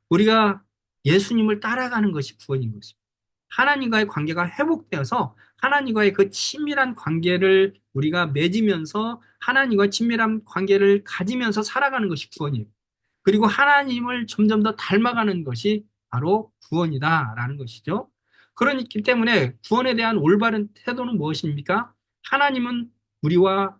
우리가 예수님을 따라가는 것이 구원인 것입니다. 하나님과의 관계가 회복되어서 하나님과의 그 친밀한 관계를 우리가 맺으면서 하나님과 친밀한 관계를 가지면서 살아가는 것이 구원이에요. 그리고 하나님을 점점 더 닮아가는 것이 바로 구원이다라는 것이죠. 그렇기 때문에 구원에 대한 올바른 태도는 무엇입니까? 하나님은 우리와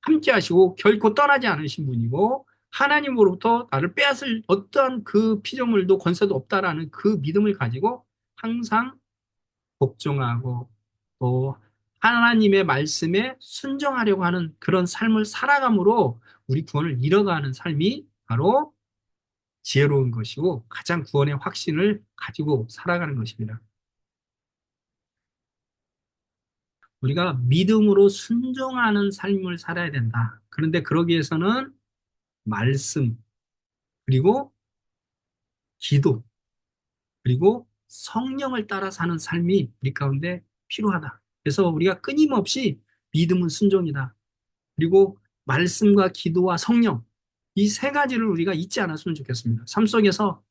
함께 하시고 결코 떠나지 않으신 분이고 하나님으로부터 나를 빼앗을 어떠한 그 피조물도 권세도 없다라는 그 믿음을 가지고 항상 복종하고 또 하나님의 말씀에 순종하려고 하는 그런 삶을 살아감으로 우리 구원을 이뤄가는 삶이 바로 지혜로운 것이고 가장 구원의 확신을 가지고 살아가는 것입니다. 우리가 믿음으로 순종하는 삶을 살아야 된다. 그런데 그러기 위해서는 말씀, 그리고 기도, 그리고 성령을 따라 사는 삶이 우리 가운데 필요하다. 그래서 우리가 끊임없이 믿음은 순종이다. 그리고 말씀과 기도와 성령, 이 세 가지를 우리가 잊지 않았으면 좋겠습니다. 삶 속에서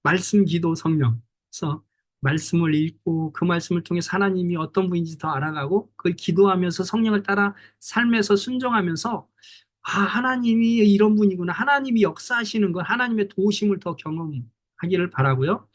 말씀, 기도, 성령. 그래서 말씀을 읽고 그 말씀을 통해 하나님이 어떤 분인지 더 알아가고 그걸 기도하면서 성령을 따라 삶에서 순종하면서 하나님이 이런 분이구나. 하나님이 역사하시는 것, 하나님의 도우심을 더 경험하기를 바라고요.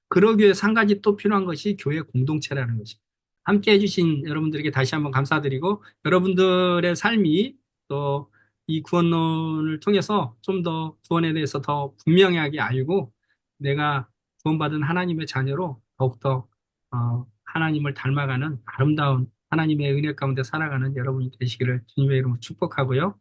그러기 위해서 한 가지 또 필요한 것이 교회 공동체라는 것입니다. 함께 해주신 여러분들에게 다시 한번 감사드리고 여러분들의 삶이 또 이 구원론을 통해서 좀 더 구원에 대해서 더 분명하게 알고 내가 구원받은 하나님의 자녀로 더욱더 하나님을 닮아가는 아름다운 하나님의 은혜 가운데 살아가는 여러분이 되시기를 주님의 이름으로 축복하고요.